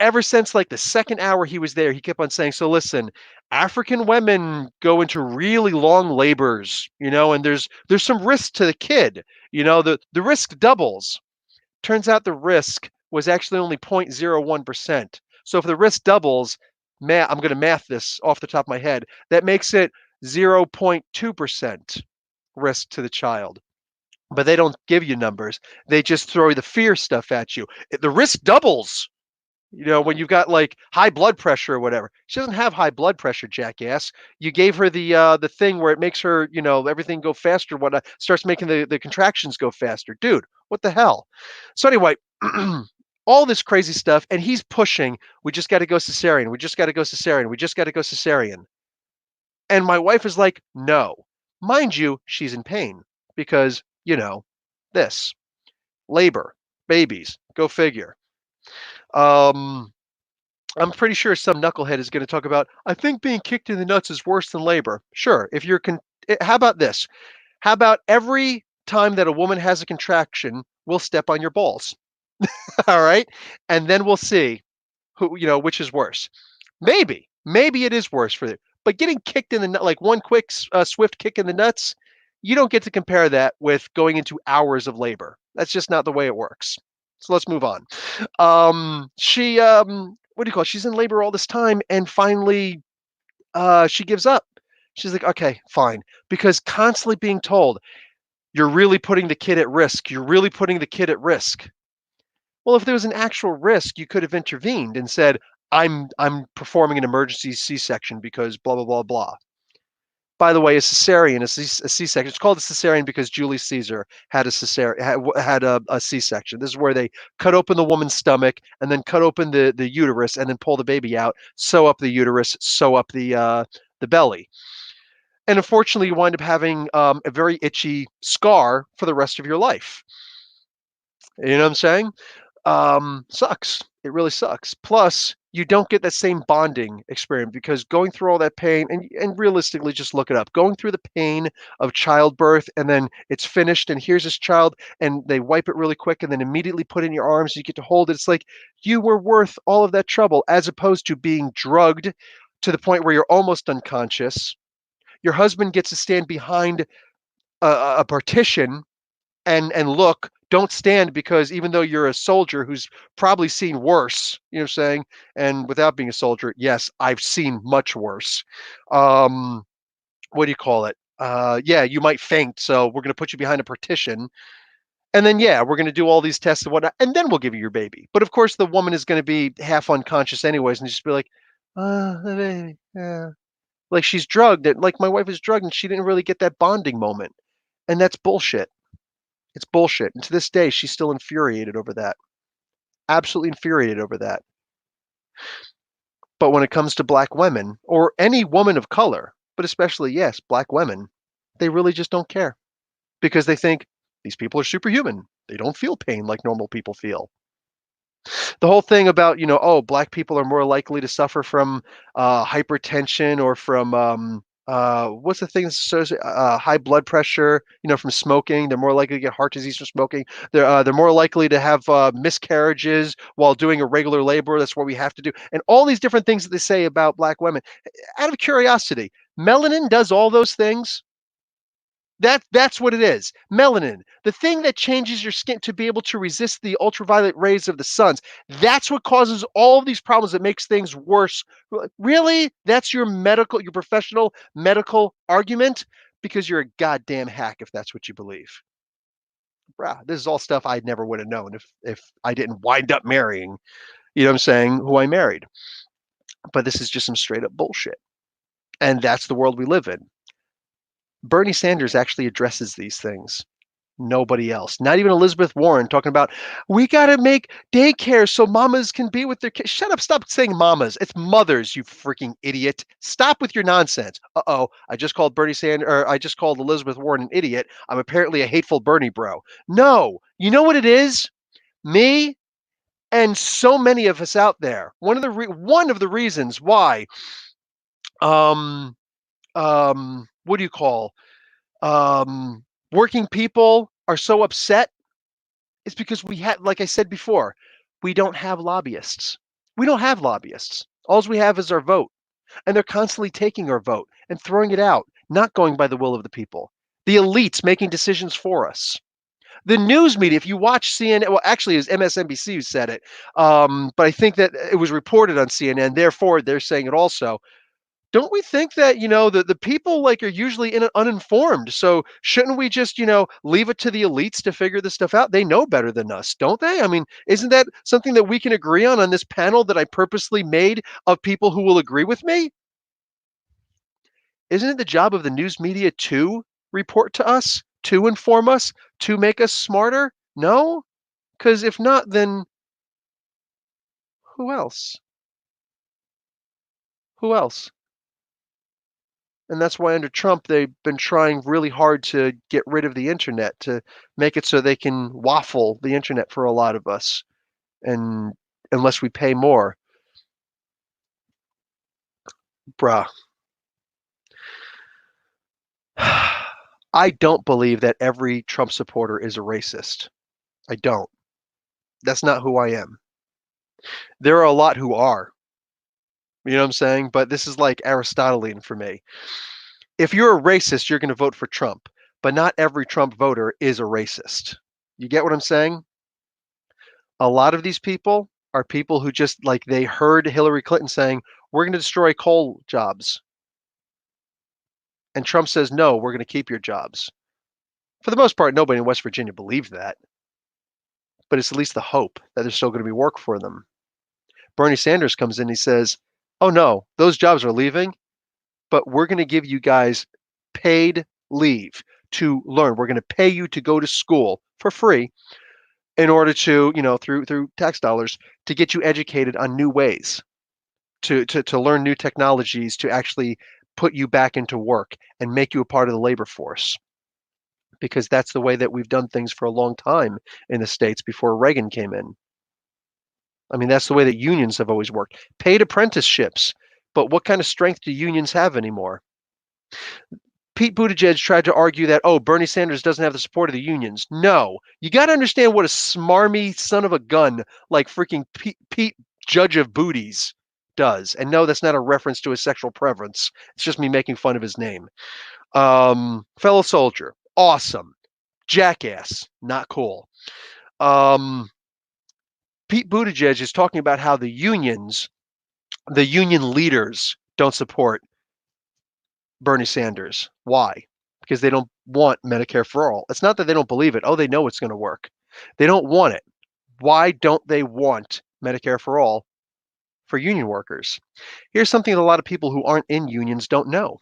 ever since like the second hour he was there, he kept on saying, "So listen, African women go into really long labors, and there's some risk to the kid. The risk doubles." Turns out the risk was actually only 0.01%. So if the risk doubles, I'm going to math this off the top of my head. That makes it 0.2% risk to the child. But they don't give you numbers. They just throw the fear stuff at you. The risk doubles. When you've got like high blood pressure or whatever. She doesn't have high blood pressure, jackass. You gave her the thing where it makes her, everything go faster, whatnot, starts making the contractions go faster. Dude, what the hell? So anyway, all this crazy stuff, and he's pushing, we just got to go cesarean. We just got to go cesarean. We just got to go cesarean. And my wife is like, no. Mind you, she's in pain because, this labor, babies, go figure. I'm pretty sure some knucklehead is going to talk about, I think being kicked in the nuts is worse than labor. Sure. How about this? How about every time that a woman has a contraction, we'll step on your balls. All right. And then we'll see which is worse. Maybe it is worse for you, but getting kicked in the nut, like one quick, swift kick in the nuts, you don't get to compare that with going into hours of labor. That's just not the way it works. So let's move on. She what do you call it? She's in labor all this time, and finally she gives up. She's like, okay, fine. Because constantly being told, you're really putting the kid at risk. You're really putting the kid at risk. Well, if there was an actual risk, you could have intervened and said, I'm performing an emergency C-section because blah blah blah blah. By the way, a cesarean, a C-section. It's called a cesarean because Julius Caesar had a C-section. This is where they cut open the woman's stomach and then cut open the uterus and then pull the baby out, sew up the uterus, sew up the belly. And unfortunately, you wind up having a very itchy scar for the rest of your life. You know what I'm saying? Sucks. It really sucks. Plus, you don't get that same bonding experience because going through all that pain, and realistically, just look it up. Going through the pain of childbirth, and then it's finished, and here's this child, and they wipe it really quick, and then immediately put it in your arms, and you get to hold it. It's like you were worth all of that trouble, as opposed to being drugged to the point where you're almost unconscious. Your husband gets to stand behind a partition and look. Don't stand, because even though you're a soldier who's probably seen worse, you know what I'm saying? And without being a soldier, yes, I've seen much worse. What do you call it? Yeah, you might faint, so we're going to put you behind a partition. And then, yeah, we're going to do all these tests and whatnot, and then we'll give you your baby. But of course, the woman is going to be half unconscious anyways, and just be like, the baby, yeah. Like she's drugged. Like my wife is drugged, and she didn't really get that bonding moment. And that's bullshit. It's bullshit. And to this day, she's still infuriated over that. Absolutely infuriated over that. But when it comes to black women, or any woman of color, but especially, yes, black women, they really just don't care because they think these people are superhuman. They don't feel pain like normal people feel. The whole thing about, oh, black people are more likely to suffer from hypertension or from what's the thing that's associated, high blood pressure, from smoking. They're more likely to get heart disease from smoking. They're more likely to have miscarriages while doing a regular labor. That's what we have to do. And all these different things that they say about black women. Out of curiosity, melanin does all those things. That's what it is. Melanin, the thing that changes your skin to be able to resist the ultraviolet rays of the suns. That's what causes all of these problems that makes things worse. Really? That's your professional medical argument? Because you're a goddamn hack if that's what you believe. Bruh, this is all stuff I never would have known if I didn't wind up marrying, you know what I'm saying, who I married. But this is just some straight up bullshit. And that's the world we live in. Bernie Sanders actually addresses these things. Nobody else. Not even Elizabeth Warren talking about we got to make daycare so mamas can be with their kids. Shut up. Stop saying mamas. It's mothers, you freaking idiot. Stop with your nonsense. Uh-oh. I just called Bernie Sanders, or I just called Elizabeth Warren an idiot. I'm apparently a hateful Bernie bro. No. You know what it is? Me and so many of us out there. One of the reasons why um what do you call um working people are so upset. It's because we had, like I said before, we don't have lobbyists. We don't have lobbyists. All we have is our vote. And they're constantly taking our vote and throwing it out, not going by the will of the people. The elites making decisions for us. The news media, if you watch CNN, well, actually, it was MSNBC who said it, but I think that it was reported on CNN. Therefore, they're saying it also. Don't we think that, the people like are usually uninformed? So shouldn't we just, leave it to the elites to figure this stuff out? They know better than us, don't they? I mean, isn't that something that we can agree on this panel that I purposely made of people who will agree with me? Isn't it the job of the news media to report to us, to inform us, to make us smarter? No? Because if not, then who else? Who else? And that's why under Trump, they've been trying really hard to get rid of the internet, to make it so they can waffle the internet for a lot of us. And unless we pay more, bruh. I don't believe that every Trump supporter is a racist. I don't. That's not who I am. There are a lot who are. You know what I'm saying? But this is like Aristotelian for me. If you're a racist, you're going to vote for Trump. But not every Trump voter is a racist. You get what I'm saying? A lot of these people are people who just like they heard Hillary Clinton saying, we're going to destroy coal jobs. And Trump says, no, we're going to keep your jobs. For the most part, nobody in West Virginia believed that, but it's at least the hope that there's still going to be work for them. Bernie Sanders comes in, he says, oh no, those jobs are leaving, but we're going to give you guys paid leave to learn. We're going to pay you to go to school for free in order to, through tax dollars to get you educated on new ways to learn new technologies to actually put you back into work and make you a part of the labor force. Because that's the way that we've done things for a long time in the States before Reagan came in. I mean, that's the way that unions have always worked. Paid apprenticeships. But what kind of strength do unions have anymore? Pete Buttigieg tried to argue that, oh, Bernie Sanders doesn't have the support of the unions. No. You got to understand what a smarmy son of a gun like freaking Pete Judge of Booties does. And no, that's not a reference to his sexual preference. It's just me making fun of his name. Fellow soldier. Awesome. Jackass. Not cool. Pete Buttigieg is talking about how the union leaders don't support Bernie Sanders. Why? Because they don't want Medicare for all. It's not that they don't believe it. Oh, they know it's going to work. They don't want it. Why don't they want Medicare for all for union workers? Here's something that a lot of people who aren't in unions don't know.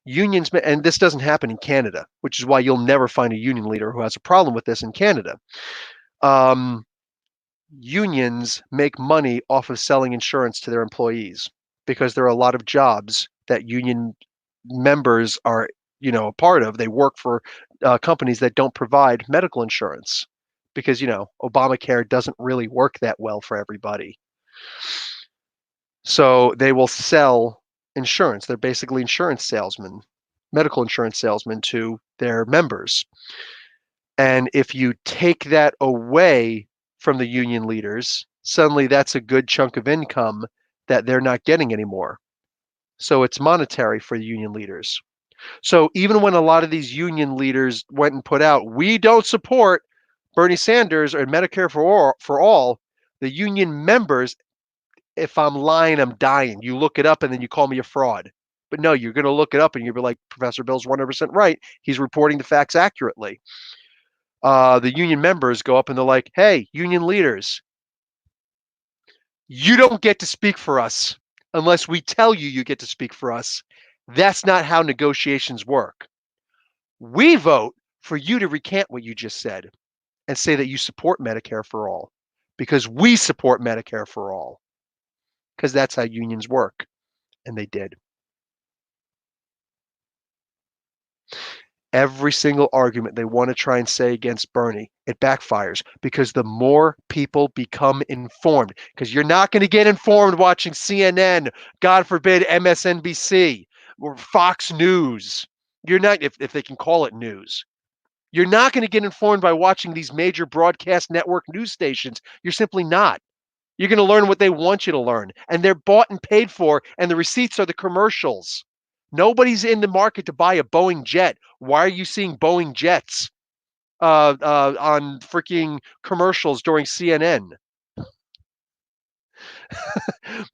Unions, and this doesn't happen in Canada, which is why you'll never find a union leader who has a problem with this in Canada. Unions make money off of selling insurance to their employees because there are a lot of jobs that union members are, a part of. They work for companies that don't provide medical insurance because, Obamacare doesn't really work that well for everybody. So they will sell insurance. They're basically insurance salesmen, medical insurance salesmen to their members. And if you take that away from the union leaders, suddenly that's a good chunk of income that they're not getting anymore. So it's monetary for the union leaders. So even when a lot of these union leaders went and put out, we don't support Bernie Sanders or Medicare for all, the union members, if I'm lying, I'm dying. You look it up and then you call me a fraud. But no, you're going to look it up and you'll be like, Professor Bill's 100% right. He's reporting the facts accurately. The union members go up and they're like, hey, union leaders, you don't get to speak for us. unless we tell you you get to speak for us. That's not how negotiations work. We vote for you to recant what you just said and say that you support Medicare for all because we support Medicare for all because that's how unions work. And they did. Every single argument they want to try and say against Bernie, it backfires because the more people become informed, because you're not going to get informed watching CNN, God forbid, MSNBC or Fox News. You're not, if they can call it news. You're not going to get informed by watching these major broadcast network news stations. You're simply not. You're going to learn what they want you to learn, and they're bought and paid for, and the receipts are the commercials. Nobody's in the market to buy a Boeing jet. Why are you seeing Boeing jets on freaking commercials during CNN?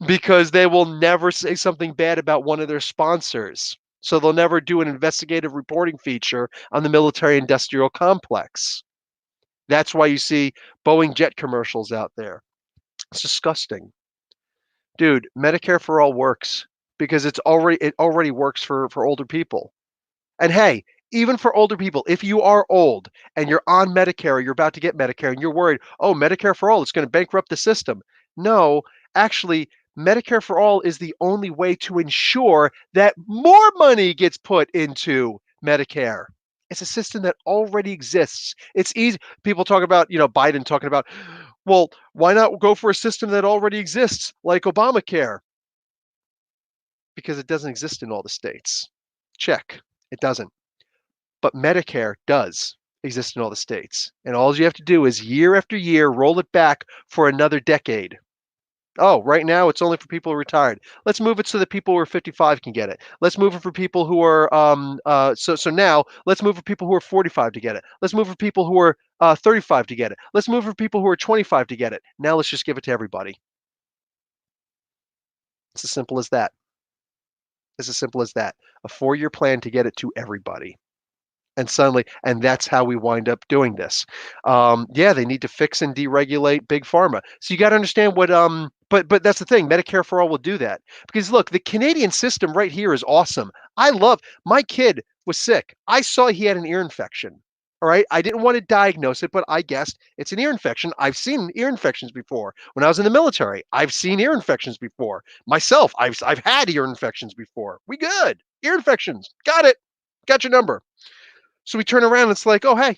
Because they will never say something bad about one of their sponsors. So they'll never do an investigative reporting feature on the military industrial complex. That's why you see Boeing jet commercials out there. It's disgusting. Dude, Medicare for all works because it already works for older people. And hey, even for older people, if you are old and you're on Medicare or you're about to get Medicare and you're worried, oh, Medicare for all, it's going to bankrupt the system. No, actually, Medicare for all is the only way to ensure that more money gets put into Medicare. It's a system that already exists. It's easy. People talk about, Biden talking about, well, why not go for a system that already exists, like Obamacare? Because it doesn't exist in all the states. Check. It doesn't. But Medicare does exist in all the states. And all you have to do is year after year roll it back for another decade. Oh, right now it's only for people who are retired. Let's move it so that people who are 55 can get it. Let's move it for people who are so now let's move for people who are 45 to get it. Let's move for people who are 35 to get it. Let's move for people who are 25 to get it. Now let's just give it to everybody. It's as simple as that. It's as simple as that. A 4-year plan to get it to everybody. And that's how we wind up doing this. Yeah, they need to fix and deregulate big pharma. So you got to understand what. But that's the thing. Medicare for all will do that because look, the Canadian system right here is awesome. I love. My kid was sick. I saw he had an ear infection. All right, I didn't want to diagnose it, but I guessed it's an ear infection. I've seen ear infections before. When I was in the military, I've seen ear infections before. Myself, I've had ear infections before. We good. Ear infections. Got it. Got your number. So we turn around and it's like, oh hey,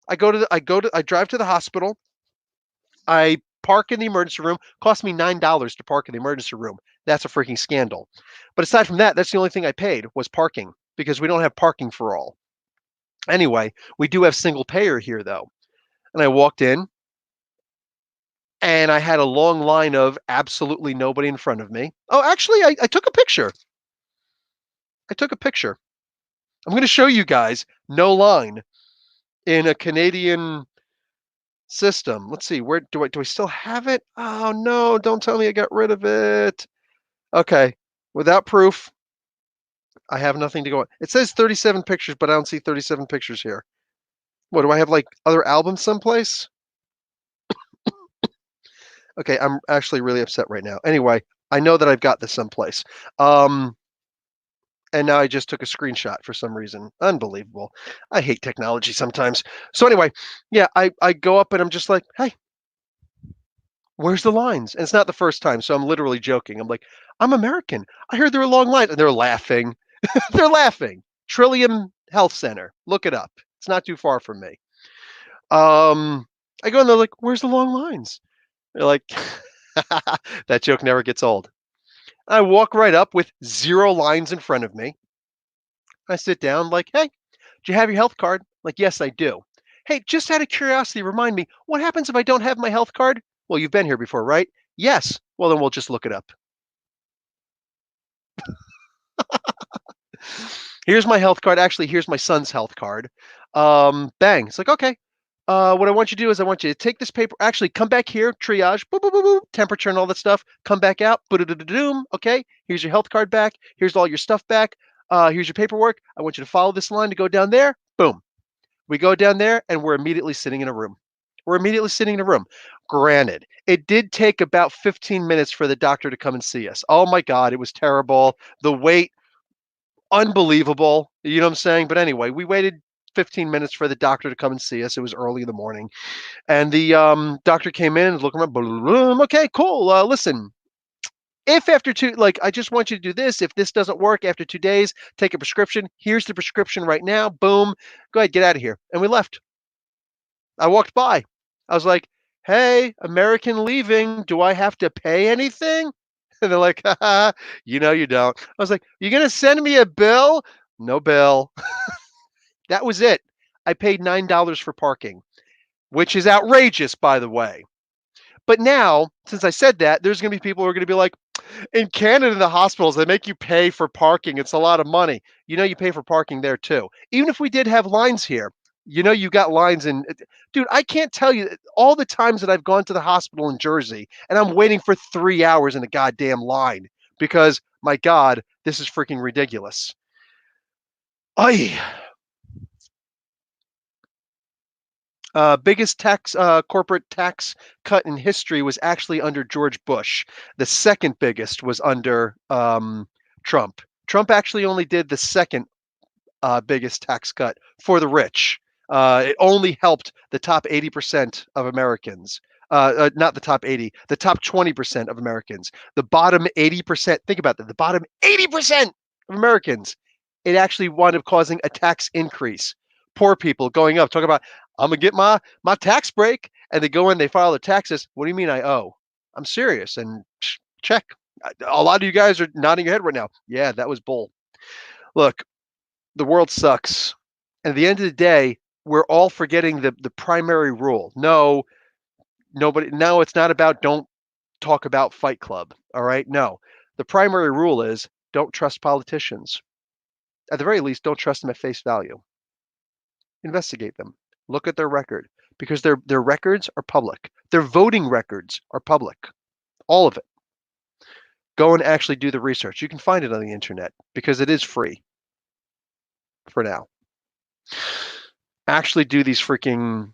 I drive to the hospital. I park in the emergency room. Cost me $9 to park in the emergency room. That's a freaking scandal. But aside from that, that's the only thing I paid was parking because we don't have parking for all. Anyway, we do have single payer here though. And I walked in and I had a long line of absolutely nobody in front of me. Oh, actually, I took a picture. I took a picture. I'm going to show you guys no line in a Canadian system. Let's see, where do I still have it? Oh no, don't tell me I got rid of it. Okay, without proof, I have nothing to go on. It says 37 pictures, but I don't see 37 pictures here. What do I have, like other albums someplace? Okay, I'm actually really upset right now. Anyway, I know that I've got this someplace. And now I just took a screenshot for some reason. Unbelievable. I hate technology sometimes. So anyway, yeah, I go up and I'm just like, hey, where's the lines? And it's not the first time, so I'm literally joking. I'm like, I'm American. I heard there were long lines, and they're laughing. They're laughing. Trillium Health Center. Look it up. It's not too far from me. I go and they're like, where's the long lines? They're like, that joke never gets old. I walk right up with 0 lines in front of me. I sit down, like, hey, do you have your health card? Like, yes, I do. Hey, just out of curiosity, remind me, what happens if I don't have my health card? Well, you've been here before, right? Yes. Well, then we'll just look it up. Here's my health card. Actually, here's my son's health card. Bang. It's like, okay. What I want you to do is I want you to take this paper. Actually, come back here, triage, boop, boop, boop, boop, temperature and all that stuff. Come back out. Boom. Okay. Here's your health card back. Here's all your stuff back. Here's your paperwork. I want you to follow this line to go down there. Boom. We go down there and we're immediately sitting in a room. We're immediately sitting in a room. Granted, it did take about 15 minutes for the doctor to come and see us. Oh my God, it was terrible. The wait, unbelievable. You know what I'm saying? But anyway, we waited 15 minutes for the doctor to come and see us. It was early in the morning. And the doctor came in and looking around. Blah, blah, blah. Okay, cool. Listen, if after two, like, I just want you to do this. If this doesn't work after 2 days, take a prescription. Here's the prescription right now. Boom. Go ahead, get out of here. And we left. I walked by. I was like, hey, American leaving. Do I have to pay anything? And they're like, haha, you don't. I was like, you going to send me a bill? No bill. That was it. I paid $9 for parking, which is outrageous, by the way. But now, since I said that, there's going to be people who are going to be like, in Canada, in the hospitals, they make you pay for parking. It's a lot of money. You pay for parking there too. Even if we did have lines here, you got lines in. Dude, I can't tell you all the times that I've gone to the hospital in Jersey and I'm waiting for 3 hours in a goddamn line because, my God, this is freaking ridiculous. Ay. Biggest corporate tax cut in history was actually under George Bush. The second biggest was under Trump. Trump actually only did the second biggest tax cut for the rich. It only helped the top 80% of Americans. Not the top 80, the top 20% of Americans. The bottom 80%, think about that, the bottom 80% of Americans, it actually wound up causing a tax increase. Poor people going up, talking about, I'm going to get my tax break. And they go in, they file their taxes. What do you mean I owe? I'm serious. And check. A lot of you guys are nodding your head right now. Yeah, that was bull. Look, the world sucks. And at the end of the day, we're all forgetting the primary rule. No, it's not about don't talk about Fight Club. All right. No. The primary rule is don't trust politicians. At the very least, don't trust them at face value. Investigate them. Look at their record because their records are public. Their voting records are public. All of it. Go and actually do the research. You can find it on the internet because it is free for now. Actually do these freaking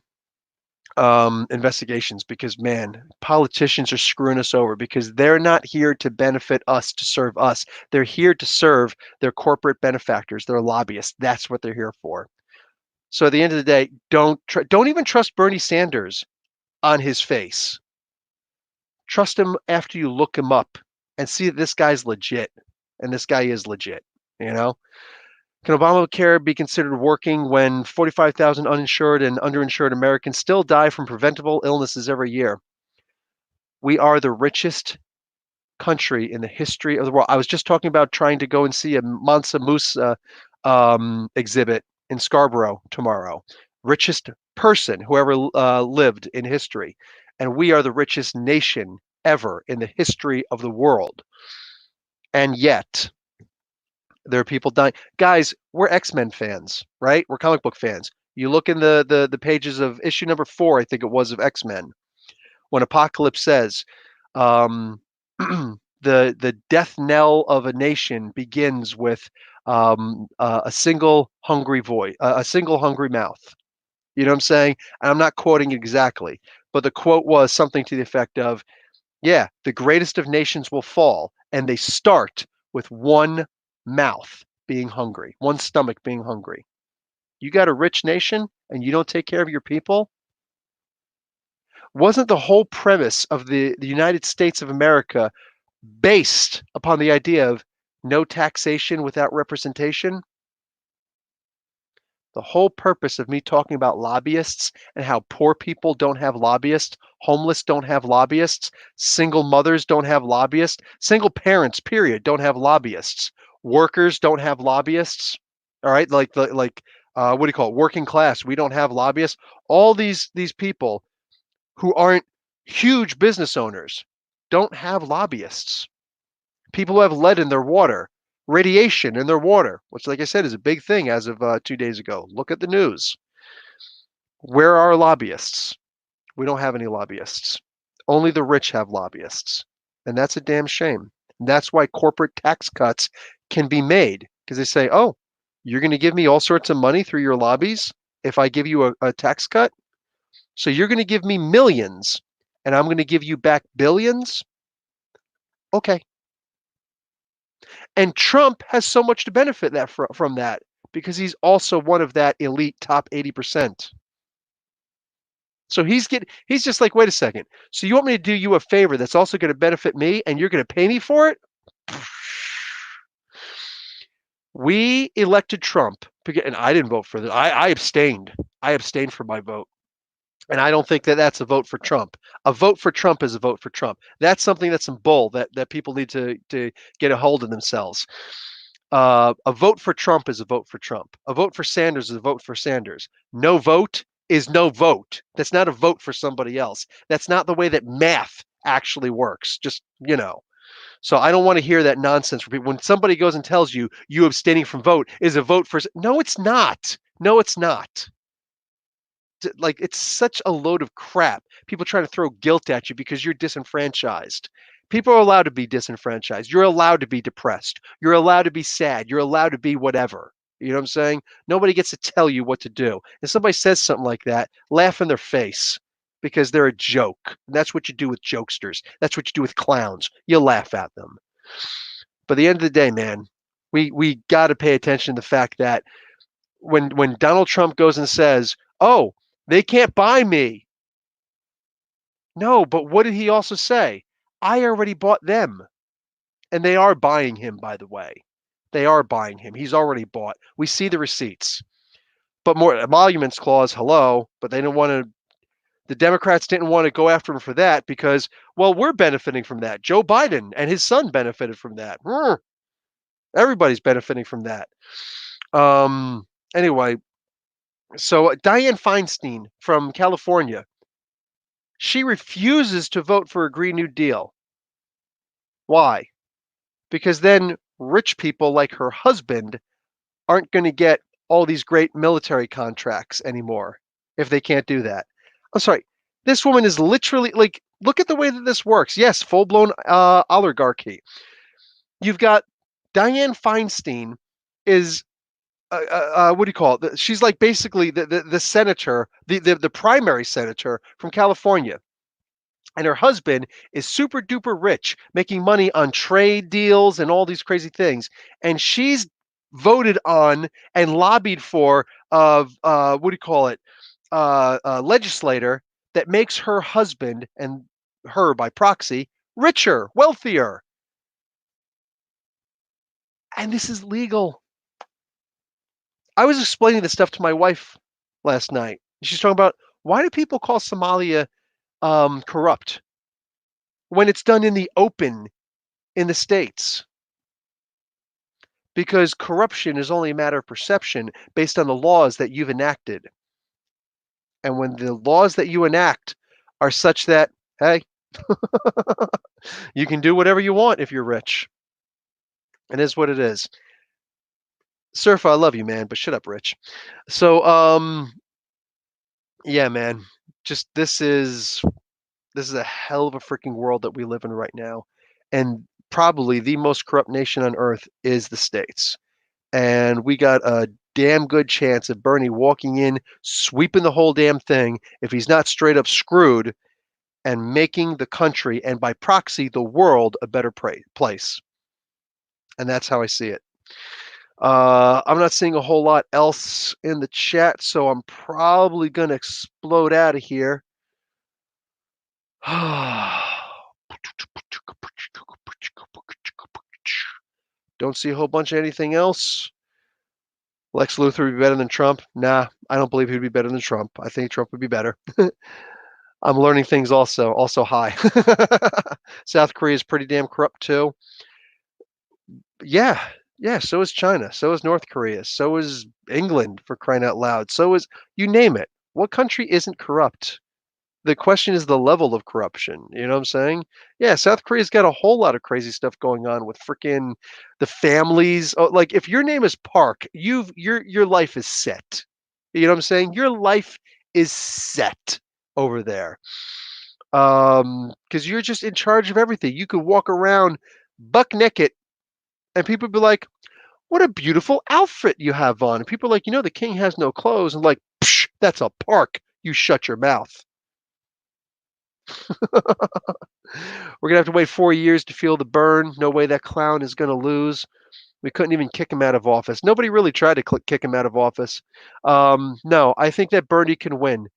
investigations because, man, politicians are screwing us over because they're not here to benefit us, to serve us. They're here to serve their corporate benefactors, their lobbyists. That's what they're here for. So at the end of the day, don't even trust Bernie Sanders on his face. Trust him after you look him up and see that this guy's legit, and this guy is legit. Can Obamacare be considered working when 45,000 uninsured and underinsured Americans still die from preventable illnesses every year? We are the richest country in the history of the world. I was just talking about trying to go and see a Mansa Musa exhibit in Scarborough tomorrow. Richest person who ever lived in history. And we are the richest nation ever in the history of the world. And yet, there are people dying. Guys, we're X-Men fans, right? We're comic book fans. You look in the pages of issue number 4, I think it was, of X-Men, when Apocalypse says, the death knell of a nation begins with a single hungry voice, a single hungry mouth. You know what I'm saying? And I'm not quoting exactly, but the quote was something to the effect of, yeah, the greatest of nations will fall, and they start with one mouth being hungry, one stomach being hungry. You got a rich nation and you don't take care of your people? Wasn't the whole premise of the United States of America based upon the idea of no taxation without representation? The whole purpose of me talking about lobbyists and how poor people don't have lobbyists, homeless don't have lobbyists, single mothers don't have lobbyists, single parents, period, don't have lobbyists, workers don't have lobbyists. All right, what do you call it? Working class, we don't have lobbyists. All these people who aren't huge business owners don't have lobbyists. People who have lead in their water, radiation in their water, which, like I said, is a big thing as of 2 days ago. Look at the news. Where are lobbyists? We don't have any lobbyists. Only the rich have lobbyists. And that's a damn shame. And that's why corporate tax cuts can be made because they say, oh, you're going to give me all sorts of money through your lobbies if I give you a tax cut? So you're going to give me millions and I'm going to give you back billions? Okay. And Trump has so much to benefit from that because he's also one of that elite top 80%. So he's just like, wait a second. So you want me to do you a favor that's also going to benefit me and you're going to pay me for it? We elected Trump, and I didn't vote for this. I abstained. I abstained from my vote. And I don't think that that's a vote for Trump. A vote for Trump is a vote for Trump. That's something that's some bull that people need to get a hold of themselves. A vote for Trump is a vote for Trump. A vote for Sanders is a vote for Sanders. No vote is no vote. That's not a vote for somebody else. That's not the way that math actually works. Just, you know. So I don't want to hear that nonsense from people. When somebody goes and tells you you abstaining from vote is a vote for, no, it's not. No, it's not. Like, it's such a load of crap. People trying to throw guilt at you because you're disenfranchised. People are allowed to be disenfranchised. You're allowed to be depressed. You're allowed to be sad. You're allowed to be whatever. You know what I'm saying? Nobody gets to tell you what to do. If somebody says something like that, laugh in their face because they're a joke. That's what you do with jokesters. That's what you do with clowns. You laugh at them. But at the end of the day, man, we got to pay attention to the fact that when Donald Trump goes and says, "Oh, they can't buy me." No, but what did he also say? I already bought them. And they are buying him, by the way. They are buying him. He's already bought. We see the receipts. But more emoluments clause, hello, but they didn't want to, the Democrats didn't want to go after him for that because, well, we're benefiting from that. Joe Biden and his son benefited from that. Everybody's benefiting from that. Anyway, so Dianne Feinstein from California, she refuses to vote for a Green New Deal. Why? Because then rich people like her husband aren't going to get all these great military contracts anymore if they can't do that. I'm sorry. This woman is literally like, look at the way that this works. Yes, full blown oligarchy. You've got Dianne Feinstein is what do you call it? She's like basically the senator, the primary senator from California. And her husband is super duper rich, making money on trade deals and all these crazy things. And she's voted on and lobbied for what do you call it? A legislator that makes her husband and her by proxy richer, wealthier. And this is legal. I was explaining this stuff to my wife last night. She's talking about, why do people call Somalia corrupt when it's done in the open in the States? Because corruption is only a matter of perception based on the laws that you've enacted. And when the laws that you enact are such that, hey, you can do whatever you want if you're rich. It is what it is. Surf, I love you, man, but shut up, Rich. So, yeah, man, just this is a hell of a freaking world that we live in right now. And probably the most corrupt nation on earth is the States. And we got a damn good chance of Bernie walking in, sweeping the whole damn thing if he's not straight up screwed, and making the country and by proxy the world a better place. And that's how I see it. I'm not seeing a whole lot else in the chat, so I'm probably going to explode out of here. Don't see a whole bunch of anything else. Lex Luthor would be better than Trump? Nah, I don't believe he'd be better than Trump. I think Trump would be better. I'm learning things also high. South Korea is pretty damn corrupt too. Yeah, so is China. So is North Korea. So is England, for crying out loud. So is, you name it. What country isn't corrupt? The question is the level of corruption. You know what I'm saying? Yeah, South Korea's got a whole lot of crazy stuff going on with freaking the families. Oh, like if your name is Park, your life is set. You know what I'm saying? Your life is set over there. Because you're just in charge of everything. You could walk around buck naked and people be like, "What a beautiful outfit you have on." And people are like, "The king has no clothes." And like, psh, that's a Park. You shut your mouth. We're gonna have to wait 4 years to feel the burn. No way that clown is gonna lose. We couldn't even kick him out of office. Nobody really tried to kick him out of office. No, I think that Bernie can win,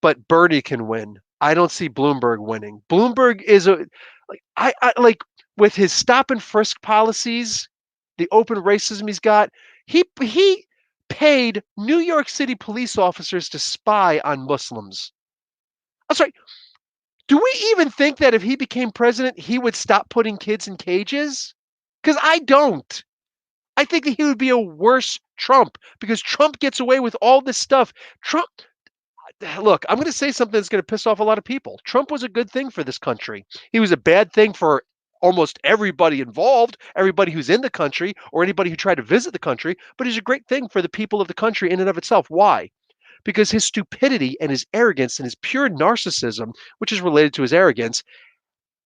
but Bernie can win. I don't see Bloomberg winning. Bloomberg is a like I like with his stop and frisk policies, the open racism he's got. He paid New York City police officers to spy on Muslims. I'm sorry. Do we even think that if he became president, he would stop putting kids in cages? Because I don't. I think that he would be a worse Trump because Trump gets away with all this stuff. Trump, look, I'm going to say something that's going to piss off a lot of people. Trump was a good thing for this country. He was a bad thing for almost everybody involved, everybody who's in the country or anybody who tried to visit the country, but he's a great thing for the people of the country in and of itself. Why? Because his stupidity and his arrogance and his pure narcissism, which is related to his arrogance,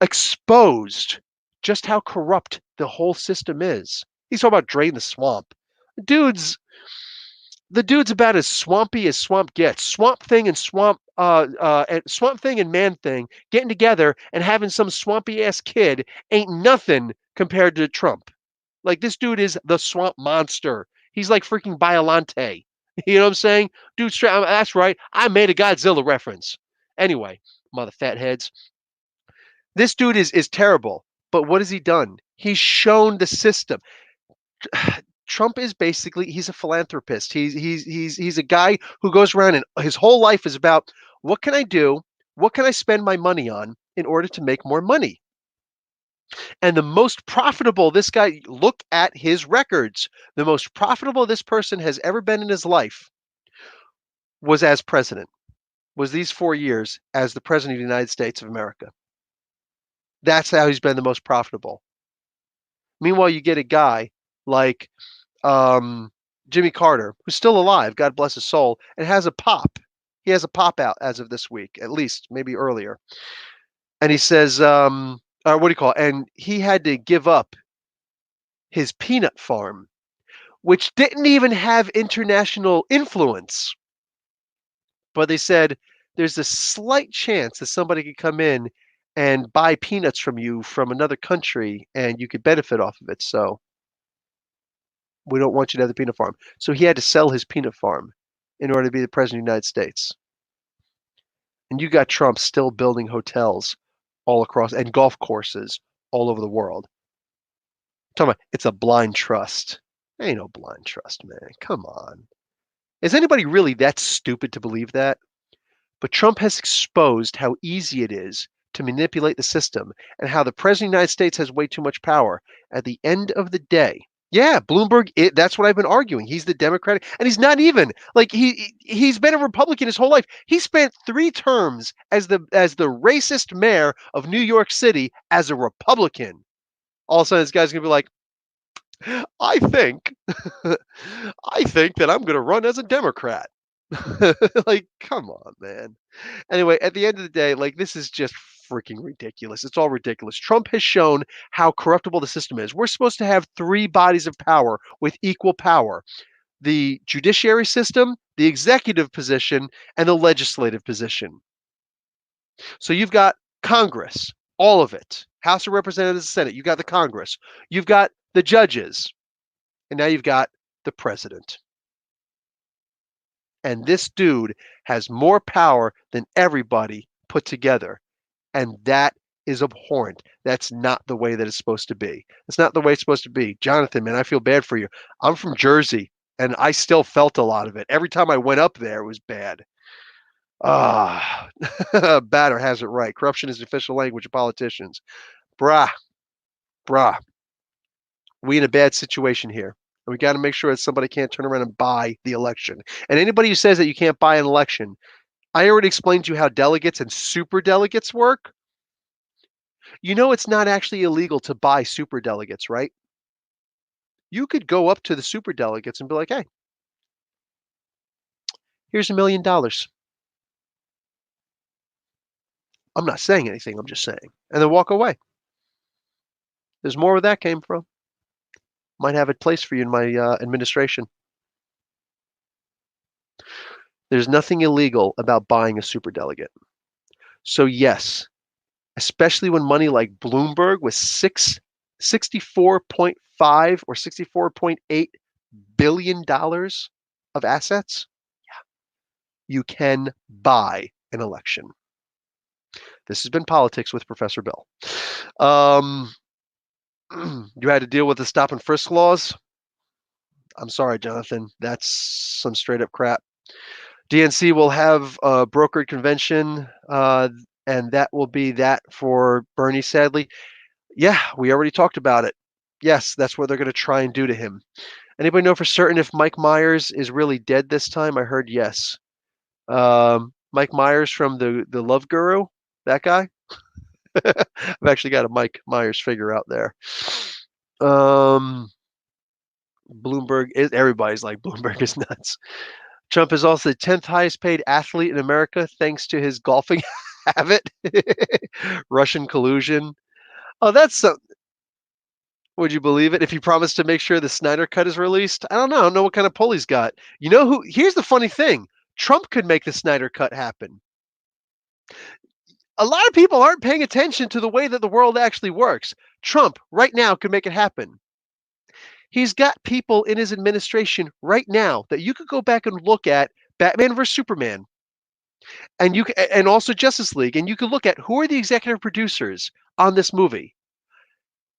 exposed just how corrupt the whole system is. He's talking about drain the swamp. Dude's the dude's about as swampy as swamp gets. Swamp Thing and Man Thing getting together and having some swampy ass kid ain't nothing compared to Trump. Like this dude is the swamp monster. He's like freaking Biolante. You know what I'm saying? Dude, that's right. I made a Godzilla reference. Anyway, mother fat heads. This dude is terrible. But what has he done? He's shown the system. Trump is basically he's a philanthropist. He's a guy who goes around and his whole life is about what can I do? What can I spend my money on in order to make more money? And the most profitable this guy, look at his records. The most profitable this person has ever been in his life was as president. Was these 4 years as the president of the United States of America. That's how he's been the most profitable. Meanwhile, you get a guy like Jimmy Carter, who's still alive, God bless his soul, and has a pop. He has a pop out as of this week, at least, maybe earlier. And he says, what do you call it? And he had to give up his peanut farm, which didn't even have international influence. But they said there's a slight chance that somebody could come in and buy peanuts from you from another country and you could benefit off of it. So we don't want you to have the peanut farm. So he had to sell his peanut farm in order to be the president of the United States. And you got Trump still building hotels all across and golf courses all over the world. I'm talking about it's a blind trust. Ain't no blind trust, man. Come on. Is anybody really that stupid to believe that? But Trump has exposed how easy it is to manipulate the system and how the president of the United States has way too much power. At the end of the day, yeah, Bloomberg, that's what I've been arguing. He's the Democratic, and he's not even like he's been a Republican his whole life. He spent 3 terms as the racist mayor of New York City as a Republican. All of a sudden, this guy's gonna be like, I think, I think that I'm gonna run as a Democrat. Like, come on, man. Anyway, at the end of the day, like this is just freaking ridiculous. It's all ridiculous. Trump has shown how corruptible the system is. We're supposed to have 3 bodies of power with equal power: the judiciary system, the executive position, and the legislative position. So you've got Congress, all of it. House of Representatives, Senate. You've got the Congress. You've got the judges. And now you've got the president. And this dude has more power than everybody put together. And that is abhorrent. That's not the way that it's supposed to be. It's not the way it's supposed to be. Jonathan, man, I feel bad for you. I'm from Jersey and I still felt a lot of it. Every time I went up there, it was bad. Ah, Batter has it right. Corruption is the official language of politicians. Brah, brah. We in a bad situation here. We got to make sure that somebody can't turn around and buy the election. And anybody who says that you can't buy an election, I already explained to you how delegates and super delegates work. You know it's not actually illegal to buy super delegates, right? You could go up to the super delegates and be like, hey, here's $1 million. I'm not saying anything, I'm just saying. And then walk away. There's more where that came from. Might have a place for you in my administration. There's nothing illegal about buying a superdelegate. So yes, especially when money like Bloomberg was 64.5 or $64.8 billion of assets, you can buy an election. This has been Politics with Professor Bill. You had to deal with the stop and frisk laws. I'm sorry, Jonathan. That's some straight up crap. DNC will have a brokered convention, and that will be that for Bernie, sadly. Yeah, we already talked about it. Yes, that's what they're going to try and do to him. Anybody know for certain if Mike Myers is really dead this time? I heard yes. Mike Myers from the Love Guru, that guy. I've actually got a Mike Myers figure out there. Um, Bloomberg is everybody's like Bloomberg is nuts. Trump is also the 10th highest paid athlete in America thanks to his golfing habit. Russian collusion. Oh, that's so. Would you believe it if he promised to make sure the Snyder Cut is released? I don't know. I don't know what kind of pull he's got. You know who? Here's the funny thing: Trump could make the Snyder Cut happen. A lot of people aren't paying attention to the way that the world actually works. Trump, right now, could make it happen. He's got people in his administration right now that you could go back and look at Batman vs Superman, and and also Justice League, and you could look at who are the executive producers on this movie.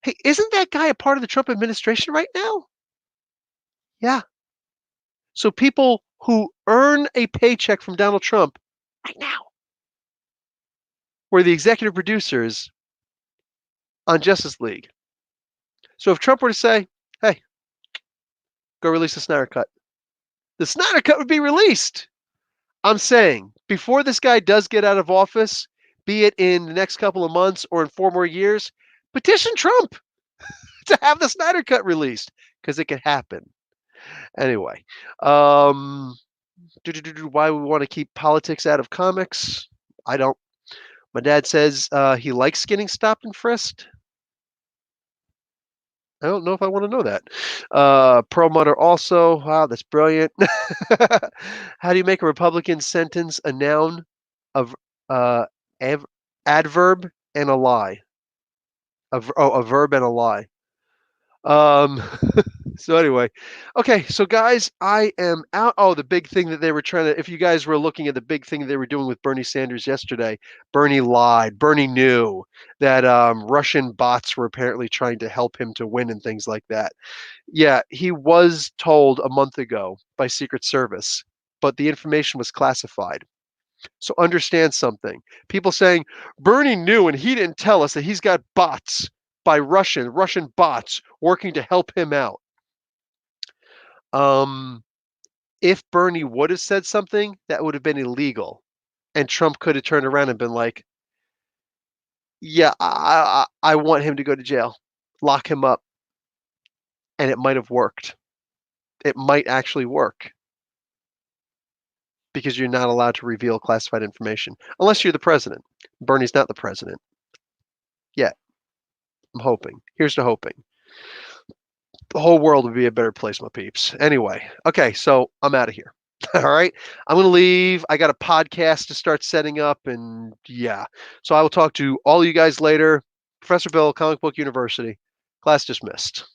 Hey, isn't that guy a part of the Trump administration right now? Yeah. So people who earn a paycheck from Donald Trump right now were the executive producers on Justice League. So if Trump were to say, "Hey, go release the Snyder Cut," the Snyder Cut would be released. I'm saying before this guy does get out of office, be it in the next couple of months or in 4 more years, petition Trump to have the Snyder Cut released because it could happen. Anyway, why we want to keep politics out of comics? I don't. My dad says he likes getting stopped and frisked. I don't know if I want to know that. Pro Mutter also. Wow, that's brilliant. How do you make a Republican sentence a noun, of av- adverb, and a lie? A verb and a lie. Um, so anyway, okay, so guys, I am out. Oh, the big thing that they were trying to, if you guys were looking at the big thing they were doing with Bernie Sanders yesterday, Bernie lied. Bernie knew that Russian bots were apparently trying to help him to win and things like that. Yeah, he was told a month ago by Secret Service, but the information was classified. So understand something. People saying Bernie knew and he didn't tell us that he's got bots by Russian bots working to help him out. Um, if Bernie would have said something, that would have been illegal, and Trump could have turned around and been like, "Yeah, I want him to go to jail, lock him up," and it might have worked. It might actually work because you're not allowed to reveal classified information unless you're the president. Bernie's not the president yet. I'm hoping. Here's to hoping. The whole world would be a better place, my peeps. Anyway, okay, so I'm out of here. All right, I'm gonna leave. I got a podcast to start setting up, and yeah, so I will talk to all of you guys later. Professor Bill, Comic Book University, class dismissed.